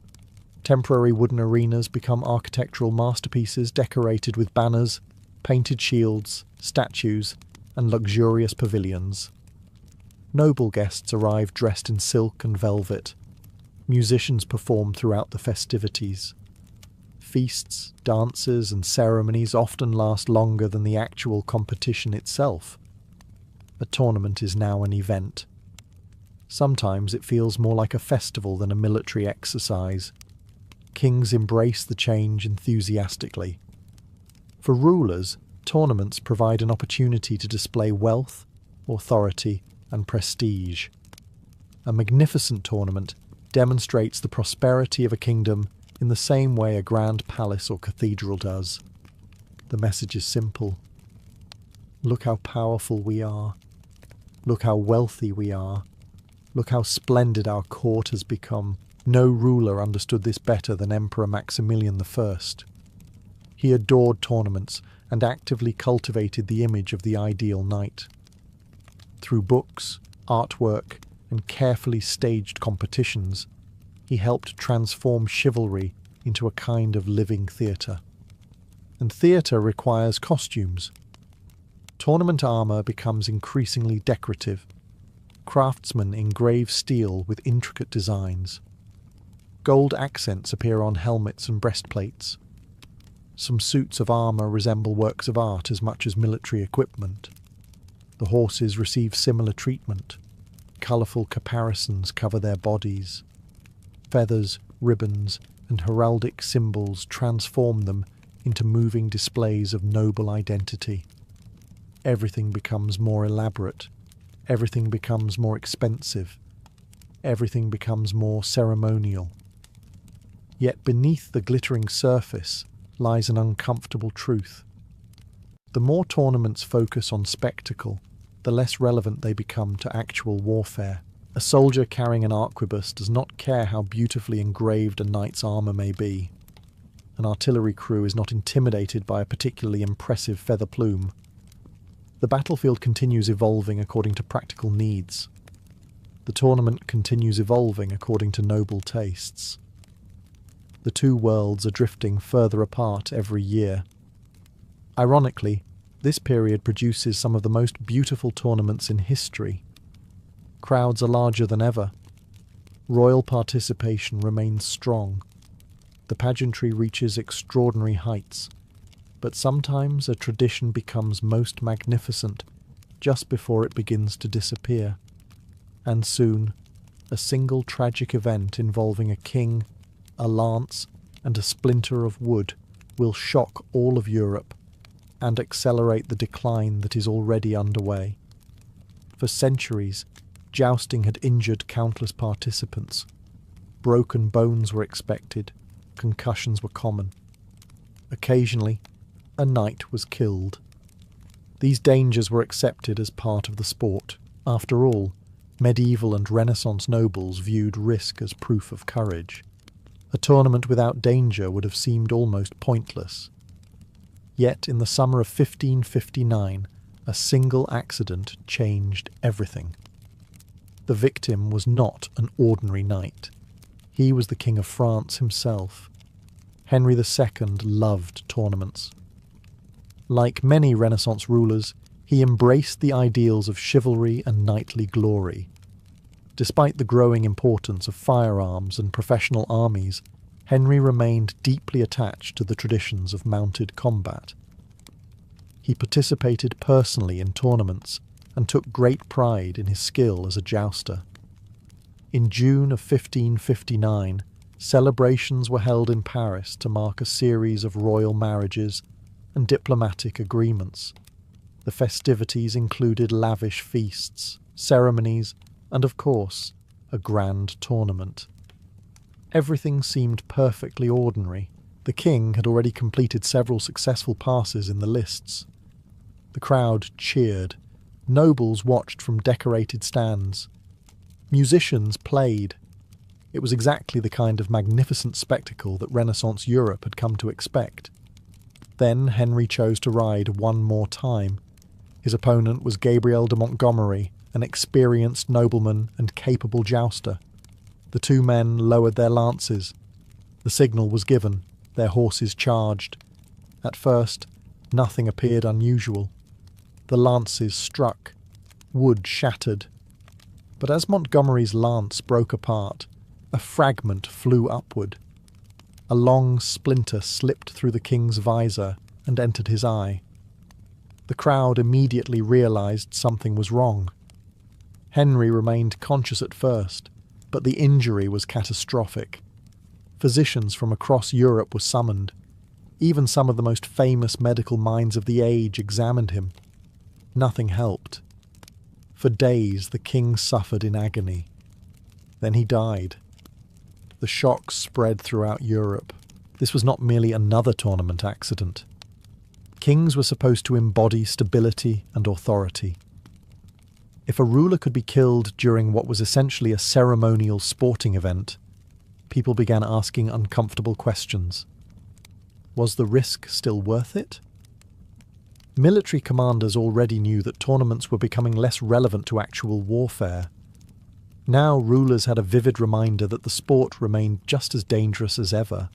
Temporary wooden arenas become architectural masterpieces decorated with banners, painted shields, statues, and luxurious pavilions. Noble guests arrive dressed in silk and velvet. Musicians perform throughout the festivities. Feasts, dances, and ceremonies often last longer than the actual competition itself. A tournament is now an event. Sometimes it feels more like a festival than a military exercise. Kings embrace the change enthusiastically. For rulers, tournaments provide an opportunity to display wealth, authority, and prestige. A magnificent tournament demonstrates the prosperity of a kingdom in the same way a grand palace or cathedral does. The message is simple. Look how powerful we are. Look how wealthy we are. Look how splendid our court has become. No ruler understood this better than Emperor Maximilian I. He adored tournaments and actively cultivated the image of the ideal knight. Through books, artwork, and carefully staged competitions, he helped transform chivalry into a kind of living theatre. And theatre requires costumes. Tournament armour becomes increasingly decorative. Craftsmen engrave steel with intricate designs. Gold accents appear on helmets and breastplates. Some suits of armour resemble works of art as much as military equipment. The horses receive similar treatment. Colourful caparisons cover their bodies. Feathers, ribbons, and heraldic symbols transform them into moving displays of noble identity. Everything becomes more elaborate. Everything becomes more expensive. Everything becomes more ceremonial. Yet beneath the glittering surface lies an uncomfortable truth. The more tournaments focus on spectacle, the less relevant they become to actual warfare. A soldier carrying an arquebus does not care how beautifully engraved a knight's armour may be. An artillery crew is not intimidated by a particularly impressive feather plume. The battlefield continues evolving according to practical needs. The tournament continues evolving according to noble tastes. The two worlds are drifting further apart every year. Ironically, this period produces some of the most beautiful tournaments in history. Crowds are larger than ever. Royal participation remains strong. The pageantry reaches extraordinary heights. But sometimes a tradition becomes most magnificent just before it begins to disappear. And soon, a single tragic event involving a king, a lance, and a splinter of wood will shock all of Europe and accelerate the decline that is already underway. For centuries, jousting had injured countless participants. Broken bones were expected, concussions were common. Occasionally, a knight was killed. These dangers were accepted as part of the sport. After all, medieval and Renaissance nobles viewed risk as proof of courage. A tournament without danger would have seemed almost pointless. Yet in the summer of 1559, a single accident changed everything. The victim was not an ordinary knight. He was the King of France himself. Henry II loved tournaments. Like many Renaissance rulers, he embraced the ideals of chivalry and knightly glory. Despite the growing importance of firearms and professional armies, Henry remained deeply attached to the traditions of mounted combat. He participated personally in tournaments and took great pride in his skill as a jouster. In June of 1559, celebrations were held in Paris to mark a series of royal marriages and diplomatic agreements. The festivities included lavish feasts, ceremonies, and of course, a grand tournament. Everything seemed perfectly ordinary. The king had already completed several successful passes in the lists. The crowd cheered, Nobles watched from decorated stands. Musicians played. It was exactly the kind of magnificent spectacle that Renaissance Europe had come to expect. Then Henry chose to ride one more time. His opponent was Gabriel de Montgomery, an experienced nobleman and capable jouster. The two men lowered their lances. The signal was given. Their horses charged. At first, nothing appeared unusual. The lances struck. Wood shattered. But as Montgomery's lance broke apart, a fragment flew upward. A long splinter slipped through the king's visor and entered his eye. The crowd immediately realized something was wrong. Henry remained conscious at first, but the injury was catastrophic. Physicians from across Europe were summoned. Even some of the most famous medical minds of the age examined him. Nothing helped. For days the king suffered in agony. Then he died. The shock spread throughout Europe. This was not merely another tournament accident. Kings were supposed to embody stability and authority. If a ruler could be killed during what was essentially a ceremonial sporting event, people began asking uncomfortable questions. Was the risk still worth it? Military commanders already knew that tournaments were becoming less relevant to actual warfare. Now rulers had a vivid reminder that the sport remained just as dangerous as ever.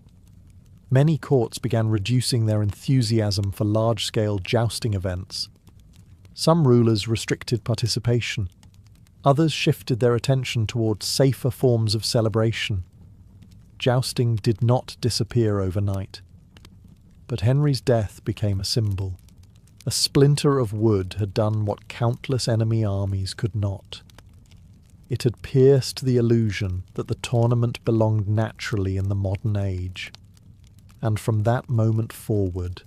Many courts began reducing their enthusiasm for large-scale jousting events. Some rulers restricted participation. Others shifted their attention towards safer forms of celebration. Jousting did not disappear overnight. But Henry's death became a symbol. A splinter of wood had done what countless enemy armies could not. It had pierced the illusion that the tournament belonged naturally in the modern age. And from that moment forward,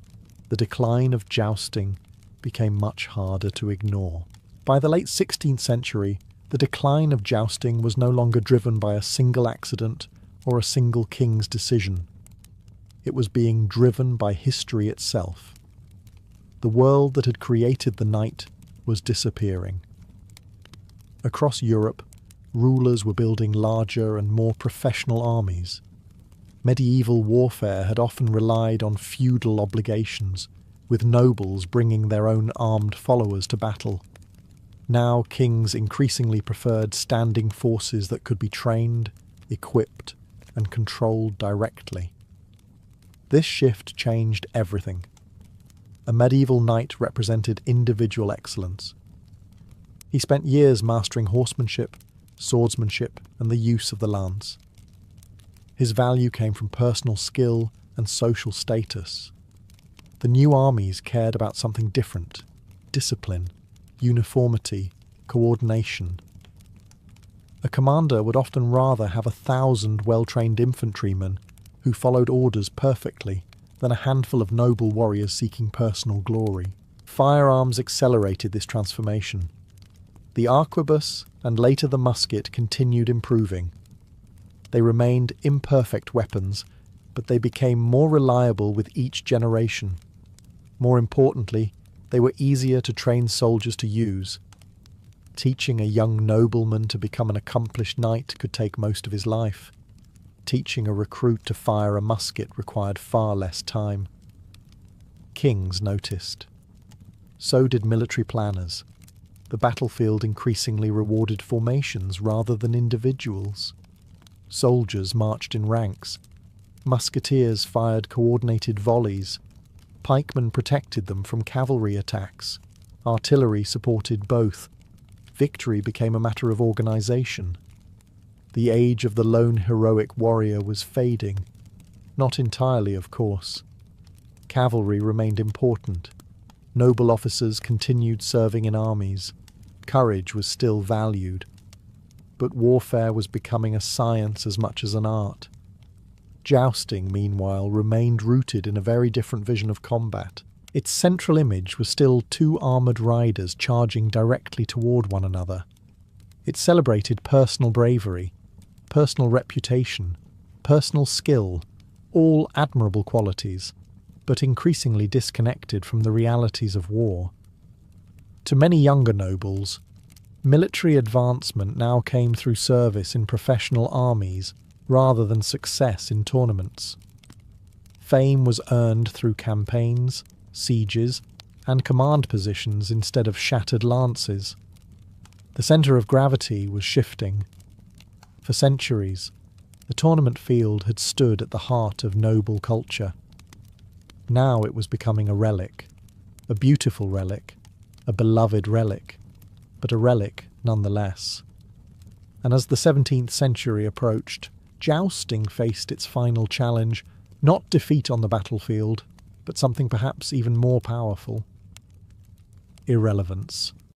the decline of jousting became much harder to ignore. By the late 16th century, the decline of jousting was no longer driven by a single accident or a single king's decision. It was being driven by history itself. The world that had created the knight was disappearing. Across Europe, rulers were building larger and more professional armies. Medieval warfare had often relied on feudal obligations, with nobles bringing their own armed followers to battle. Now kings increasingly preferred standing forces that could be trained, equipped, and controlled directly. This shift changed everything. A medieval knight represented individual excellence. He spent years mastering horsemanship, swordsmanship, and the use of the lance. His value came from personal skill and social status. The new armies cared about something different: discipline, uniformity, coordination. A commander would often rather have 1,000 well-trained infantrymen who followed orders perfectly than a handful of noble warriors seeking personal glory. Firearms accelerated this transformation. The arquebus and later the musket continued improving. They remained imperfect weapons, but they became more reliable with each generation. More importantly, they were easier to train soldiers to use. Teaching a young nobleman to become an accomplished knight could take most of his life. Teaching a recruit to fire a musket required far less time. Kings noticed. So did military planners. The battlefield increasingly rewarded formations rather than individuals. Soldiers marched in ranks. Musketeers fired coordinated volleys. Pikemen protected them from cavalry attacks. Artillery supported both. Victory became a matter of organization. The age of the lone heroic warrior was fading. Not entirely, of course. Cavalry remained important. Noble officers continued serving in armies. Courage was still valued. But warfare was becoming a science as much as an art. Jousting, meanwhile, remained rooted in a very different vision of combat. Its central image was still two armoured riders charging directly toward one another. It celebrated personal bravery, personal reputation, personal skill, all admirable qualities, but increasingly disconnected from the realities of war. To many younger nobles, military advancement now came through service in professional armies rather than success in tournaments. Fame was earned through campaigns, sieges, and command positions instead of shattered lances. The centre of gravity was shifting. For centuries, the tournament field had stood at the heart of noble culture. Now it was becoming a relic, a beautiful relic, a beloved relic, but a relic nonetheless. And as the 17th century approached, jousting faced its final challenge, not defeat on the battlefield, but something perhaps even more powerful: irrelevance.